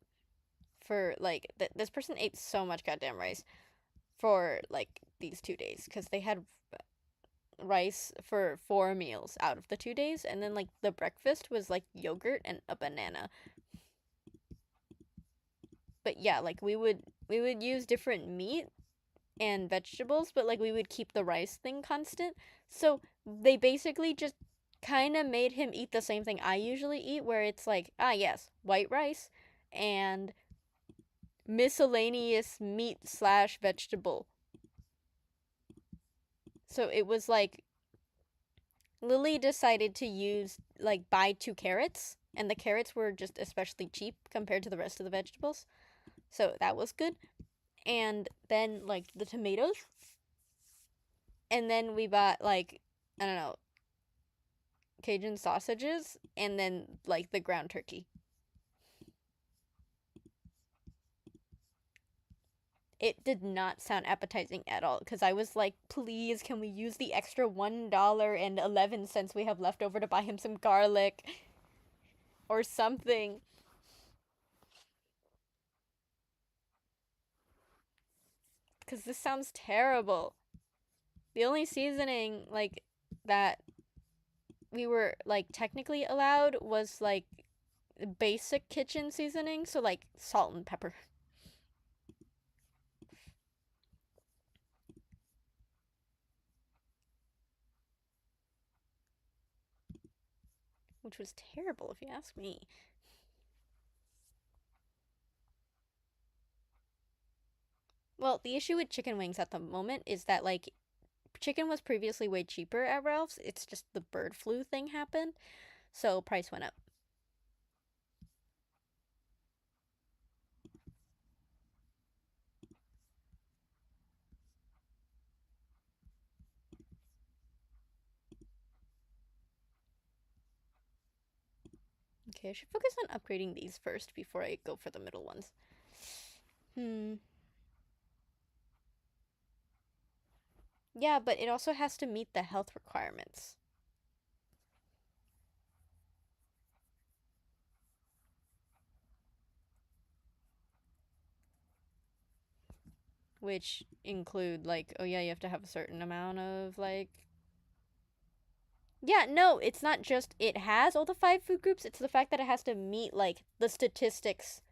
A: for, like, this person ate so much goddamn rice for, like, these 2 days. Because they had rice for 4 meals out of the 2 days, and then like the breakfast was like yogurt and a banana. But yeah, like we would use different meat and vegetables, but like we would keep the rice thing constant. So they basically just kind of made him eat the same thing I usually eat, where it's like, ah, yes, white rice and miscellaneous meat slash vegetable. So it was like Lily decided to buy 2 carrots, and the carrots were just especially cheap compared to the rest of the vegetables. So that was good. And then, like, the tomatoes. And then we bought, like, I don't know, Cajun sausages, and then, like, the ground turkey. It did not sound appetizing at all because I was like, please, can we use the extra $1.11 we have left over to buy him some garlic or something? Because this sounds terrible. The only seasoning, like, that we were, like, technically allowed was, like, basic kitchen seasoning, so, like, salt and pepper. Which was terrible, if you ask me. Well, the issue with chicken wings at the moment is that, like, chicken was previously way cheaper at Ralph's. It's just the bird flu thing happened, so price went up. Okay, I should focus on upgrading these first before I go for the middle ones. Hmm. Yeah, but it also has to meet the health requirements, which include, like, oh yeah, you have to have a certain amount of, like, yeah, no, it's not just it has all the 5 food groups, it's the fact that it has to meet, like, the statistics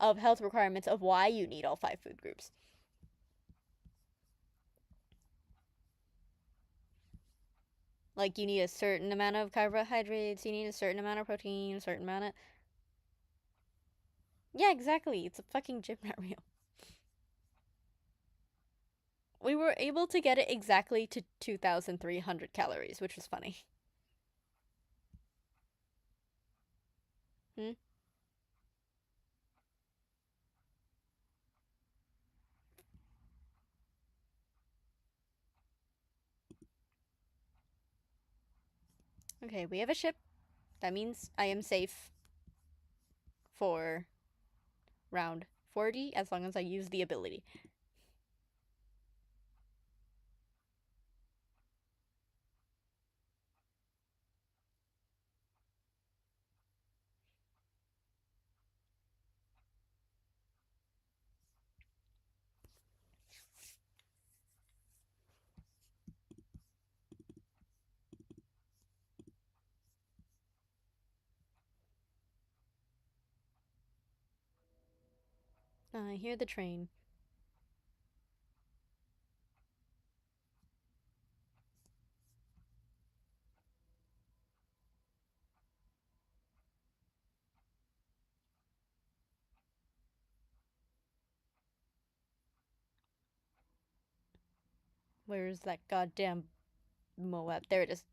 A: of health requirements of why you need all 5 food groups. Like, you need a certain amount of carbohydrates, you need a certain amount of protein, a certain amount of. Yeah, exactly. It's a fucking gym rat reel. We were able to get it exactly to 2,300 calories, which was funny. Hmm? Okay, we have a ship. That means I am safe for round 40 as long as I use the ability. I hear the train. Where's that goddamn Moab? There it is.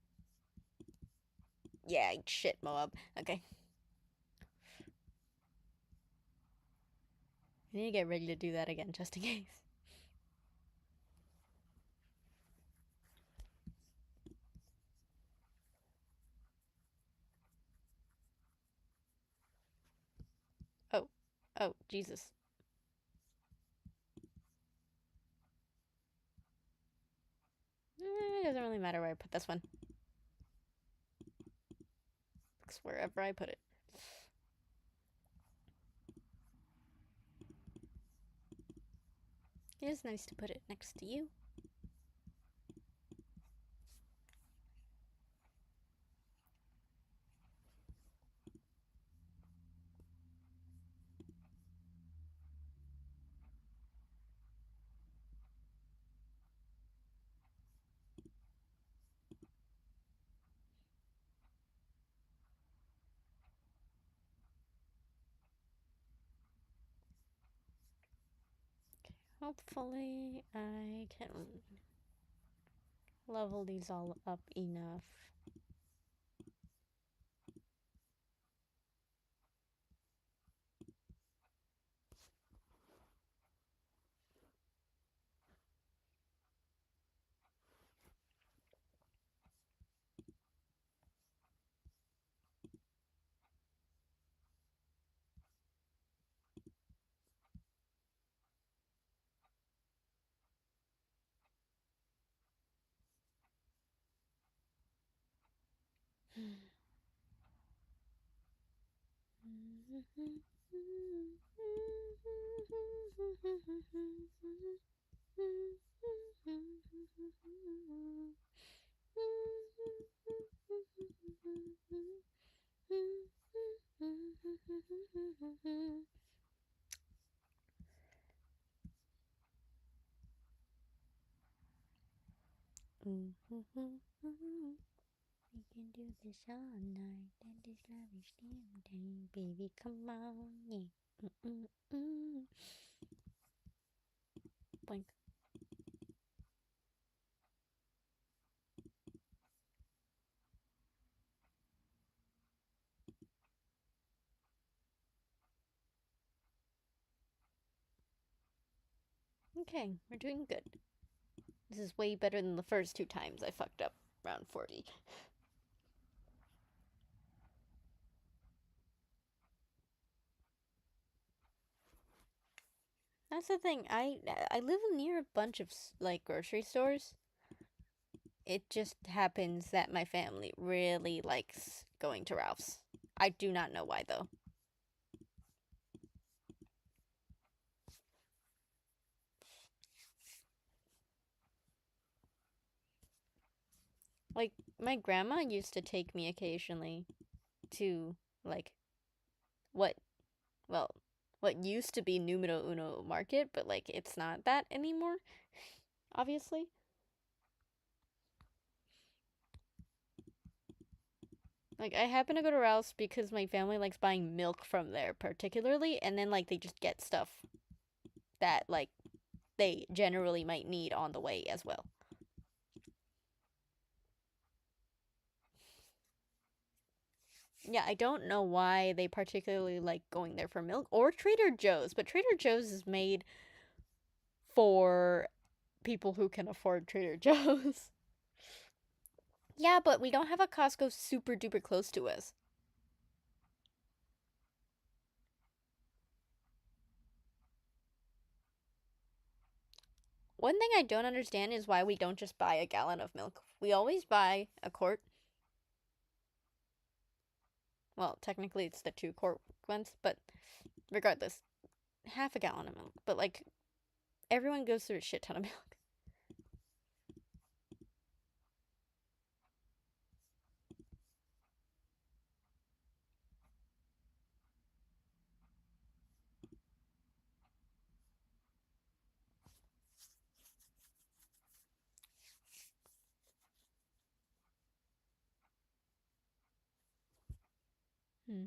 A: Yeah, shit, Moab. Okay. I need to get ready to do that again, just in case. Oh. Oh, Jesus. It doesn't really matter where I put this one. It's wherever I put it. It is nice to put it next to you. Hopefully, I can level these all up enough. We can do this all night, and this love is damn day, baby. Come on, yeah. Blink. Okay, we're doing good. This is way better than the first two times I fucked up round 40. That's the thing. I live near a bunch of like grocery stores. It just happens that my family really likes going to Ralph's. I do not know why though. Like my grandma used to take me occasionally to like what well what used to be Numero Uno Market, but like it's not that anymore, obviously. Like I happen to go to Ralph's because my family likes buying milk from there particularly, and then like they just get stuff that like they generally might need on the way as well. Yeah, I don't know why they particularly like going there for milk or Trader Joe's, but Trader Joe's is made for people who can afford Trader Joe's. Yeah, but we don't have a Costco super duper close to us. One thing I don't understand is why we don't just buy a gallon of milk. We always buy a quart. Well, technically it's the 2 quart ones, but regardless, half a gallon of milk. But like everyone goes through a shit ton of milk. Hmm.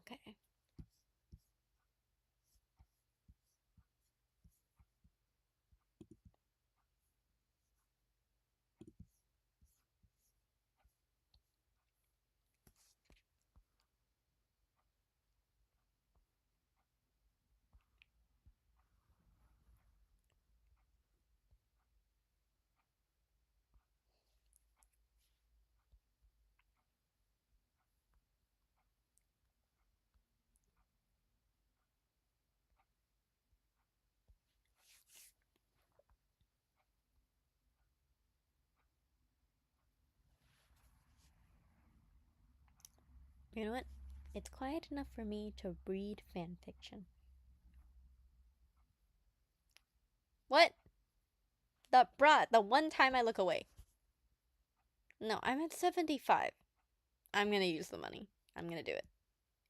A: Okay. You know what? It's quiet enough for me to read fan fiction. What? The one time I look away. No, I'm at 75. I'm gonna use the money. I'm gonna do it.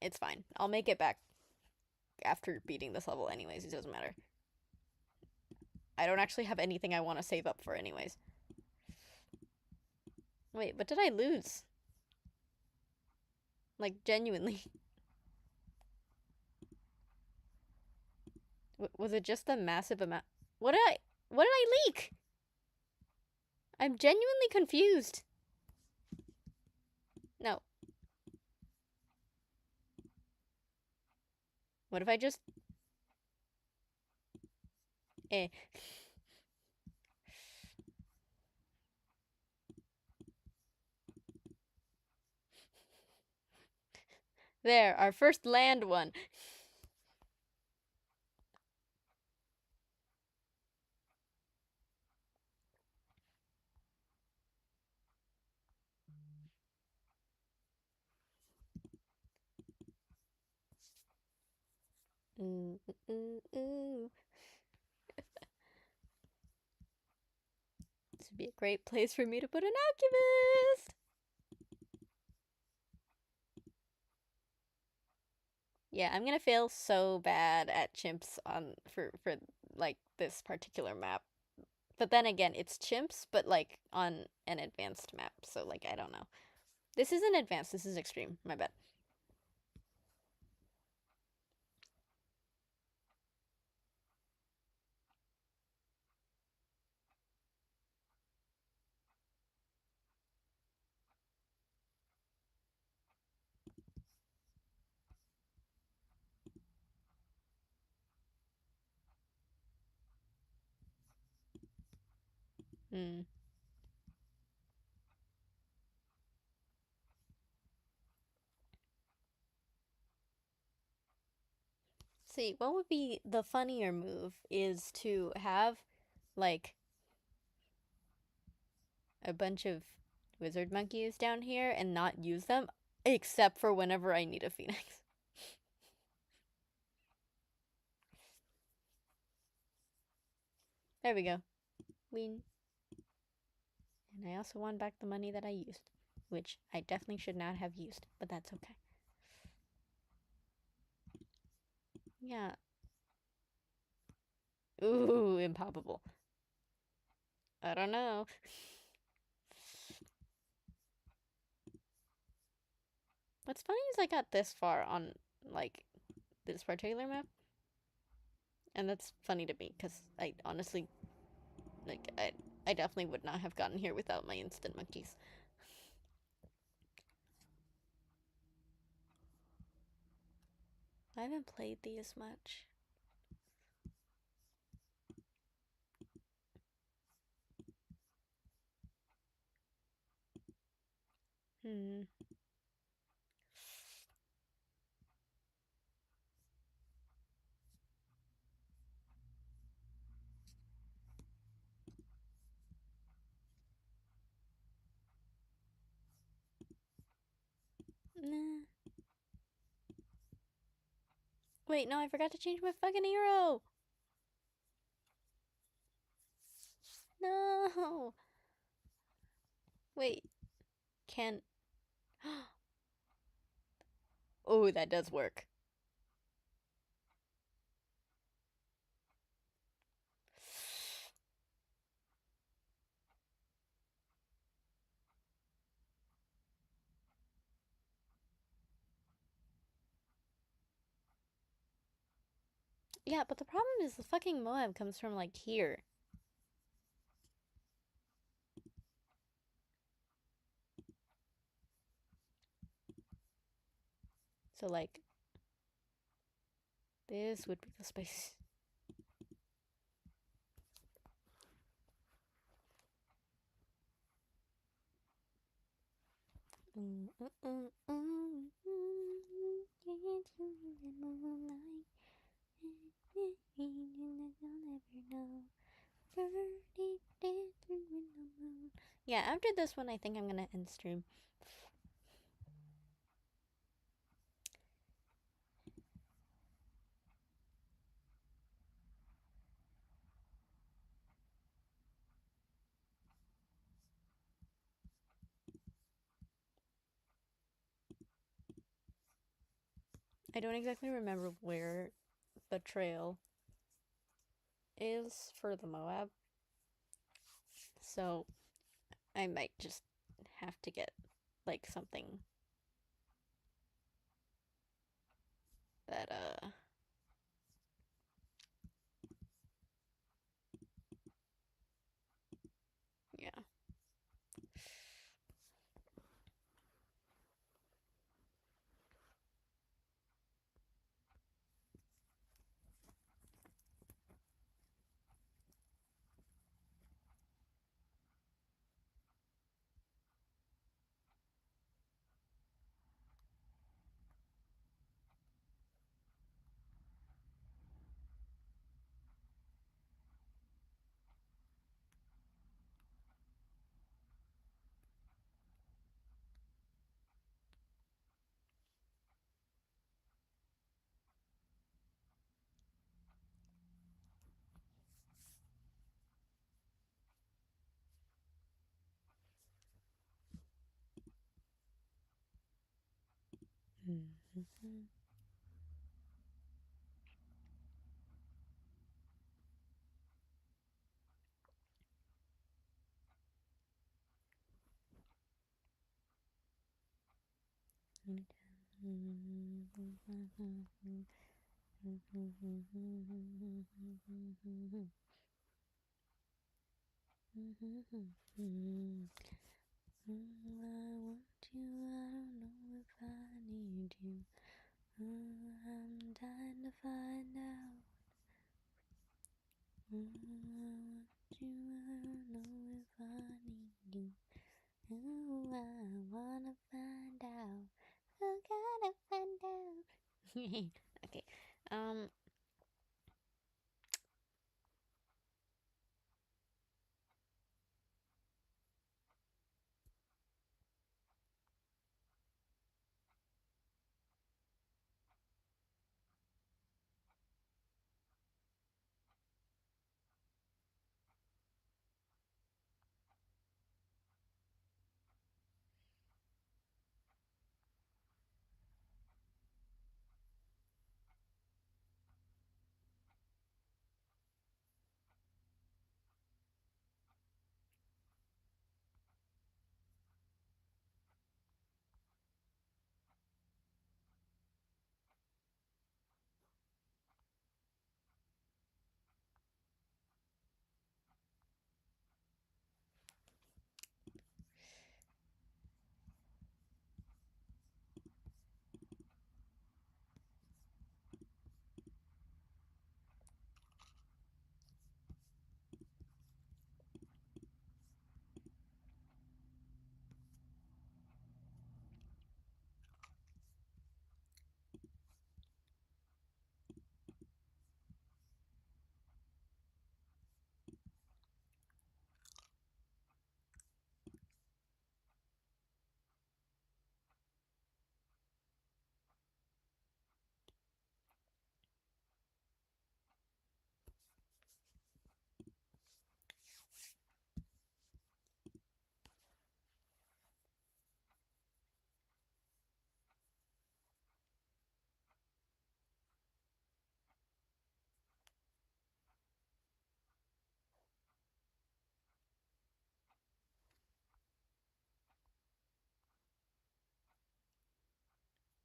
A: It's fine. I'll make it back after beating this level anyways. It doesn't matter. I don't actually have anything I want to save up for anyways. Wait, what did I lose? Like, genuinely. Was it just a massive amount? What did I leak? I'm genuinely confused. No. What if I just... Eh. There, our first land one. Ooh, ooh, ooh. This would be a great place for me to put an alchemist. Yeah, I'm gonna fail so bad at chimps on for like this particular map. But then again, it's chimps, but like on an advanced map. So like I don't know. This isn't advanced. This is extreme. My bad. Hmm. See, what would be the funnier move is to have like a bunch of wizard monkeys down here and not use them except for whenever I need a phoenix. There we go. Win. And I also won back the money that I used, which I definitely should not have used, but that's okay. Yeah. Ooh, impossible. I don't know. What's funny is I got this far on, like, this particular map, and that's funny to me, because I honestly, like, I definitely would not have gotten here without my instant monkeys. I haven't played these much. Hmm. Nah. Wait, no, I forgot to change my fucking hero! No! Wait, can... not... Oh, that does work. Yeah, but the problem is the fucking Moab comes from like here. So like this would be the space. Yeah, after this one, I think I'm gonna end stream. I don't exactly remember where the trail is for the Moab, so I might just have to get like something that yeah. I want you, I don't know if I need you. I'm dying to find out. I want you, I don't know if I need you. Oh, I wanna find out. I gotta find out. Okay. Um.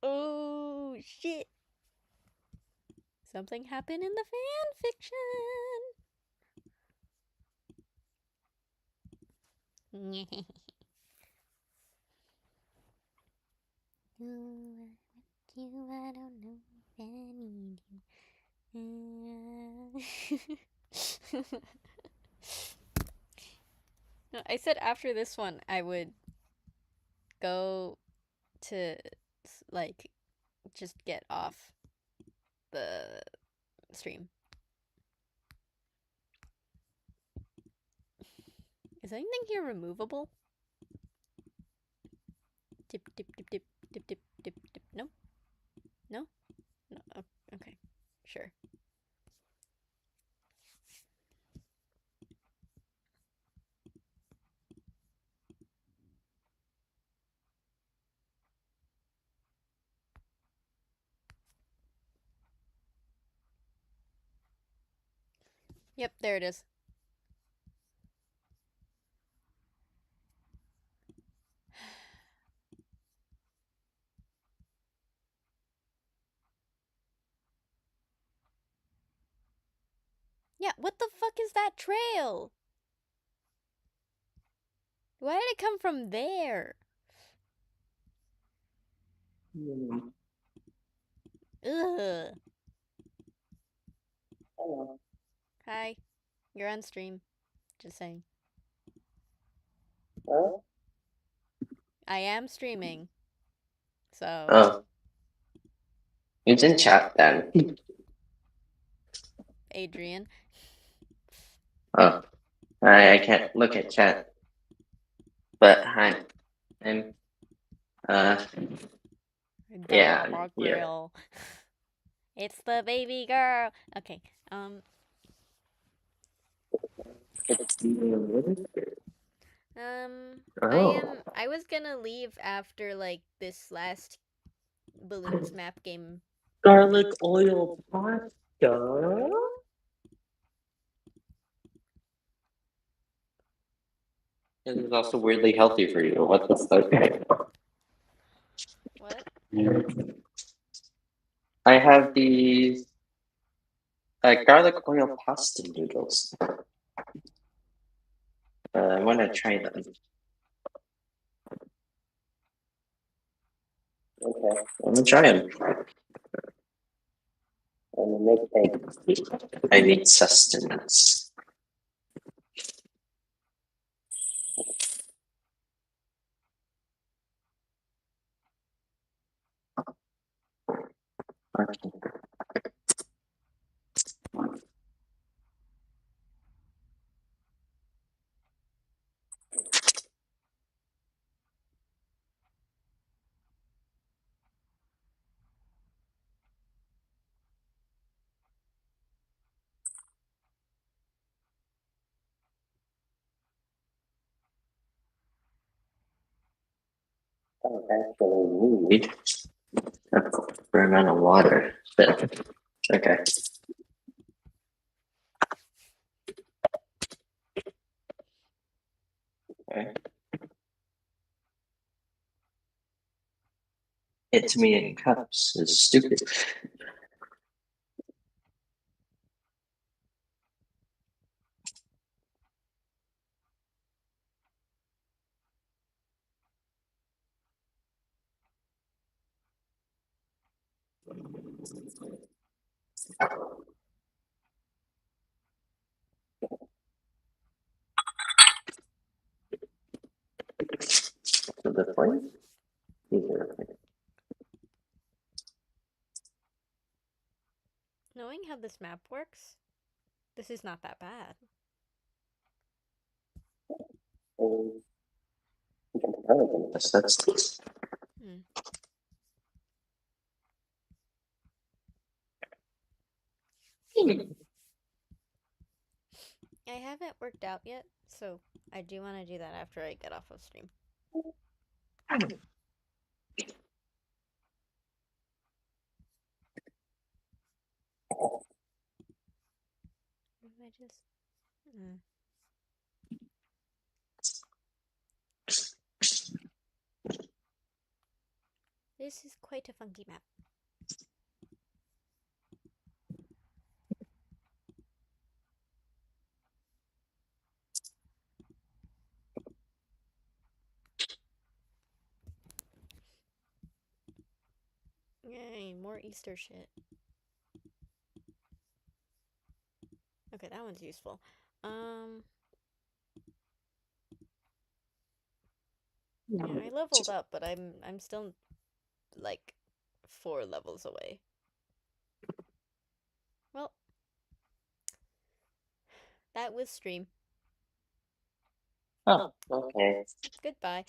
A: Oh shit. Something happened in the fan fiction. You, I don't know if I need you. No, I said after this one, I would go to like just get off the stream. Is anything here removable? Dip, dip, dip, dip, dip, dip, dip, dip. No, no, no. Oh, okay, sure. Yep, there it is. Yeah, what the fuck is that trail? Why did it come from there? Ugh.
B: Hello.
A: Hi, you're on stream. Just saying.
B: Huh?
A: I am streaming. So,
B: Oh, it's in chat then.
A: Adrian.
B: Oh, I can't look at chat. But hi, I'm uh yeah, I'm here.
A: Grill. It's the baby girl. Okay.
B: Oh,
A: I was gonna leave after like this last balloons map game.
B: garlic oil pasta. This is also weirdly healthy for you. What the fuck?
A: What?
B: I have these garlic oil pasta noodles. I want to try them. Okay, I'm gonna try them. I need sustenance. Okay. Actually need a fair amount of water. But okay. Okay. It to me in cups is stupid. So the point
A: Knowing how this map works, this is not that bad.
B: that's
A: Hmm. I haven't worked out yet, so I do want to do that after I get off of stream. I just. Mm. This is quite a funky map. Yay, more Easter shit. Okay, that one's useful. Um, yeah, I leveled up, but I'm still like 4 levels away. Well, that was stream.
B: Oh, okay.
A: Goodbye.